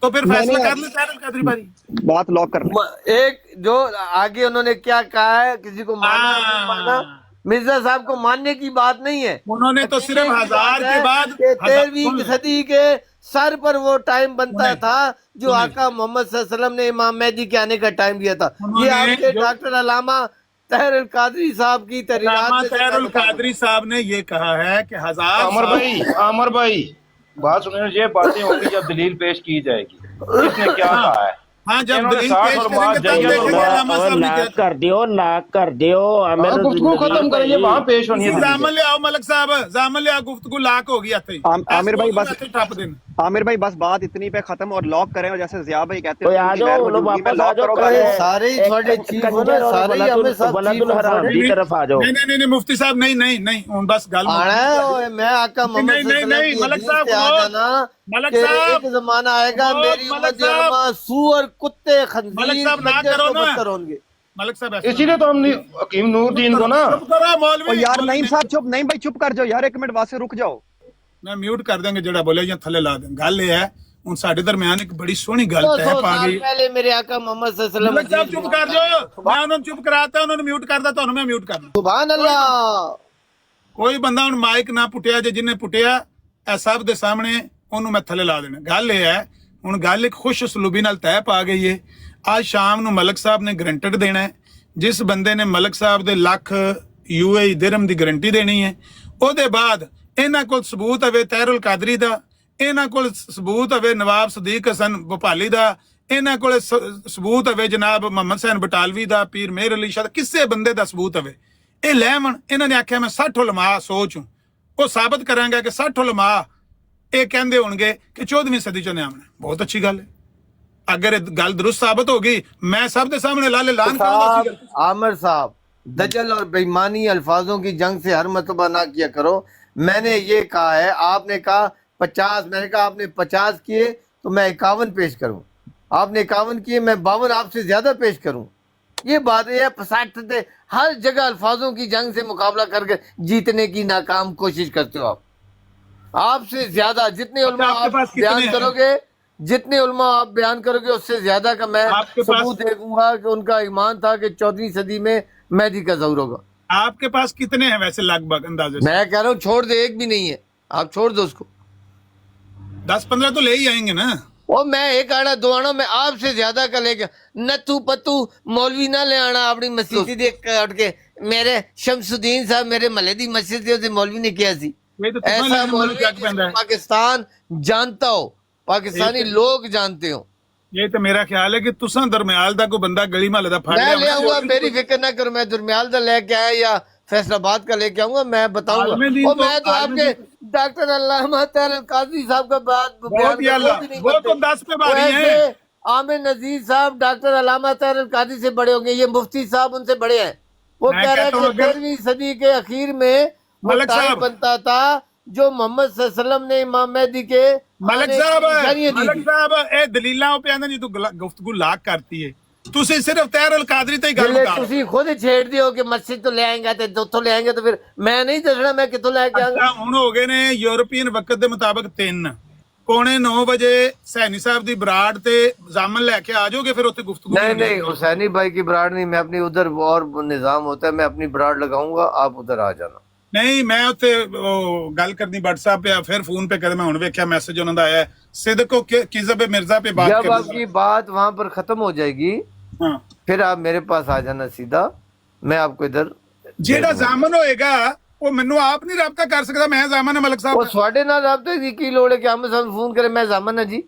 Speaker 2: تو پھر فیصلہ کر لیں طاہر القادری پاری،
Speaker 5: بات لاک کر لیں۔
Speaker 11: ایک جو آگے انہوں نے کیا کہا ہے، کسی کو ماننا، مرزا صاحب کو ماننے کی بات نہیں ہے،
Speaker 2: انہوں نے تو صرف 1000 کے بعد
Speaker 11: 13ویں صدی کے سر پر وہ ٹائم بنتا تھا جو آقا محمد صلی اللہ علیہ وسلم نے امام مہدی کے آنے کا ٹائم دیا تھا۔ یہ آپ کے ڈاکٹر علامہ طاہر القادری صاحب کی تحریرات،
Speaker 2: طاہر القادری صاحب نے یہ کہا ہے کہ 1000۔
Speaker 12: عامر بھائی بات سنیں، یہ باتیں ہوگی جب دلیل پیش کی جائے گی، اس نے کیا کہا ہے؟
Speaker 2: ہاں جب دلیل پیش کریں گے
Speaker 4: لاک کر دیو، لاک کر دیو،
Speaker 12: گفتگو ختم کریں، یہ وہاں پیش ہونی ہے۔
Speaker 2: زامن لے آؤ ملک صاحب، زامن لے آؤ، گفتگو لاک ہو گیا تھے۔
Speaker 5: عامر بھائی بس بات اتنی پہ ختم اور لاک کریں، اور جیسے ضیاء بھائی کہتے ہیں
Speaker 11: سارے سارے چیف ہونا، سارے ہمیں سب
Speaker 4: چیف طرف آ جاؤ۔
Speaker 2: نہیں مفتی صاحب، نہیں بس گل
Speaker 11: میں آقا محمد صلی اللہ علیہ وسلم کی آ جانا کہ ایک زمانہ آئے گا میری امت علماء سور کتے خنزیر بدتر ہوں گے۔
Speaker 2: मलिक साहब
Speaker 12: इसीलिए तो हम हकीम नूरुद्दीन को ना
Speaker 5: यार नहीं साहब चुप नहीं भाई चुप कर जाओ यार 1 मिनट वास्ते रुक जाओ
Speaker 2: मैं म्यूट कर देंगे जेड़ा बोले ਜਾਂ ਥੱਲੇ ਲਾ ਦੇं ਗੱਲ ਇਹ ਹੈ ਹੁਣ ਸਾਡੇ ਦਰਮਿਆਨ ਇੱਕ ਬੜੀ ਸੋਹਣੀ ਗੱਲ ਤੈ ਪਾ ਗਈ
Speaker 11: पहले मेरे आका मोहम्मद सल्लल्लाहु
Speaker 2: ਮਲਿਕ ਸਾਹਿਬ ਚੁੱਪ ਕਰ ਜਾਓ ਮੈਂ ਉਹਨਾਂ ਨੂੰ ਚੁੱਪ ਕਰਾਤਾ ਉਹਨਾਂ ਨੂੰ ਮਿਊਟ ਕਰਦਾ ਤੁਹਾਨੂੰ ਮੈਂ ਮਿਊਟ ਕਰਨਾ
Speaker 11: सुभान अल्लाह
Speaker 2: ਕੋਈ ਬੰਦਾ ਹੁਣ ਮਾਈਕ ਨਾ ਪੁੱਟਿਆ ਜੇ ਜਿਹਨੇ ਪੁੱਟਿਆ ਇਹ ਸਭ ਦੇ ਸਾਹਮਣੇ ਉਹਨੂੰ ਮੈਂ ਥੱਲੇ ਲਾ ਦੇਣਾ ਗੱਲ ਇਹ ਹੈ ਹੁਣ ਗੱਲ ਇੱਕ ਖੁਸ਼ ਉਸਲੂਬੀ ਨਾਲ ਤੈ ਪਾ ਗਈ ਹੈ ਅੱਜ ਸ਼ਾਮ ਨੂੰ ਮਲਿਕ ਸਾਹਿਬ ਨੇ ਗਰੰਟਡ ਦੇਣਾ ਹੈ ਜਿਸ ਬੰਦੇ ਨੇ ਮਲਿਕ ਸਾਹਿਬ ਦੇ ਲੱਖ UAE ਦਿਰਹਮ ਦੀ ਗਾਰੰਟੀ ਦੇਣੀ ਹੈ ਉਹਦੇ ਬਾਅਦ ਇਹਨਾਂ ਕੋਲ ਸਬੂਤ ਹੋਵੇ ਤਹਿਰੁਲ ਕਾਦਰੀ ਦਾ ਇਹਨਾਂ ਕੋਲ ਸਬੂਤ ਹੋਵੇ ਨਵਾਬ ਸਦੀਕ ਹਸਨ ਭੋਪਾਲੀ ਦਾ ਇਹਨਾਂ ਕੋਲ ਸਬੂਤ ਹੋਵੇ ਜਨਾਬ ਮੁਹੰਮਦ ਹੁਸੈਨ ਬਟਾਲਵੀ ਦਾ ਪੀਰ ਮੇਹਰ ਅਲੀ ਸ਼ਾਹ ਕਿਸੇ ਬੰਦੇ ਦਾ ਸਬੂਤ ਹੋਵੇ ਇਹ ਲੈਵਣ ਇਹਨਾਂ ਨੇ ਆਖਿਆ ਮੈਂ 60 ਉਲਮਾ ਸੋਚ ਉਹ ਸਾਬਤ ਕਰਾਂਗਾ ਕਿ 60 ਉਲਮਾ ਇਹ ਕਹਿੰਦੇ ਹੋਣਗੇ ਕਿ 14ਵੀਂ ਸਦੀ ਚ ਨੇ ਆਉਣਾ ਬਹੁਤ ਅੱਛੀ ਗੱਲ ਹੈ अगर गल दुरुस्त साबित होगी मैं सब के सामने लाले लान करूंगा
Speaker 11: आमिर साहब दजल और बेईमानी अल्फाजों की जंग से हर मरतबा ना किया करो मैंने ये कहा है आपने कहा 50 मैंने कहा आपने 50 किए तो मैं 51 पेश करूं आपने 51 किए मैं 52 आपसे ज्यादा पेश करूं ये बात है फसाते हर जगह अल्फाजों की जंग से मुकाबला करके जीतने की नाकाम कोशिश करते हो आपसे ज्यादा जितने उलमा आप बयान करोगे जितने उलमा आप बयान करोगे उससे ज्यादा का मैं सबूत देखूंगा कि उनका ईमान था कि 14वीं सदी में मेहदी का ज़हूर होगा
Speaker 2: आपके पास कितने हैं वैसे लगभग अंदाजे
Speaker 11: मैं कह रहा हूँ छोड़ दे एक भी नहीं है आप छोड़ दो उसको
Speaker 2: 10-15 तो ले ही आएंगे ना
Speaker 11: वो मैं एक आना दो आना मैं आपसे ज्यादा का लेके नत्थू पत्तू मौलवी ना ले आना अपनी मस्जिद देख कर उठ के मेरे शमसुद्दीन साहब मेरे महले दी मस्जिद थी मौलवी ने किया सी ऐसा मौलवी पाकिस्तान जानता हो पाकिस्तानी लोग जानते हो
Speaker 2: ये तो मेरा ख्याल है कि तुसा दरमियाल दा कोई बंदा गली महल दा फाड़
Speaker 11: मैं ले आऊंगा मेरी फिक्र ना करो मैं दरमियाल दा लेके आया या फैसलाबाद का लेके आऊंगा मैं बताऊंगा और मैं तो आपके डॉक्टर अल्लामा तहरीर कादरी साहब का बात
Speaker 2: वो तो 10 पे बारी है
Speaker 11: आमिर नजीर साहब डॉक्टर अल्लामा तहरीर कादरी से बड़े होंगे ये मुफ्ती साहब उनसे बड़े हैं वो कह रहे हैं कि 13वीं सदी के आखिर में
Speaker 2: मलिक साहब
Speaker 11: बनता था जो मोहम्मद सल्लल्लाहु अलैहि वसल्लम ने इमाम मेहदी के
Speaker 2: मलिक साहब ਇਹ ਦਲੀਲਾਂ ਉਹ ਪਿਆਂਦੇ ਜੀ ਤੂੰ ਗੁਫ਼ਤਗੂ ਲਾਕ ਕਰਤੀ ਹੈ ਤੁਸੀਂ ਸਿਰਫ ਤਹਿਰੁਲ ਕਾਦਰੀ ਤੇ ਹੀ ਗੱਲ ਕਰ
Speaker 11: ਤੁਸੀਂ ਖੁਦ ਛੇੜਦੇ ਹੋ ਕਿ ਮਸਜਿਦ ਤੋਂ ਲੈ ਆਏਗਾ ਤੇ ਉੱਥੋਂ ਲੈ ਆਏਗਾ ਤਾਂ ਫਿਰ ਮੈਂ ਨਹੀਂ ਦੱਸਣਾ ਮੈਂ ਕਿੱਥੋਂ ਲੈ ਕੇ ਆਉਂਗਾ
Speaker 2: ਹੁਣ ਹੋ ਗਏ ਨੇ ਯੂਰਪੀਅਨ ਵਕਤ ਦੇ ਮੁਤਾਬਕ 3 ਪੌਣੇ 9 ਵਜੇ ਸੈਣੀ ਸਾਹਿਬ ਦੀ ਬਰਾੜ ਤੇ ਜਾਮਨ ਲੈ ਕੇ ਆ ਜਾਓਗੇ ਫਿਰ ਉੱਥੇ ਗੁਫ਼ਤਗੂ
Speaker 11: नहीं हुसैनी भाई की बराड़ नहीं मैं अपनी उधर और निजाम होता है मैं अपनी बराड़ लगाऊंगा आप उधर आ जाना
Speaker 2: ਨਹੀਂ ਮੈਂ ਉੱਥੇ ਉਹ ਗੱਲ ਕਰਨੀ WhatsApp पे फिर फोन पे कर मैं ਹੁਣ ਵੇਖਿਆ ਮੈਸੇਜ ਉਹਨਾਂ ਦਾ ਆਇਆ सिद्दको किज़ब मिर्जा पे बात
Speaker 11: जब आपकी बात वहां पर खत्म हो जाएगी फिर आप मेरे पास आ जाना सीधा मैं आपको इधर
Speaker 2: ਜਿਹੜਾ ਜ਼ਾਮਨ ਹੋਏਗਾ ਉਹ ਮੈਨੂੰ ਆਪ ਨਹੀਂ ਰਾਬਤਾ ਕਰ ਸਕਦਾ ਮੈਂ ਜ਼ਾਮਨ ਮਲਿਕ ਸਾਹਿਬ
Speaker 11: ਉਹ ਤੁਹਾਡੇ ਨਾਲ ਰਾਬਤੇ ਦੀ ਕੀ ਲੋੜ ਹੈ ਕਿ ਆਮੇ ਸਾਨੂੰ ਫੋਨ ਕਰੇ ਮੈਂ ਜ਼ਾਮਨ ਹਾਂ ਜੀ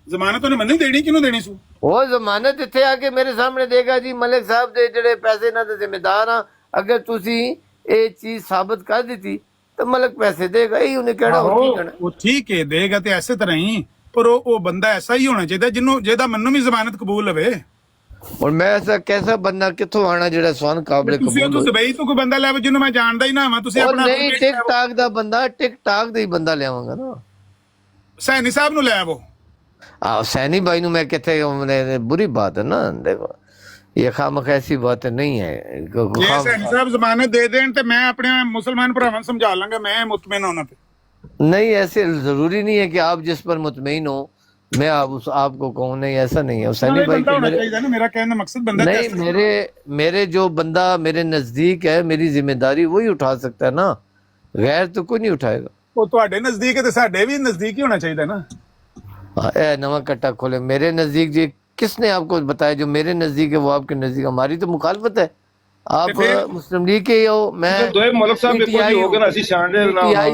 Speaker 2: ਜ਼ਮਾਨਤ ਉਹਨੇ ਮੈਨੂੰ ਦੇਣੀ ਕਿਹਨੂੰ ਦੇਣੀ ਸੀ
Speaker 11: ਉਹ ਜ਼ਮਾਨਤ ਇੱਥੇ ਆ ਕੇ ਮੇਰੇ ਸਾਹਮਣੇ ਦੇਗਾ ਜੀ ਮਲਿਕ ਸਾਹਿਬ ਦੇ ਜਿਹੜੇ ਪੈਸੇ ਨਾਲ ਦੇ ਜ਼ਿੰਮੇਦਾਰ ਆ ਅਗਰ ਤੁਸੀਂ ਇਹ ਚੀਜ਼ ਸਾਬਤ ਕਰ ਦਿੱਤੀ ਤਾਂ ਮਲਕ ਪੈਸੇ ਦੇਗਾ ਹੀ ਉਹਨੇ ਕਿਹੜਾ ਹੋਰ ਕੀ ਕਰਨਾ
Speaker 2: ਉਹ ਠੀਕ ਹੈ ਦੇਗਾ ਤੇ ਐਸੇ ਤਰ੍ਹਾਂ ਹੀ ਪਰ ਉਹ ਬੰਦਾ ਐਸਾ ਹੀ ਹੋਣਾ ਚਾਹੀਦਾ ਜਿਹਨੂੰ ਜਿਹਦਾ ਮੈਨੂੰ ਵੀ ਜ਼ਮਾਨਤ ਕਬੂਲ ਹੋਵੇ
Speaker 11: और मैं ऐसा कैसा बंदा किथों आना जेड़ा स्वान काबिल कबूल
Speaker 2: हो दुबई तो कोई बंदा ले ਜਿਹਨੂੰ ਮੈਂ ਜਾਣਦਾ ਹੀ ਨਾ ਹਾਂ ਤੁਸੀਂ ਆਪਣਾ
Speaker 11: ਨਹੀਂ ਟਿਕ ਟਾਕ ਦਾ ਬੰਦਾ ਟਿਕ ਟਾਕ ਦਾ ਹੀ ਬੰਦਾ ਲਿਆਵਾਂਗਾ ਨਾ
Speaker 2: ਸੈਣੀ ਸਾਹਿਬ ਨੂੰ ਲੈ ਆਵੋ
Speaker 11: ਆ ਸੈਣੀ ਭਾਈ ਨੂੰ ਮੈਂ ਕਿੱਥੇ बुरी बात है ना देखो ये खामख ऐसी बात नहीं है
Speaker 2: ये सैनी साहब जमानत दे दें तो मैं अपने मुसलमान भरावां समझा लांगा मैं मुतमिन होना पे
Speaker 11: नहीं ऐसे जरूरी नहीं है कि आप जिस पर मुतमिन हो मैं आपको कहूँ नहीं ऐसा नहीं है हुसैनी भाई
Speaker 2: मेरा कहने मकसद बंदा
Speaker 11: नहीं मेरे जो बंदा मेरे नजदीक है मेरी जिम्मेदारी वही उठा सकता है ना गैर तो कोई नहीं उठाएगा
Speaker 2: वो ਤੁਹਾਡੇ ਨਜ਼ਦੀਕ ਹੈ ਤੇ ਸਾਡੇ ਵੀ ਨਜ਼ਦੀਕ ਹੀ ਹੋਣਾ ਚਾਹੀਦਾ ਨਾ
Speaker 11: ए नवा कट्टा खोले मेरे नजदीक जी किसने आपको बताया जो मेरे नजदीक है वो आपके नजदीक हमारी तो मुखालफत है आप मुस्लिम लीग के हो मैं पीटीआई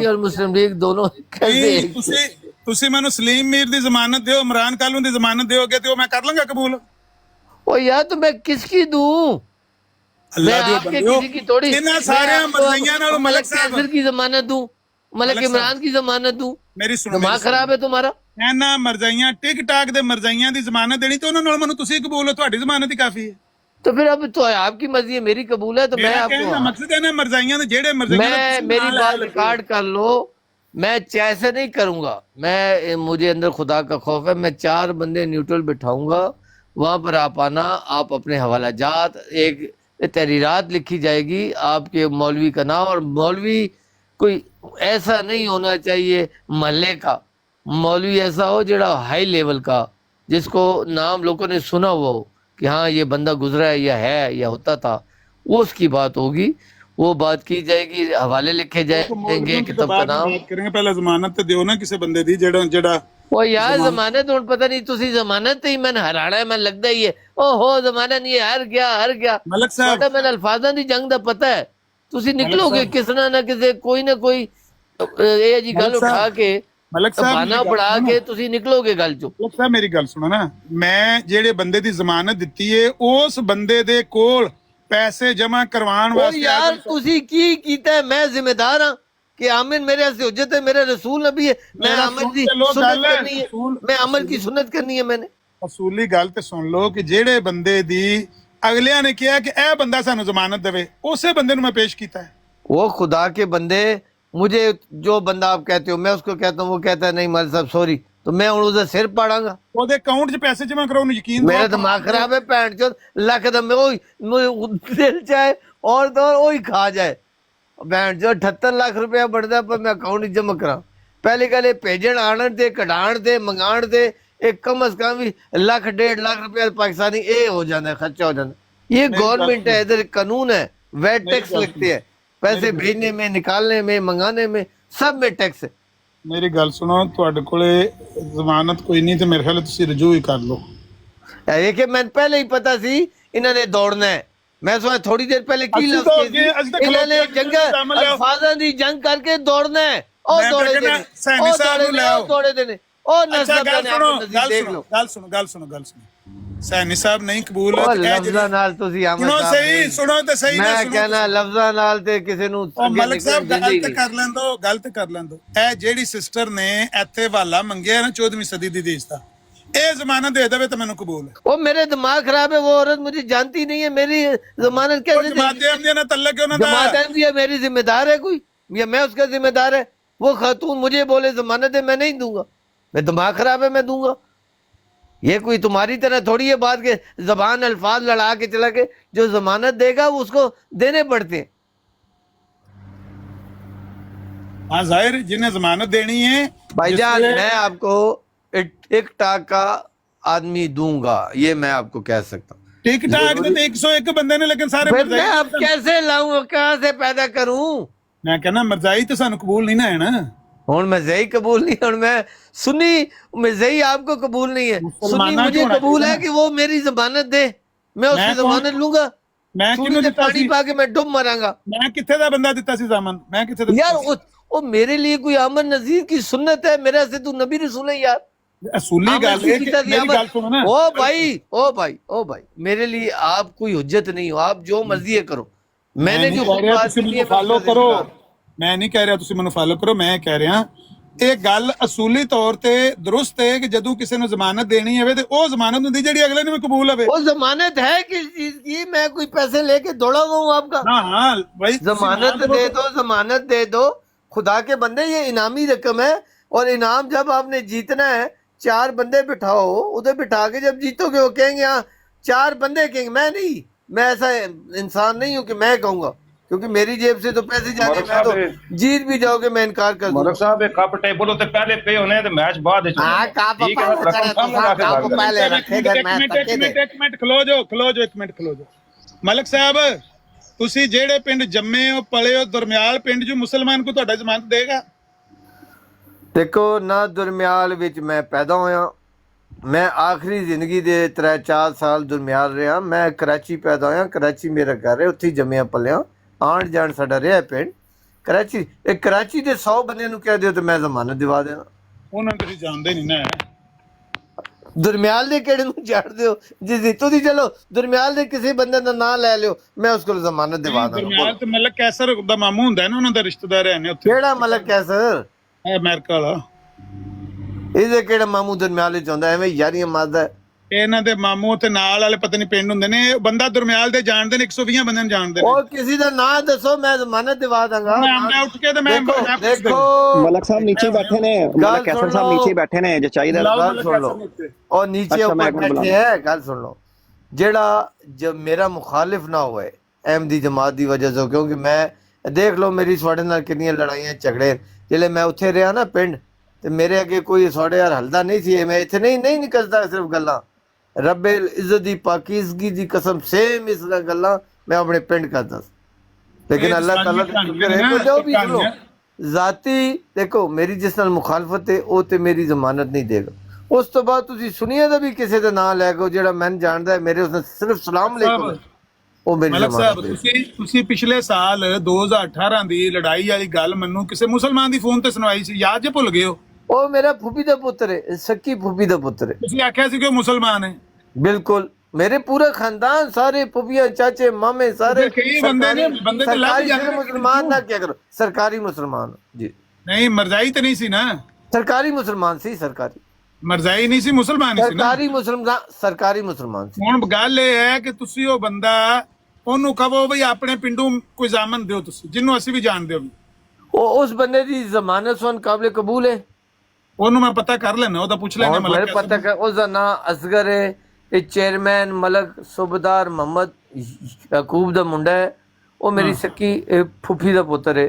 Speaker 11: और मुस्लिम लीग दोनों कैसे
Speaker 2: ਤੁਸੀਂ ਮੈਨੂੰ ਸਲੀਮ ਮੀਰ ਦੀ ਜ਼ਮਾਨਤ ਦਿਓ ਇਮਰਾਨ ਕਾਲੂ ਦੀ ਜ਼ਮਾਨਤ ਦਿਓਗੇ ਤੇ ਉਹ ਮੈਂ ਕਰ ਲਾਂਗਾ ਕਬੂਲ
Speaker 11: ओ यार तो मैं किसकी दूं
Speaker 2: अल्लाह दी बंदो
Speaker 11: किसी की थोड़ी
Speaker 2: इन्हां सारे मरज़ियां नाल मलिक साहब
Speaker 11: की जमानत दूं मलिक इमरान की जमानत दूं
Speaker 2: मेरी सुनो
Speaker 11: दिमाग खराब है तुम्हारा
Speaker 2: ਇਹਨਾਂ ਮਰਜ਼ਾਈਆਂ ਟਿਕ ਟਾਕ ਦੇ ਮਰਜ਼ਾਈਆਂ ਦੀ ਜ਼ਮਾਨਤ ਦੇਣੀ ਤੇ ਉਹਨਾਂ ਨਾਲ ਮੈਨੂੰ ਤੁਸੀਂ ਕਬੂਲ ਹੋ ਤੁਹਾਡੀ ਜ਼ਮਾਨਤ ਹੀ ਕਾਫੀ ਹੈ
Speaker 11: तो फिर अब तो आपकी मर्जी है मेरी कबूल है तो मैं आपको
Speaker 2: मकसद है ना मरजाइयां दे जेड़े मरजाइयां
Speaker 11: मैं मेरी बात रिकॉर्ड कर लो मैं ऐसे नहीं करूंगा मैं मुझे अंदर खुदा का खौफ है मैं 4 बंदे न्यूट्रल बिठाऊंगा वहाँ पर आप आना, आप अपने हवाला जात, एक तहरीरात लिखी जाएगी आपके मौलवी का नाम, और मौलवी कोई ऐसा नहीं होना चाहिए महल्ले का, मौलवी ऐसा हो जड़ा हाई लेवल का, जिसको नाम लोगों ने सुना हुआ हो कि हाँ ये बंदा गुजरा है या होता था, वो उसकी बात होगी, वो बात की जाएगी, हवाले लिखे जाएंगे, किताब का नाम
Speaker 2: करेंगे। पहले जमानत ते दियो ना किसी बंदे दी जेड़ा
Speaker 11: वो यार जमानत हुण पता नहीं तुसी जमानत ही मैंने हराना है, मैं लगदा ही है ओहो जमानत नहीं है, हर गया
Speaker 2: मलक साहब
Speaker 11: मैं अल्फाजां दी जंग दा पता है, तुसी निकलोगे किसना ना किसे कोई ना कोई ये जी गल उठा के
Speaker 2: मलक साहब
Speaker 11: बहाना पढ़ा के तुसी निकलोगे गल चो।
Speaker 2: मलक साहब मेरी गल सुनो ना, मैं जेड़े बंदे दी जमानत दित्ती है उस बंदे दे कोल पैसे जमा करवाण वास्ते
Speaker 11: यार तुसी की कीता है, मैं जिम्मेदार हां कि आमिर मेरे से हुज्जत है, मेरा रसूल नबी है, मैं अमल की सुन्नत करनी है, मैं अमल की सुन्नत करनी है। मैंने
Speaker 2: असूली गल ते सुन लो कि जेड़े बंदे दी अगलियां ने किया कि ए बंदा सानू जमानत देवे, उसे बंदे नु मैं पेश कीता है।
Speaker 11: वो खुदा के बंदे, मुझे जो बंदा आप कहते हो मैं उसको कहता हूँ, वो कहता है नहीं मौलवी साहब सॉरी, तो मैं हुण उसदा सिर पाड़ांगा,
Speaker 2: ओदे अकाउंट 'च पैसे जमा कराओ, यकीन
Speaker 11: मेरा दिमाग खराब है भैन चोद, लख दा मैं ओही दिल चाहे और तो ओही खा जाए, भैन जो 78 लाख रुपया बनता पर मैं अकाउंट जमा करा, पहले गल भेजन आनन ते कढाण ते मंगाण ते एक कम अज कम भी लाख 1.5 लाख रुपया पाकिस्तानी ये हो जाता है, खर्चा हो जाता है। ये गवर्नमेंट है, इधर कानून है, वैट टैक्स लगते हैं, पैसे भेजने में, निकालने में, मंगाने में, सब में टैक्स है।
Speaker 2: मेरी गल सुनो, तुहाडे कोले जमानत कोई नहीं ते मेरे ख्याल तुसी रजू ही कर लो।
Speaker 11: ये कि मैं पहले ही पता सी इन्होंने दौड़ना है, मैं सोचा थोड़ी देर पहले की इन्होंने जंग अल्फाजां दी जंग करके दौड़ना है, और दौड़े देने, और दौड़े देने, और नसब देख लो।
Speaker 2: गल सुनो सैनी साहब नहीं कबूल है
Speaker 11: लफ्ज़ां नाल तुसी आमद
Speaker 2: सुनो सही सुनो ते सही ना
Speaker 11: मैं कहना लफ्ज़ां नाल ते किसे नु
Speaker 2: मलक साहब गलत कर लें दो ए जेड़ी सिस्टर ने ਇੱਥੇ ਹਵਾਲਾ ਮੰਗਿਆ ਨਾ 14ਵੀं सदी दी देश दा, ए जमानत दे देवे तो मैनू कबूल है।
Speaker 11: ओ मेरे दिमाग खराब है, वो औरत मुझे जानती नहीं है, मेरी जमानत कैसे जमात है, मेरी जिम्मेदार है कोई, या मैं उसका जिम्मेदार है? वो खातून मुझे बोले जमानत है, मैं नहीं दूंगा, मैं दिमाग खराब है, मैं दूंगा? ये कोई तुम्हारी तरह थोड़ी है बात के जबान अल्फाज लड़ा के चला के, जो जमानत देगा वो उसको देने पड़ते हैं।
Speaker 2: हाँ जाहिर जिन्हें जमानत देनी है
Speaker 11: भाईजान, मैं आपको टिक टाक का आदमी दूंगा, ये मैं आपको कह सकता हूँ।
Speaker 2: टिक टाक तो 101 बंदे ने, लेकिन सारे
Speaker 11: मैं अब कैसे लाऊं, कहाँ से पैदा करूं?
Speaker 2: मैं कहना मरजाई तो सानू कबूल नहीं ना है ना,
Speaker 11: हुण मज़ही कबूल नहीं, हुण मैं सुन्नी मज़ही आपको कबूल नहीं है, सुन्नी मुझे कबूल है कि वो मेरी जमानत दे, मैं उसकी जमानत लूंगा,
Speaker 2: मैं किन्नू दिता
Speaker 11: पानी पा के मैं डुब मरांगा।
Speaker 2: मैं किथे दा बंदा दिता सी जमानत, मैं किथे दा
Speaker 11: यार वो मेरे लिए कोई अमन नजीर की सुन्नत है, मेरे से तू नबी रसूल है यार,
Speaker 2: असूली गल है कि मेरी गल सुनो ना।
Speaker 11: ओ भाई मेरे लिए आप कोई हुज्जत नहीं हो, आप जो मर्जी करो, मैंने जो
Speaker 2: फॉलो करो, मैं नहीं कह रहा तुसी मैनू फॉलो करो, मैं कह रहा ਇਹ ਗੱਲ ਅਸੂਲੀ ਤੌਰ ਤੇ ਦਰੁਸਤ ਹੈ ਕਿ ਜਦੋਂ ਕਿਸੇ ਨੂੰ ਜ਼ਮਾਨਤ ਦੇਣੀ ਹੋਵੇ ਤੇ ਉਹ ਜ਼ਮਾਨਤ ਹੁੰਦੀ ਜਿਹੜੀ ਅਗਲੇ ਨੂੰ ਕਬੂਲ ਹੋਵੇ।
Speaker 11: वो जमानत है किस चीज की? मैं कोई पैसे लेके दौड़ा हुआ हूँ आपका?
Speaker 2: हाँ भाई
Speaker 11: जमानत दे दो, जमानत दे दो, खुदा के बंदे ये इनामी रकम है, और इनाम जब आपने जीतना है 4 बंदे बिठाओ, उधर बिठा के जब जीतोगे वो कहेंगे हाँ 4 बंदे कहेंगे, मैं नहीं, मैं ऐसा इंसान नहीं हूँ कि मैं कहूँगा, क्योंकि मेरी जेब से तो पैसे जाने, मैं तो जीत भी जाओगे मैं इनकार कर दूंगा।
Speaker 12: मलक साहब एक कप टेबल उते पहले पे होने ते मैच बाद विच
Speaker 11: हां कप पहले रखेगा मैच तक के
Speaker 2: एक मिनट खलो जो मलक साहब ਤੁਸੀਂ ਜਿਹੜੇ ਪਿੰਡ ਜੰਮੇ ਹੋ ਪਲੇ ਹੋ ਦਰਮਿਆਲ ਪਿੰਡ ਜੋ ਮੁਸਲਮਾਨ ਕੋ ਤੁਹਾਡਾ ਜ਼ਮਾਨਤ ਦੇਗਾ?
Speaker 11: देखो ना दरमियाल विच मैं पैदा होया, मैं आखिरी जिंदगी दे 3-4 साल दरमियाल रहा, मैं कराची पैदा होया, कराची मेरा घर है, उत्थे जम्मिया पलिया, आण जाण साडा रहा पिंड कराची। एक कराची दे 100 बंदे नु कह दियो तो मैं जमानत दिवा देना,
Speaker 2: ਉਹਨਾਂ ਤੁਸੀਂ ਜਾਣਦੇ ਨਹੀਂ ਨਾ।
Speaker 11: दरमियाल दे केड़े नु जाणदे हो? जी जीतो दी चलो दरमियाल दे किसी बंदे दा नाम ले लियो, मैं उसको जमानत दिवा दूंगा।
Speaker 2: ਦਰਮਿਆਲ ਤੇ ਮਲਕ ਕੈਸਰ ਦਾ ਮਾਮੂ ਹੁੰਦਾ ਨਾ, ਉਹਨਾਂ ਦਾ ਰਿਸ਼ਤੇਦਾਰ ਹੈ ਨੇ ਉੱਥੇ।
Speaker 11: केड़ा मलक कैसर?
Speaker 2: ਇਹ ਅਮਰੀਕਾ ਵਾਲਾ।
Speaker 11: ਇਹਦੇ ਕਿਹੜਾ ਮਾਮੂ ਦਰਮਿਆਲ ਵਿੱਚ ਹੁੰਦਾ, ਐਵੇਂ ਯਾਰੀਆਂ ਮਾਰਦਾ।
Speaker 2: ਇਹਨਾਂ ਦੇ ਮਾਮੂ ਉੱਥੇ ਨਾਲ ਵਾਲੇ ਪਤਾ ਨਹੀਂ ਪਿੰਡ ਹੁੰਦੇ ਨੇ, ਬੰਦਾ ਦੁਰਮਿਆਲ ਦੇ ਜਾਣਦੇ ਨੇ, 120 ਬੰਦਿਆਂ ਨੂੰ ਜਾਣਦੇ ਨੇ।
Speaker 11: ਉਹ ਕਿਸੇ ਦਾ ਨਾਂ ਦੱਸੋ, ਮੈਂ ਜ਼ਮਾਨਤ ਦਿਵਾ ਦਾਂਗਾ।
Speaker 2: ਮੈਂ ਉੱਠ ਕੇ ਤੇ ਮੈਂ
Speaker 11: ਦੇਖੋ
Speaker 5: ਮਲਕ ਸਾਹਿਬ ਨੀਚੇ ਬੈਠੇ ਨੇ, ਮਲਕ ਕੈਸਰ ਸਾਹਿਬ ਨੀਚੇ ਬੈਠੇ ਨੇ, ਜੇ ਚਾਹੀਦਾ
Speaker 11: ਗੱਲ ਸੁਣ ਲਓ। ਉਹ ਨੀਚੇ ਉੱਪਰ ਬੈਠੇ ਹੈ, ਗੱਲ ਸੁਣ ਲਓ। ਜਿਹੜਾ ਜਬ ਮੇਰਾ ਮੁਖਾਲਿਫ ਨਾ ਹੋਏ ਅਹਿਮਦੀ ਜਮਾਤ ਦੀ ਵਜ੍ਹਾ ਤੋਂ, ਕਿਉਂਕਿ ਮੈਂ ਦੇਖ ਲਓ ਮੇਰੀ ਤੁਹਾਡੇ ਨਾਲ ਕਿੰਨੀਆਂ ਲੜਾਈਆਂ ਝਗੜੇ, ਜਿਹੜੇ ਮੈਂ ਉੱਥੇ ਰਿਹਾ ਨਾ ਪਿੰਡ, ਤੇ ਮੇਰੇ ਅੱਗੇ ਕੋਈ ਤੁਹਾਡੇ ਯਾਰ ਹਲਦਾ ਨਹੀਂ ਸੀ। ਮੈਂ ਇੱਥੇ ਨਹੀਂ ਨਿਕਲਦਾ ਸਿਰਫ ਗੱਲਾਂ ਰੱਬੇ ਇੱਜ਼ਤ ਦੀ ਪਾਕੀਜ਼ਗੀ ਦੀ ਕਸਮ, ਸੇਮ ਇਸ ਤਰ੍ਹਾਂ ਗੱਲਾਂ ਮੈਂ ਆਪਣੇ ਪਿੰਡ ਕਰਦਾ ਸੀ। ਲੇਕਿਨ ਅੱਲਾਹ ਤਾਲਾ ਦਾ ਸ਼ੁਕਰ ਹੈ ਕਿ ਜੋ ਵੀ ਸੁਣੋ ਜ਼ਾਤੀ ਦੇਖੋ ਮੇਰੀ ਜਿਸ ਨਾਲ ਮੁਖਾਲਫਤ ਹੈ ਉਹ ਤੇ ਮੇਰੀ ਜ਼ਮਾਨਤ ਨਹੀਂ ਦੇਗਾ। ਉਸ ਤੋਂ ਬਾਅਦ ਤੁਸੀਂ ਸੁਣੀਏ ਦਾ ਵੀ ਕਿਸੇ ਦਾ ਨਾਂ ਲੈ ਕੇ ਜਿਹੜਾ ਮੈਨੂੰ ਜਾਣਦਾ ਹੈ, ਮੇਰੇ ਉਸਨੇ ਸਿਰਫ ਸਲਾਮ ਅਲੈਕੁਮ, ਉਹ ਮੇਰੀ
Speaker 2: ਮਲਕ ਸਾਹਿਬ
Speaker 11: ਜ਼ਮਾਨਤ।
Speaker 2: ਤੁਸੀਂ ਪਿਛਲੇ ਸਾਲ 2018 ਦੀ ਲੜਾਈ ਵਾਲੀ ਗੱਲ ਮੈਨੂੰ ਕਿਸੇ ਮੁਸਲਮਾਨ ਦੀ ਫੋਨ ਤੇ ਸੁਣਵਾਈ ਸੀ, ਯਾਦ ਜੇ ਭੁੱਲ ਗਏ ਹੋ?
Speaker 11: ਉਹ ਮੇਰਾ ਫੁੱਫੀ ਦਾ ਪੁੱਤਰ ਹੈ, ਸੱਕੀ ਫੁੱਫੀ ਦਾ ਪੁੱਤਰ ਹੈ।
Speaker 2: ਤੁਸੀਂ ਆਖਿਆ ਸੀ ਕਿ ਉਹ ਮੁਸਲਮਾਨ ਹੈ।
Speaker 11: ਬਿਲਕੁਲ ਮੇਰੇ ਪੂਰਾ ਖਾਨਦਾਨ, ਸਾਰੇ ਫੁੱਫੀਆਂ ਚਾਚੇ ਮਾਮੇ ਸਾਰੇ
Speaker 2: ਕਈ ਬੰਦੇ ਨੇ, ਬੰਦੇ ਤੇ ਲੱਗ ਜਾਂਦੇ ਨੇ।
Speaker 11: ਮੁਸਲਮਾਨ ਨਾ ਕਿਆ ਕਰੋ, ਸਰਕਾਰੀ ਮੁਸਲਮਾਨ ਜੀ।
Speaker 2: ਨਹੀਂ ਮਰਜ਼ਾਈ ਤੇ ਨਹੀਂ ਸੀ ਨਾ,
Speaker 11: ਸਰਕਾਰੀ ਮੁਸਲਮਾਨ ਸੀ, ਸਰਕਾਰੀ
Speaker 2: ਮਰਜ਼ਾਈ ਨਹੀਂ ਸੀ, ਮੁਸਲਮਾਨ ਸੀ ਨਾ,
Speaker 11: ਸਰਕਾਰੀ ਮੁਸਲਮਾਨ ਸੀ।
Speaker 2: ਹੁਣ ਗੱਲ ਇਹ ਹੈ ਕਿ ਤੁਸੀਂ ਉਹ ਬੰਦਾ ਉਹਨੂੰ ਕਹੋ ਬਈ ਆਪਣੇ ਪਿੰਡੋਂ ਕੋਈ ਜ਼ਾਮਨ ਦਿਓ, ਤੁਸੀਂ ਜਿਹਨੂੰ ਅਸੀਂ ਵੀ ਜਾਣਦੇ ਹੋ।
Speaker 11: ਉਹ ਉਸ ਬੰਦੇ ਦੀ ਜ਼ਮਾਨਤ ਸੁਣ ਕਾਬਲੇ ਕਬੂਲ ਹੈ,
Speaker 2: ਉਹਨੂੰ ਮੈਂ ਪਤਾ ਕਰ ਲੈਣਾ, ਉਹਦਾ ਪੁੱਛ ਲੈਣਾ।
Speaker 11: ਮੈਨੂੰ ਪਤਾ ਕਰ ਉਹਦਾ ਨਾਂ ਅਸਗਰ ਹੈ, ਇਹ ਚੇਅਰਮੈਨ ਮਲਕ ਸੂਬੇਦਾਰ ਮੁਹੰਮਦ ਯਾਕੂਬ ਦਾ ਮੁੰਡਾ ਹੈ, ਉਹ ਮੇਰੀ ਸੱਕੀ ਫੁੱਫੀ ਦਾ ਪੁੱਤਰ ਹੈ।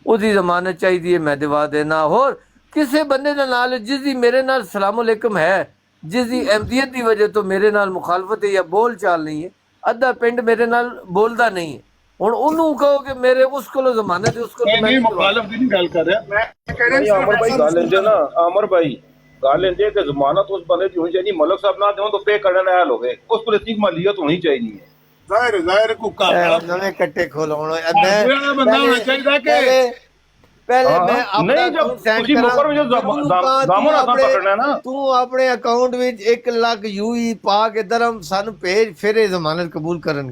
Speaker 11: ਉਹਦੀ ਜ਼ਮਾਨਤ ਚਾਹੀਦੀ ਹੈ, ਮੈਂ ਦਿਵਾ ਦੇਣਾ। ਹੋਰ ਕਿਸੇ ਬੰਦੇ ਦਾ ਨਾਲ ਜਿਸ ਦੀ ਮੇਰੇ ਨਾਲ ਸਲਾਮ ਅਲੈਕੁਮ ਹੈ, ਜਿਸ ਦੀ ਅਹਿਮਦੀਅਤ ਦੀ ਵਜ੍ਹਾ ਤੋਂ ਮੇਰੇ ਨਾਲ ਮੁਖਾਲਫਤ ਹੈ ਜਾਂ ਬੋਲ ਚਾਲ ਨਹੀਂ ਹੈ, ਅੱਧਾ ਪਿੰਡ ਮੇਰੇ ਨਾਲ ਬੋਲਦਾ ਨਹੀਂ ਹੈ, ਹੁਣ ਉਹਨੂੰ ਕਹੋ ਕਿ ਮੇਰੇ ਉਸ ਕੋਲੋਂ ਜ਼ਮਾਨਤ ਹੈ, ਉਸ ਕੋਲ
Speaker 2: ਮੈਂ ਮੁਖਾਲਫ ਦੀ ਨਹੀਂ ਗੱਲ ਕਰ ਰਿਹਾ। ਮੈਂ ਕਹਿ ਰਿਹਾ
Speaker 12: ਅਮਰ ਭਾਈ ਗੱਲ ਇੰਦੇ ਨਾ, ਅਮਰ ਭਾਈ ਗੱਲ ਇੰਦੇ ਕਿ ਜ਼ਮਾਨਤ ਉਸ ਬੰਦੇ ਦੀ ਹੋਣੀ ਚਾਹੀਦੀ, ਮਲਕ ਸਾਹਿਬ ਨਾ ਦੇਣ ਤਾਂ ਪੇ ਕਰਨ ਆਇਆ ਲੋਗੇ, ਉਸ ਪਰ ਇਸकी ਮਾਲੀਅਤ ਹੋਣੀ ਚਾਹੀਦੀ ਹੈ।
Speaker 2: ਜ਼ਾਹਿਰ ਕੁੱਕਾ
Speaker 11: ਨਵੇਂ ਕੱਟੇ ਖੋਲਾਉਣ
Speaker 2: ਬੰਦਾ ਹੋਣਾ ਚਾਹੀਦਾ ਕਿ
Speaker 11: पहले मैं अपना
Speaker 12: नहीं, जब उसी मौके में जो दामन हाथ पकड़ना है ना,
Speaker 11: तू अपने अकाउंट में 1 लाख यूई पा के दरम सानू भेज, फिर जमानत कबूल करन।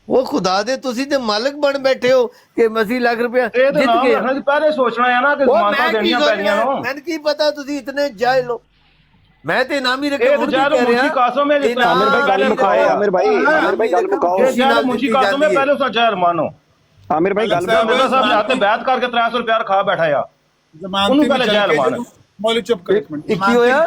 Speaker 11: वो खुदा दे तुसी ते मालिक बन बैठे हो कि 80 लाख रुपया
Speaker 12: जीत गए। पहले सोचना है ना कि जमानत देनियां पैनियां नो,
Speaker 11: मैंने की पता तुसी इतने जाहिल हो। मैं ते नामी रखे
Speaker 12: हुन कह रहा मुंशी कासम है, आमिर भाई गल मुकाओ, आमिर भाई गल मुकाओ, मुंशी कासम है पहले उसका जहर मानो। आमिर भाई गल साहब ने आते बैत करके 300 रुपया खा बैठा या
Speaker 2: ਜ਼ਮਾਨਤ ਪਹਲੇ ਜਹਿਰ ਮਾਨ। ਮੌਲੀ ਚੁੱਪ ਕਰ ਇੱਕ ਮਿੰਟ।
Speaker 11: ਕੀ ਹੋਇਆ?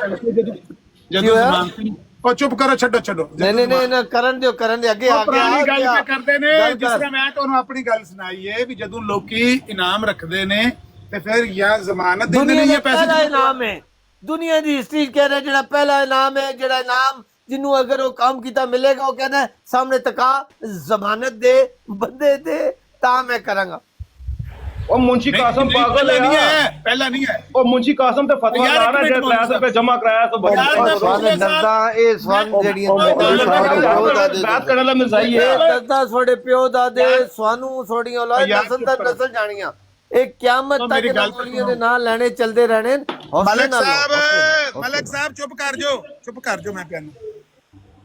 Speaker 2: ਜਦੋਂ ਜ਼ਮਾਨਤ ਉਹ ਚੁੱਪ ਕਰੋ, ਛੱਡੋ।
Speaker 11: ਨਹੀਂ ਨਾ ਕਰਨ ਦਿਓ, ਕਰਨ ਦੇ ਅੱਗੇ ਆ
Speaker 2: ਪੁਰਾਣੀ ਗੱਲ ਕਰਦੇ ਨੇ। ਜਿਸ ਤਰ੍ਹਾਂ ਮੈਂ ਤੁਹਾਨੂੰ ਆਪਣੀ ਗੱਲ ਸੁਣਾਈ ਹੈ ਵੀ ਜਦੋਂ ਲੋਕੀ ਇਨਾਮ ਰੱਖਦੇ ਨੇ ਤੇ ਫਿਰ ਜਾਂ ਜ਼ਮਾਨਤ ਦਿੰਦੇ ਨੇ ਜਾਂ ਪੈਸੇ।
Speaker 11: ਪਹਿਲਾ ਇਨਾਮ ਹੈ ਦੁਨੀਆ ਦੀ ਹਿਸਟਰੀ ਕਹਿ ਰਿਹਾ, ਜਿਹੜਾ ਪਹਿਲਾ ਇਨਾਮ ਹੈ, ਜਿਹੜਾ ਇਨਾਮ ਜਿਹਨੂੰ ਅਗਰ ਉਹ ਕੰਮ ਕੀਤਾ ਮਿਲੇਗਾ, ਉਹ ਕਹਿੰਦਾ ਸਾਹਮਣੇ ਤਕਾ ਜ਼ਮਾਨਤ ਦੇ ਬੰਦੇ ਦੇ ਤਾਂ ਮੈਂ ਕਰਾਂਗਾ।
Speaker 12: ਉਹ ਮੁੰਸ਼ੀ ਕਾਸਮ ਪਾਗਲ ਹੈ,
Speaker 2: ਪਹਿਲਾਂ ਨਹੀਂ ਹੈ।
Speaker 12: ਉਹ ਮੁੰਸ਼ੀ ਕਾਸਮ ਤੇ ਫਤਵਾ ਲਾ ਰਿਹਾ ਜੇ 300 ਰੁਪਏ ਜਮਾ ਕਰਾਇਆ ਤਾਂ
Speaker 11: ਦਰਦਾ ਇਹ ਸਵਾਨ ਜਿਹੜੀਆਂ
Speaker 12: ਬਾਤ ਕਰਨ ਦਾ ਮਿਜ਼ਾਈ ਹੈ।
Speaker 11: ਦਰਦਾ ਤੁਹਾਡੇ ਪਿਓ ਦਾਦੇ ਸਵਾਨੂੰ ਤੁਹਾਡੀਆਂ ਔਲਾਦ ਨਸਲ ਦਰ ਨਸਲ ਜਾਣੀਆਂ, ਇਹ ਕਿਆਮਤ ਤੱਕ ਗੋਲੀਆਂ ਦੇ ਨਾਂ ਲੈਣੇ ਚੱਲਦੇ ਰਹਿਣੇ।
Speaker 2: ਮਲਕ ਸਾਹਿਬ ਚੁੱਪ ਕਰ ਜਾਓ,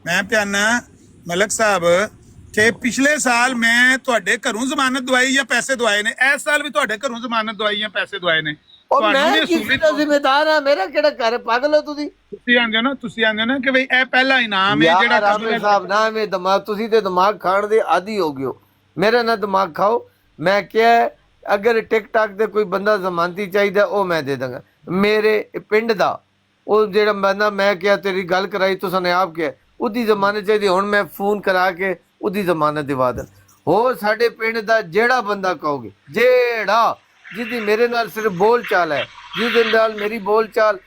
Speaker 2: ਮੈਂ ਪਿਆਨਾ ਮਲਕ ਸਾਹਿਬ ਕਿ ਪਿਛਲੇ ਸਾਲ ਮੈਂ ਤੁਹਾਡੇ ਘਰੋਂ ਜ਼ਮਾਨਤ ਦਵਾਈ ਜਾਂ ਪੈਸੇ ਦਵਾਏ ਨੇ, ਇਸ ਸਾਲ ਵੀ ਤੁਹਾਡੇ ਘਰੋਂ ਜ਼ਮਾਨਤ ਦਵਾਈ ਜਾਂ ਪੈਸੇ ਦਵਾਏ ਨੇ।
Speaker 11: ਉਹ ਮੈਂ ਕਿਸੇ ਦਾ ਜ਼ਿੰਮੇਦਾਰ ਹਾਂ, ਮੇਰਾ ਕਿਹੜਾ ਘਰ? ਪਾਗਲ ਹੋ ਤੁਸੀਂ? ਤੁਸੀਂ ਆਂਦੇ ਹੋ ਨਾ ਕਿ ਬਈ ਇਹ ਪਹਿਲਾ ਇਨਾਮ ਹੈ ਜਿਹੜਾ ਰਾਮੇ ਸਾਹਿਬ ਨਾ ਮੈਂ ਦਿਮਾਗ, ਤੁਸੀਂ ਤੇ ਦਿਮਾਗ ਖਾਣ ਦੇ ਆਦੀ ਹੋ ਗਏ ਹੋ। ਮੇਰਾ ਨਾ ਦਿਮਾਗ ਖਾਓ। ਮੈਂ ਕਿਹਾ ਅਗਰ ਟਿਕਟਾਕ ਦੇ ਕੋਈ ਬੰਦਾ ਜ਼ਮਾਨਤੀ ਚਾਹੀਦਾ ਉਹ ਮੈਂ ਦੇ ਦਾਂਗਾ। ਮੇਰੇ ਪਿੰਡ ਦਾ ਉਹ ਜਿਹੜਾ ਬੰਦਾ ਮੈਂ ਕਿਹਾ ਤੇਰੀ ਗੱਲ ਕਰਾਈ ਤੁਸੀਂ ਨੇ ਆਪ ਕਿਹਾ ਉਹਦੀ ਜ਼ਮਾਨਤ ਚਾਹੀਦੀ, ਹੁਣ ਮੈਂ ਫੋਨ ਕਰਾ ਕੇ ਉਹਦੀ ਜ਼ਮਾਨਤ ਦਿਵਾ ਦੇਣ। ਹੋਰ ਸਾਡੇ ਪਿੰਡ ਦਾ ਜਿਹੜਾ ਬੰਦਾ ਕਹੋਗੇ, ਜਿਹੜਾ ਜਿਹਦੀ ਮੇਰੇ ਨਾਲ ਸਿਰਫ ਬੋਲ ਚਾਲ ਹੈ, ਜਿਹਦੇ ਨਾਲ ਮੇਰੀ ਬੋਲ ਚਾਲ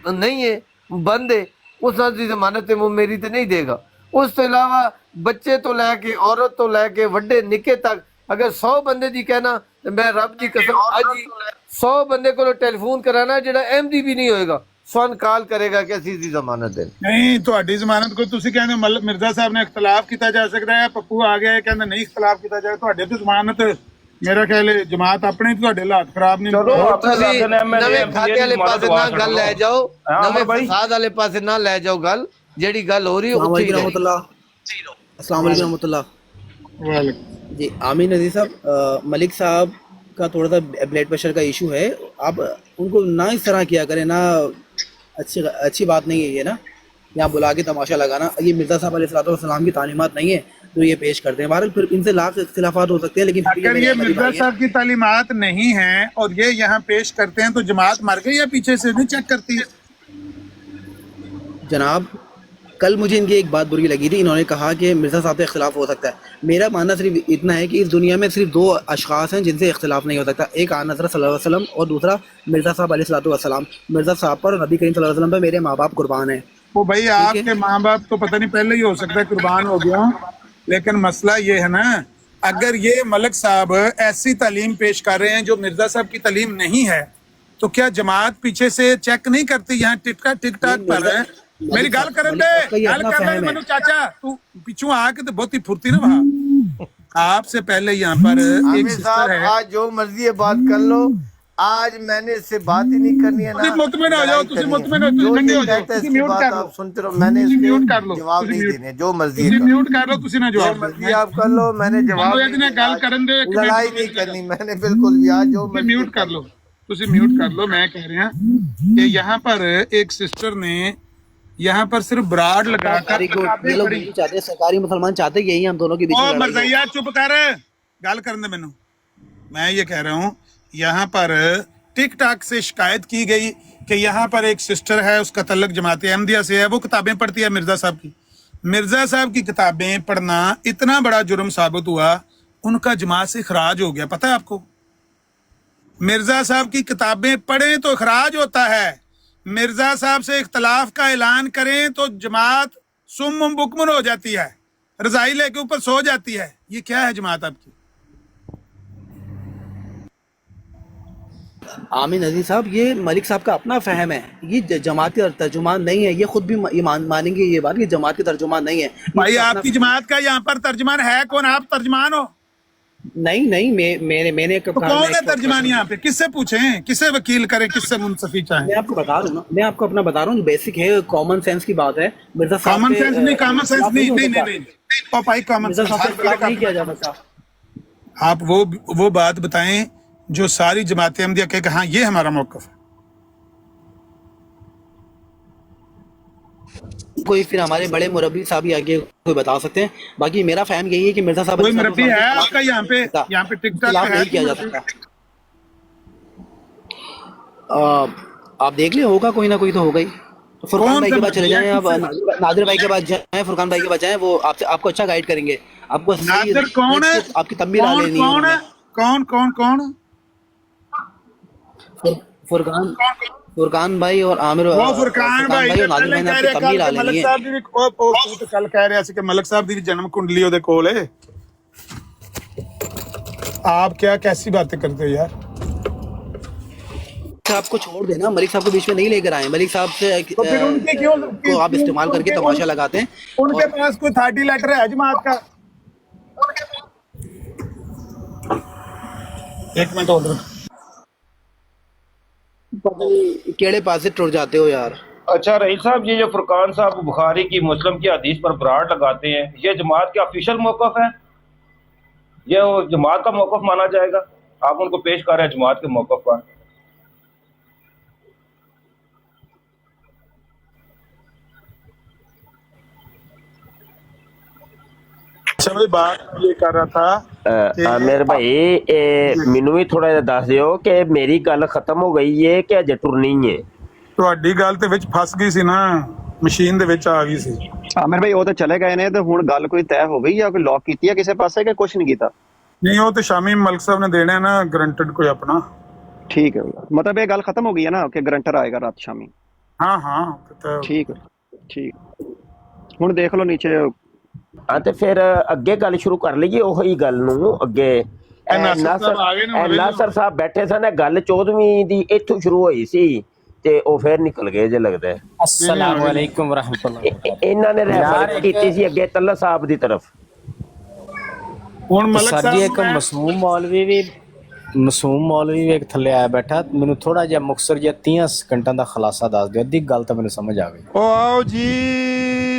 Speaker 11: ਨਹੀਂ ਹੈ, ਬੰਦ ਹੈ, ਉਸ ਦੀ ਜ਼ਮਾਨਤ ਤੇ ਮੇਰੀ ਤੇ ਨਹੀਂ ਦੇਗਾ। ਉਸ ਤੋਂ ਇਲਾਵਾ ਬੱਚੇ ਤੋਂ ਲੈ ਕੇ ਔਰਤ ਤੋਂ ਲੈ ਕੇ ਵੱਡੇ ਨਿੱਕੇ ਤੱਕ ਅਗਰ 100 ਬੰਦੇ ਦੀ ਕਹਿਣਾ ਤੇ ਮੈਂ ਰੱਬ ਦੀ ਕਸਮ ਅੱਜ ਹੀ 100 ਬੰਦੇ ਕੋਲੋਂ ਟੈਲੀਫੋਨ ਕਰਾਣਾ ਜਿਹੜਾ ਐਮਡੀ ਵੀ ਨਹੀਂ ਹੋਏਗਾ, ਸਵਨ ਕਾਲ ਕਰੇਗਾ ਕਿ ਅਸੀਂ ਦੀ ਜ਼ਮਾਨਤ ਦੇ।
Speaker 2: ਨਹੀਂ ਤੁਹਾਡੀ ਜ਼ਮਾਨਤ ਕੋਈ ਤੁਸੀਂ ਕਹਿੰਦੇ ਮਿਰਜ਼ਾ ਸਾਹਿਬ ਨੇ ਇਖਤਲਾਫ ਕੀਤਾ ਜਾ ਸਕਦਾ ਹੈ, ਪੱਪੂ ਆ ਗਿਆ ਕਹਿੰਦਾ ਨਹੀਂ ਇਖਤਲਾਫ ਕੀਤਾ ਜਾਏ। ਤੁਹਾਡੇ ਤੇ ਜ਼ਮਾਨਤ ਮੇਰਾ ਖਿਆਲ ਹੈ ਜਮਾਤ ਆਪਣੇ ਤੁਹਾਡੇ ਹਾਲਾਤ ਖਰਾਬ ਨਹੀਂ।
Speaker 11: ਤੁਸੀਂ ਨਵੇਂ ਖਾਤੇ ਵਾਲੇ ਪਾਸੇ ਨਾ ਗੱਲ ਲੈ ਜਾਓ, ਨਵੇਂ ਫਸਾਦ ਵਾਲੇ ਪਾਸੇ ਨਾ ਲੈ ਜਾਓ ਗੱਲ। ਜਿਹੜੀ ਗੱਲ ਹੋ ਰਹੀ है
Speaker 13: जी। आमिर नज़ीर साहब, मलिक साहब का थोड़ा सा ब्लड प्रेशर का इशू है, आप उनको ना इस तरह किया करें ना, अच्छी बात नहीं है ये ना। यहाँ बुला के तमाशा लगाना, ये मिर्जा साहब अलैहिस्सलाम की तालीमात नहीं है जो ये पेश करते हैं। बहरहाल फिर इनसे लाख इख्तिलाफात हो सकते हैं, लेकिन
Speaker 2: अगर ये मिर्जा साहब की तालीमात नहीं है और ये यहाँ पेश करते हैं तो जमात मर गई या पीछे से नहीं चेक करती है?
Speaker 13: जनाब कल मुझे इनकी एक बात बुरी लगी थी, इन्होंने कहा कि मिर्जा साहब से इख्तिलाफ हो सकता है। मेरा मानना सिर्फ इतना है कि इस दुनिया में सिर्फ 2 अशखास हैं जिनसे इख्तिलाफ नहीं हो सकता, एक आन हज़रत सल्लल्लाहु अलैहि वसल्लम और दूसरा मिर्जा साहब अलैहिस्सलाम। मिर्जा साहब पर नबी करीम सल्लल्लाहु अलैहि वसल्लम पर मेरे माँ बाप कुर्बान हैं।
Speaker 2: वो भाई आपके माँ बाप तो पता नहीं पहले ही हो सकता है कुर्बान हो गया, लेकिन मसला ये है ना, अगर ये मलिक साहब ऐसी तालीम पेश कर रहे हैं जो मिर्जा साहब की तालीम नहीं है, तो क्या जमात पीछे से चेक नहीं करती? यहाँ टिक टाक पर है। मेरी गल करन दे, गल कर ले मनु चाचा, तू पिछू आके तो बहुत ही फुर्ती ना वहाँ। आपसे पहले यहाँ पर एक सिस्टर है।
Speaker 11: आज जो मर्जी है बात कर लो, आज मैंने इससे बात ही नहीं करनी है ना।
Speaker 2: मुतमिन हो जाओ, तुसी मुतमिन हो, तुसी ठंडे हो जाओ, तुसी म्यूट कर लो,
Speaker 11: सुनते रहो, मैंने
Speaker 2: म्यूट कर लो,
Speaker 11: जवाब नहीं देने, जो मर्जी
Speaker 2: तुसी म्यूट कर लो, तुसी ना जवाब
Speaker 11: मर्जी आप कर लो, मैंने जवाब
Speaker 2: गल करन दे,
Speaker 11: लड़ाई नहीं करनी मैंने बिल्कुल भी। आज जो
Speaker 2: म्यूट कर लो, तुसी म्यूट कर लो। मैं कह रहा कि यहाँ पर एक सिस्टर ने यहाँ पर सिर्फ ब्राड लगाकर
Speaker 13: ये लोग नहीं चाहते, सरकारी मुसलमान चाहते यही हम दोनों के बीच में।
Speaker 2: मरज़ैया चुप कर, गल करने दे मैनू। मैं ये कह रहा हूँ, यहाँ पर टिक टाक से शिकायत की गई कि यहाँ पर एक सिस्टर है, उसका तल्लुक जमात अहमदिया से है, वो किताबें पढ़ती है मिर्जा साहब की। मिर्जा साहब की किताबें पढ़ना इतना बड़ा जुर्म साबित हुआ, उनका जमात से इखराज हो गया। पता है आपको? मिर्जा साहब की किताबें पढ़ें तो इखराज होता है, मिर्जा साहब से इख्तलाफ का ऐलान करें तो जमात सुम्म बुकमन हो जाती है, रजाई लेके ऊपर सो जाती है। ये क्या है जमात आपकी?
Speaker 13: आमीन अजीज साहब, ये मलिक साहब का अपना फहम है, ये जमात का तर्जुमान नहीं है। ये खुद भी मानेंगे ये बात कि जमात का तर्जुमान नहीं है।
Speaker 2: भाई आपकी जमात का यहाँ पर तर्जुमान है कौन? आप तर्जुमान हो?
Speaker 13: नहीं मैंने
Speaker 2: तो कौन है तर्जुमान यहाँ पे? किससे पूछें, किससे वकील करें, किससे मुंसफी चाहें?
Speaker 13: मैं आपको बता रहा हूँ ना, मैं आपको अपना बता रहा हूँ, बेसिक है, कॉमन सेंस की बात है। मिर्जा साहब
Speaker 2: कॉमन सेंस नहीं, कॉमन सेंस नहीं भाई, कॉमन सेंस
Speaker 13: नहीं किया जा सकता।
Speaker 2: आप वो बात बताएं जो सारी जमात अहमदिया कहे कि हाँ ये हमारा मौक़िफ़ है।
Speaker 13: कोई फिर हमारे बड़े मुरब्बी साहब ही आगे कोई बता सकते हैं। बाकी मेरा फहम यही है कि मिर्जा साहब
Speaker 2: कोई मुरब्बी है आपका यहाँ पे टिकटॉक पे
Speaker 13: नहीं किया जा सकता। आप देख ले, होगा कोई ना कोई तो होगा ही। फुरकान भाई के पास चले जाएं, आप नादिर भाई के पास जाएं, फुरकान भाई के पास जाएं, वो आपको अच्छा गाइड करेंगे। आपको
Speaker 2: नादिर कौन है?
Speaker 13: आपकी तंबीर आ लेनी है।
Speaker 2: कौन?
Speaker 13: फुरकान भाई और आमिर,
Speaker 2: वो फुरकान भाई
Speaker 13: और नादिर भाई ने आपकी तंबीर आ लेनी है।
Speaker 2: तो कल कह रहा कि मलिक साहब दी जन्म कुंडली ओदे कोल है। आप क्या कैसी बातें करते हो यार?
Speaker 13: आपको छोड़ देना, मलिक साहब को बीच में नहीं लेकर आए। मलिक साहब से
Speaker 2: तो फिर उनके क्यों
Speaker 13: को आप इस्तेमाल करके तमाशा लगाते हैं।
Speaker 2: उनके पास कोई 30 लेटर है जमात का? एक मिनट और
Speaker 13: केड़े पास से टूट जाते हो यार।
Speaker 12: अच्छा रईस साहब, ये जो फुरकान साहब बुखारी की मुस्लिम की हदीस पर ब्राड लगाते हैं, ये जमात का ऑफिशियल मौक़िफ़ है? ये जमात का मौक़िफ़ माना जाएगा? आप उनको पेश कर रहे हैं जमात के मौक़िफ़ पर।
Speaker 2: चलो बात ये कर रहा था
Speaker 4: आमिर भाई, मैनू भी थोड़ा जिहा दस दिओ कि मेरी गल खत्म हो गई है कि अजे टुरनी है?
Speaker 2: ਤੁਹਾਡੀ ਗੱਲ ਤੇ ਵਿੱਚ ਫਸ ਗਈ ਸੀ ਨਾ, ਮਸ਼ੀਨ ਦੇ ਵਿੱਚ ਆ ਗਈ ਸੀ।
Speaker 5: ਆਮਿਰ ਭਾਈ ਉਹ ਤਾਂ ਚਲੇ ਗਏ ਨੇ, ਤੇ ਹੁਣ ਗੱਲ ਕੋਈ ਤੈਅ ਹੋ ਗਈ ਜਾਂ ਕੋਈ ਲੌਕ ਕੀਤੀ ਹੈ ਕਿਸੇ ਪਾਸੇ ਕਿ ਕੁਝ ਨਹੀਂ ਕੀਤਾ?
Speaker 2: ਨਹੀਂ, ਉਹ ਤੇ ਸ਼ਾਮੀ ਮਲਕ ਸਾਹਿਬ ਨੇ ਦੇਣਾ ਨਾ ਗਰੰਟਡ ਕੋਈ ਆਪਣਾ।
Speaker 5: ਠੀਕ ਹੈ, ਮਤਲਬ ਇਹ ਗੱਲ ਖਤਮ ਹੋ ਗਈ ਹੈ ਨਾ ਕਿ ਗਰੰਟਰ ਆਏਗਾ ਰਾਤ ਸ਼ਾਮੀ?
Speaker 2: ਹਾਂ
Speaker 5: ਠੀਕ ਹੈ, ਠੀਕ। ਹੁਣ ਦੇਖ ਲਓ ਨੀਚੇ।
Speaker 4: हाँ तो फिर अगे गल शुरू कर लीजिए ਉਹੀ ਗੱਲ ਨੂੰ ਅੱਗੇ। नासर साहब बैठे सन, गल 14ਵੀਂ ਦੀ ਇੱਥੋਂ ਸ਼ੁਰੂ ਹੋਈ ਸੀ ਤੇ ਉਹ ਫਿਰ ਨਿਕਲ ਗਏ ਜੇ ਲੱਗਦਾ ਹੈ।
Speaker 14: अस्सलाम वालेकुम रहमतुल्लाह।
Speaker 4: ਇਹਨਾਂ ਨੇ ਰੈਫਰ ਕੀਤੀ ਸੀ ਅੱਗੇ ਤੱਲਾ ਸਾਹਿਬ ਦੀ ਤਰਫ।
Speaker 2: ਹੁਣ ਮਲਕ ਸਾਹਿਬ
Speaker 14: ਸਾਡੀ ਇੱਕ ਮਾਸੂਮ ਮੌਲਵੀ ਵੀ ਇੱਕ ਥੱਲੇ ਆਇਆ ਬੈਠਾ। ਮੈਨੂੰ ਥੋੜਾ ਜਿਹਾ ਮੁਖਸਰ ਜਿਹਾ 30 ਸਕਿੰਟਾਂ ਦਾ ਖੁਲਾਸਾ ਦੱਸ ਦਿਓ, ਅੱਧੀ ਗੱਲ ਤਾਂ ਮੈਨੂੰ ਸਮਝ ਆ ਗਈ।
Speaker 3: ओ आओ जी,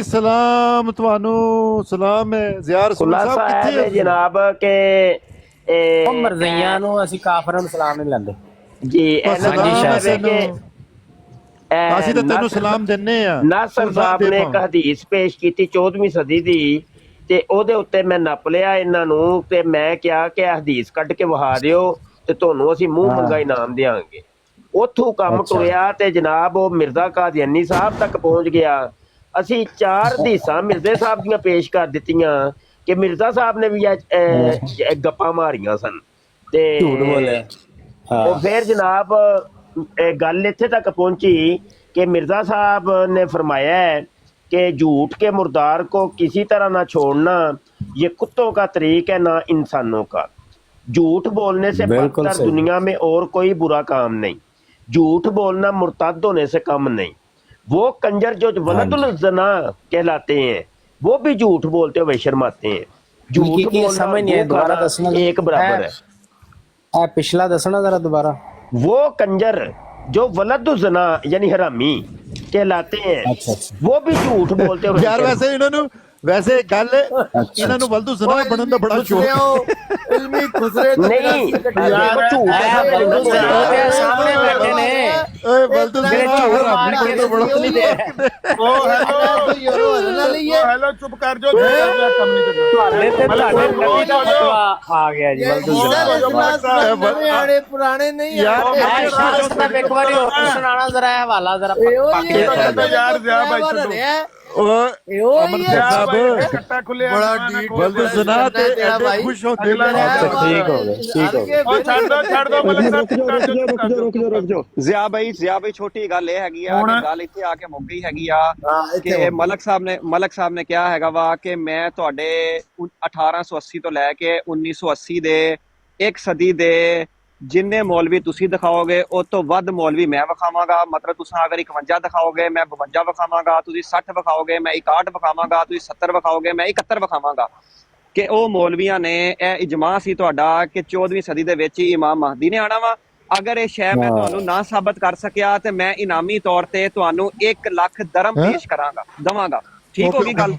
Speaker 3: सलाम ਤੁਹਾਨੂੰ, सलाम है ज़ियार
Speaker 4: ਖੁਲਾਸਾ ਹੈ ਜਨਾਬ ਕਿ
Speaker 14: ਉਹ ਮਰਜ਼ਈਆਂ ਨੂੰ ਅਸੀਂ ਕਾਫਰਾਂ ਨੂੰ ਸਲਾਮ ਨਹੀਂ ਲੈਂਦੇ
Speaker 4: ਜੀ। ਇਹਨਾਂ ਦੀ
Speaker 3: ਅਸੀਂ ਤਾਂ ਤੈਨੂੰ ਸਲਾਮ ਦਿੰਨੇ ਆ।
Speaker 4: ਨਾਸਰ ਸਾਹਿਬ ਨੇ ਇੱਕ ਹਦੀਸ ਪੇਸ਼ ਕੀਤੀ 14ਵੀਂ ਸਦੀ ਦੀ, ਤੇ ਉਹਦੇ ਉੱਤੇ ਮੈਂ ਨੱਪ ਲਿਆ ਇਹਨਾਂ ਨੂੰ, ਤੇ ਮੈਂ ਕਿਹਾ ਕਿ ਹਦੀਸ ਕੱਢ ਕੇ ਵਹਾ ਦਿਓ ਤੇ ਤੁਹਾਨੂੰ ਅਸੀਂ ਮੂੰਹ ਮੰਗਾ ਇਨਾਮ ਦੇਵਾਂਗੇ। ਉੱਥੋਂ ਕੰਮ ਟੁਰਿਆ ਤੇ ਜਨਾਬ ਉਹ ਮਿਰਜ਼ਾ ਕਾਦੀਆਨੀ ਸਾਹਿਬ ਤੱਕ ਪਹੁੰਚ ਗਿਆ। ਅਸੀਂ 4 ਹਦੀਸਾਂ ਮਿਰਜ਼ੇ ਸਾਹਿਬ ਦੀਆਂ ਪੇਸ਼ ਕਰ ਦਿੱਤੀਆਂ ਕਿ ਮਿਰਜ਼ਾ ਸਾਹਿਬ ਨੇ ਵੀ ਗੱਪਾਂ ਮਾਰੀਆਂ ਸਨ, ਤੇ ਉਹ ਫਿਰ ਜਨਾਬ ਗੱਲ ਇੱਥੇ ਤੱਕ ਪਹੁੰਚੀ कि मिर्जा साहब ने फरमाया है कि झूठ के मुर्दार को किसी तरह ना छोड़ना, ये कुत्तों का तरीक है ना इंसानों का। झूठ बोलने से बदतर दुनिया में और कोई बुरा काम नहीं। झूठ बोलना मुर्ताद होने से कम नहीं। वो कंजर जो वलदुल ज़ना कहलाते हैं वो भी झूठ बोलते हुए शर्माते हैं। झूठ बोलना एक बराबर है।
Speaker 14: पिछला दसना जरा दोबारा।
Speaker 4: वो कंजर जो वलदुल ज़ना यानी हरामी कहलाते हैं, वो भी झूठ बोलते हुए।
Speaker 3: यार वैसे इन्होंने वैसे गल इन्हां नूं वलदुल ज़ना बनन दा बड़ा शौक है।
Speaker 11: इल्मी खुसरे
Speaker 4: नहीं यार झूठ
Speaker 14: सामने बैठे ने
Speaker 3: ओए वलदुल ज़ना हरामी के तो बड़ा नहीं दे।
Speaker 2: ओ हेलो चुप कर जो कम नहीं करना
Speaker 14: ਤੁਹਾਡੇ ਤੇ ਤੁਹਾਡੇ ਨਬੀ ਦਾ ਫਤਵਾ ਆ ਗਿਆ ਜੀ ਵਲਦੁਲ ज़ना।
Speaker 11: आने पुराने नहीं
Speaker 3: यार
Speaker 14: मैं शायद उसका एक बार और सुनाना जरा है वाला जरा
Speaker 2: यार जा भाई
Speaker 3: अमन साहब
Speaker 2: बड़ा
Speaker 3: वलदुल ज़ना ते एडे खुश होते ने।
Speaker 14: ठीक हो गए ठीक हो गए।
Speaker 2: ਛੱਡ ਦੋ
Speaker 5: रुक जाओ जिया भाई छोटी गल ਇਹ ਹੈਗੀ ਆ ਕਿ ਗੱਲ ਇੱਥੇ ਆ ਕੇ ਮੁੱਕ ਗਈ ਹੈਗੀ ਆ ਕਿ ਮਲਕ ਸਾਹਿਬ ਨੇ ਕਿਹਾ ਹੈਗਾ ਵਾ ਕਿ ਮੈਂ ਤੁਹਾਡੇ 1880 ਤੋਂ ਲੈ ਕੇ 1980 ਦੇ ਇੱਕ ਸਦੀ ਦੇ ਜਿੰਨੇ ਮੌਲਵੀ ਤੁਸੀਂ ਦਿਖਾਓਗੇ ਉਸ ਤੋਂ ਵੱਧ ਮੌਲਵੀ ਮੈਂ ਵਿਖਾਵਾਂਗਾ। ਮਤਲਬ ਤੁਸੀਂ ਅਗਰ 51 ਦਿਖਾਓਗੇ ਮੈਂ 52 ਵਿਖਾਵਾਂਗਾ, ਤੁਸੀਂ 60 ਵਿਖਾਓਗੇ ਮੈਂ 61 ਵਿਖਾਵਾਂਗਾ, ਤੁਸੀਂ 70 ਵਿਖਾਓਗੇ ਮੈਂ 71 ਵਿਖਾਵਾਂਗਾ। ਕਿ ਉਹ ਮੌਲਵੀਆਂ ਨੇ ਇਹ ਇਜਮਾ ਸੀ ਤੁਹਾਡਾ ਕਿ 14ਵੀਂ ਸਦੀ ਦੇ ਵਿੱਚ ਹੀ ਇਮਾਮ ਮਹਦੀ ਨੇ ਆਣਾ ਵਾ। ਅਗਰ ਇਹ ਸ਼ੈ ਮੈਂ ਤੁਹਾਨੂੰ ਨਾ ਸਾਬਤ ਕਰ ਸਕਿਆ ਤੇ ਮੈਂ ਇਨਾਮੀ ਤੌਰ ਤੇ ਤੁਹਾਨੂੰ 1 ਲੱਖ ਦਰਮ ਪੇਸ਼ ਦਵਾਂਗਾ। ਠੀਕ ਹੋ ਗਈ ਗੱਲ।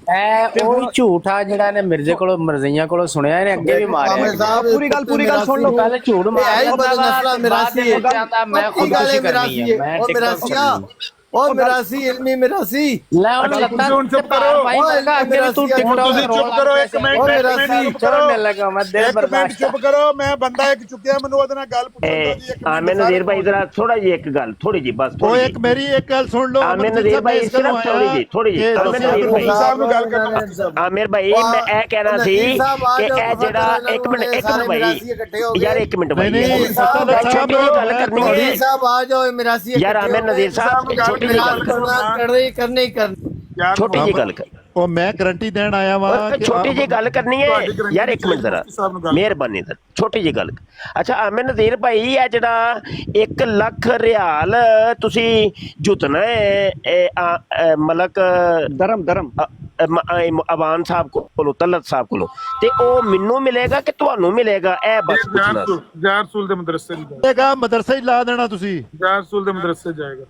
Speaker 14: ਉਹ ਝੂਠ ਆ ਜਿਹੜਾ ਨੇ ਮਿਰਜ਼ੇ ਕੋਲੋਂ ਮਰਜ਼ਈਆਂ ਕੋਲੋਂ ਸੁਣਿਆ ਇਹਨੇ ਅੱਗੇ ਵੀ ਮਾਰਿਆ।
Speaker 5: ਪੂਰੀ ਗੱਲ ਸੁਣ ਲਓ।
Speaker 14: ਗੱਲ ਝੂਠ ਮਾਰਿਆ ਮੈਂ ਖੁਦਕੁਸ਼ੀ ਕਰਨੀ ਹੈ, ਮੈਂ ਟਿਕਟੌਕ ਕਰਨੀ ਹੈ।
Speaker 11: ओ मिरासी इल्मी मिरासी
Speaker 14: ਲੈ ਹੁਣ ਲੱਤਾਂ
Speaker 2: ਚੁੱਪ ਕਰੋ
Speaker 14: ਭਾਈ ਲੱਗਾ ਅੱਗੇ ਤੂੰ ਟਿਕਟੌਕ
Speaker 2: ਤੁਸੀਂ ਚੁੱਪ ਕਰੋ ਇੱਕ ਮਿੰਟ
Speaker 14: ਚਲੋ ਮਿਲ ਲਗਾ ਮੈਂ ਦੇ ਬਰਦਾਸ਼ਤ।
Speaker 2: ਚੁੱਪ ਕਰੋ ਮੈਂ ਬੰਦਾ ਇੱਕ ਚੁੱਕਿਆ ਮੈਨੂੰ ਉਹਦੇ ਨਾਲ ਗੱਲ ਪੁੱਛਣ ਦਿਓ ਜੀ।
Speaker 4: ਆਮੇ ਨਜ਼ੀਰ ਭਾਈ ਜਰਾ ਥੋੜਾ ਜੀ ਇੱਕ ਗੱਲ ਥੋੜੀ ਜੀ ਬਸ
Speaker 3: ਉਹ ਇੱਕ ਮੇਰੀ ਇੱਕ ਗੱਲ ਸੁਣ ਲਓ।
Speaker 4: ਆਮੇ ਨਜ਼ੀਰ ਭਾਈ ਸਿਰਫ ਥੋੜੀ ਜੀ ਆਮੇ ਨਜ਼ੀਰ ਭਾਈ
Speaker 2: ਸਾਹਿਬ ਨੂੰ ਗੱਲ ਕਰਨਾ।
Speaker 4: ਆਮਿਰ ਭਾਈ ਮੈਂ ਇਹ ਕਹਿਣਾ ਸੀ ਕਿ ਇਹ ਜਿਹੜਾ ਇੱਕ ਮਿੰਟ ਭਾਈ ਯਾਰ ਇੱਕ ਮਿੰਟ ਭਾਈ ਛੋਟੀ ਜਿਹੀ ਗੱਲ ਕਰਨੀ ਹੈ
Speaker 11: साहब आ जाओ मिरासी
Speaker 4: ਯਾਰ ਆਮਿਰ ਨਜ਼ੀਰ ਸਾਹਿਬ ਛੋਟੀ ਜਿਹੀ ਗੱਲ
Speaker 11: करनी
Speaker 4: ਛੋਟੀ ਜਿਹੀ ਗੱਲ ਕਰ।
Speaker 3: ਉਹ ਮੈਂ ਗਰੰਟੀ ਦੇਣ ਆਇਆ ਵਾਂ ਕਿ
Speaker 4: ਛੋਟੀ ਜਿਹੀ ਗੱਲ ਕਰਨੀ ਹੈ ਯਾਰ ਇੱਕ ਮਿੰਟ ਜ਼ਰਾ ਮਿਹਰਬਾਨੀ ਸਰ ਛੋਟੀ ਜਿਹੀ ਗੱਲ। ਅੱਛਾ ਆਮਿਰ ਨਜ਼ੀਰ ਭਾਈ ਇਹ ਜਿਹੜਾ 1 ਲੱਖ ਰਿਆਲ ਤੁਸੀਂ ਜੁਤਨਾ ਹੈ ਮਲਕ ਦਰਮ ਅਵਾਨ ਸਾਹਿਬ ਕੋਲੋਂ ਤਲਤ ਸਾਹਿਬ ਕੋਲੋਂ ਤੇ ਉਹ ਮੈਨੂੰ ਮਿਲੇਗਾ ਕਿ ਤੁਹਾਨੂੰ ਮਿਲੇਗਾ? ਇਹ ਬਸ ਪੁੱਛਣਾ।
Speaker 2: ਜਾ ਰਸੂਲ ਦੇ ਮਦਰਸੇ
Speaker 3: ਜਾਏਗਾ ਮਦਰਸੇ ਹੀ ਲਾ ਦੇਣਾ ਤੁਸੀਂ।
Speaker 2: ਜਾ ਰਸੂਲ ਦੇ ਮਦਰਸੇ ਜਾਏਗਾ।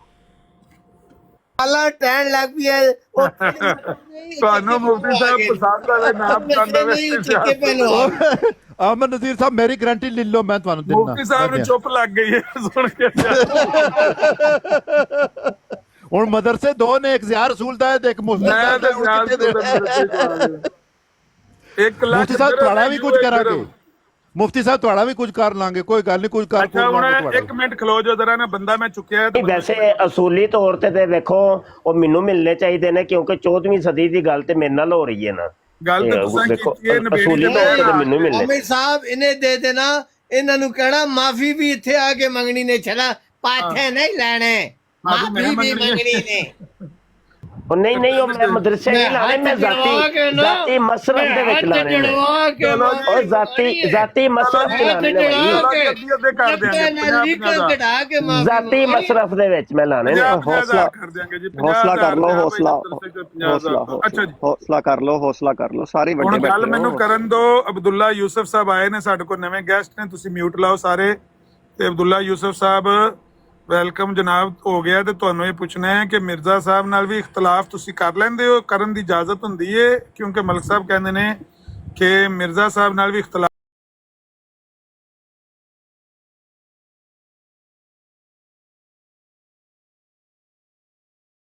Speaker 11: टैन लग भी है
Speaker 2: ਤੁਹਾਨੂੰ ਮੁਫਤੀ ਸਾਹਿਬ ਪਸੰਦ ਆ ਨਾਮ
Speaker 3: ਆਮਨ ਨਜ਼ੀਰ ਸਾਹਿਬ ਮੇਰੀ ਗਾਰੰਟੀ ਲੈ ਲਓ ਮੈਂ ਤੁਹਾਨੂੰ ਦਿੰਦਾ।
Speaker 2: ਮੁਫਤੀ ਸਾਹਿਬ ਨੂੰ ਚੁੱਪ ਲੱਗ ਗਈ ਹੈ ਸੁਣ ਕੇ।
Speaker 3: ਹੁਣ ਮਦਰਸੇ ਦੋ ਨੇ, ਇੱਕ ਜ਼ਿਆ ਰਸੂਲ ਦਾ ਹੈ ਤੇ ਇੱਕ ਮੁਫਤੀ ਸਾਹਿਬ ਦਾ।
Speaker 2: 1 ਲੱਖ
Speaker 3: ਮੁਫਤੀ ਸਾਹਿਬ ਤੁਹਾਡਾ ਵੀ ਕੁਝ ਕਰਾਂਗੇ। ਮੁਫਤੀ ਸਾਹਿਬ ਤੁਹਾਡਾ ਵੀ ਕੁਝ ਕਰ ਲਾਂਗੇ, ਕੋਈ ਗੱਲ ਨਹੀਂ, ਕੁਝ ਕਰ
Speaker 2: ਲਾਂਗੇ। 1 ਮਿੰਟ ਖਲੋ ਜਾਓ ਜਰਾ ਨਾ, ਬੰਦਾ ਮੈਂ ਚੁੱਕਿਆ।
Speaker 4: ਵੈਸੇ ਅਸੂਲੀ ਤੌਰ ਤੇ ਵੇਖੋ ਉਹ ਮੈਨੂੰ ਮਿਲਣੇ ਚਾਹੀਦੇ ਨੇ ਕਿਉਂਕਿ 14ਵੀਂ ਸਦੀ ਦੀ ਗੱਲ ਤੇ ਮੇਰੇ ਨਾਲ ਹੋ ਰਹੀ ਹੈ ਨਾ
Speaker 2: ਗੱਲ। ਤਾਂ ਤੁਸੀਂ ਕੀਤੀ ਹੈ ਨਬੇੜੀ
Speaker 4: ਅਸੂਲੀ ਤੌਰ ਤੇ ਮੈਨੂੰ ਮਿਲਣੇ।
Speaker 11: ਅਮੀਰ ਸਾਹਿਬ ਇਹਨੇ ਦੇ ਦੇਣਾ, ਇਹਨਾਂ ਨੂੰ ਕਹਿਣਾ ਮਾਫੀ ਵੀ ਇੱਥੇ ਆ ਕੇ ਮੰਗਣੀ ਨੇ, ਛਲਾ ਪਾਥੇ ਨਹੀਂ ਲੈਣੇ, ਮਾਫੀ ਵੀ ਮੰਗਣੀ ਨੇ।
Speaker 4: ਉਹ ਨਹੀਂ ਉਹ ਮੈਂ ਮਦਰਸੇ ਨਹੀਂ ਲਾਣੇ, ਮੈਂ ਜ਼ਾਤੀ ਮਸਰਫ ਦੇ ਵਿੱਚ ਲਾਣੇ ਨੇ। ਉਹ ਜ਼ਾਤੀ ਮਸਰਫ ਚ ਲਾਣੇ ਨੇ, ਜ਼ਾਤੀ ਮਸਰਫ ਦੇ ਵਿੱਚ ਮੈਂ ਲਾਣੇ ਨੇ।
Speaker 5: ਹੌਸਲਾ ਕਰ ਲਓ, ਹੌਸਲਾ ਕਰ ਲਓ ਸਾਰੇ ਵੱਡੇ ਬੈਠੇ।
Speaker 2: ਗੱਲ ਮੈਨੂੰ ਕਰਨ ਦੋ। ਅਬਦੁੱਲਾ ਯੂਸਫ ਸਾਹਿਬ ਆਏ ਨੇ ਸਾਡੇ ਕੋਲ, ਨਵੇਂ ਗੈਸਟ ਨੇ, ਤੁਸੀਂ ਮਿਊਟ ਲਾਓ ਸਾਰੇ। ਤੇ ਅਬਦੁੱਲਾ ਯੂਸਫ ਸਾਹਿਬ ਵੈਲਕਮ ਜਨਾਬ ਹੋ ਗਿਆ। ਤੇ ਤੁਹਾਨੂੰ ਇਹ ਪੁੱਛਣਾ ਹੈ ਕਿ ਮਿਰਜ਼ਾ ਸਾਹਿਬ ਨਾਲ ਵੀ ਇਖਤਲਾਫ ਤੁਸੀਂ ਕਰ ਲੈਂਦੇ ਹੋ? ਕਰਨ ਦੀ ਇਜਾਜ਼ਤ ਹੁੰਦੀ ਹੈ ਕਿਉਂਕਿ ਮਲਕ ਸਾਹਿਬ ਕਹਿੰਦੇ ਨੇ ਕਿ ਮਿਰਜ਼ਾ ਸਾਹਿਬ ਨਾਲ ਵੀ ਇਖਤਲਾਫ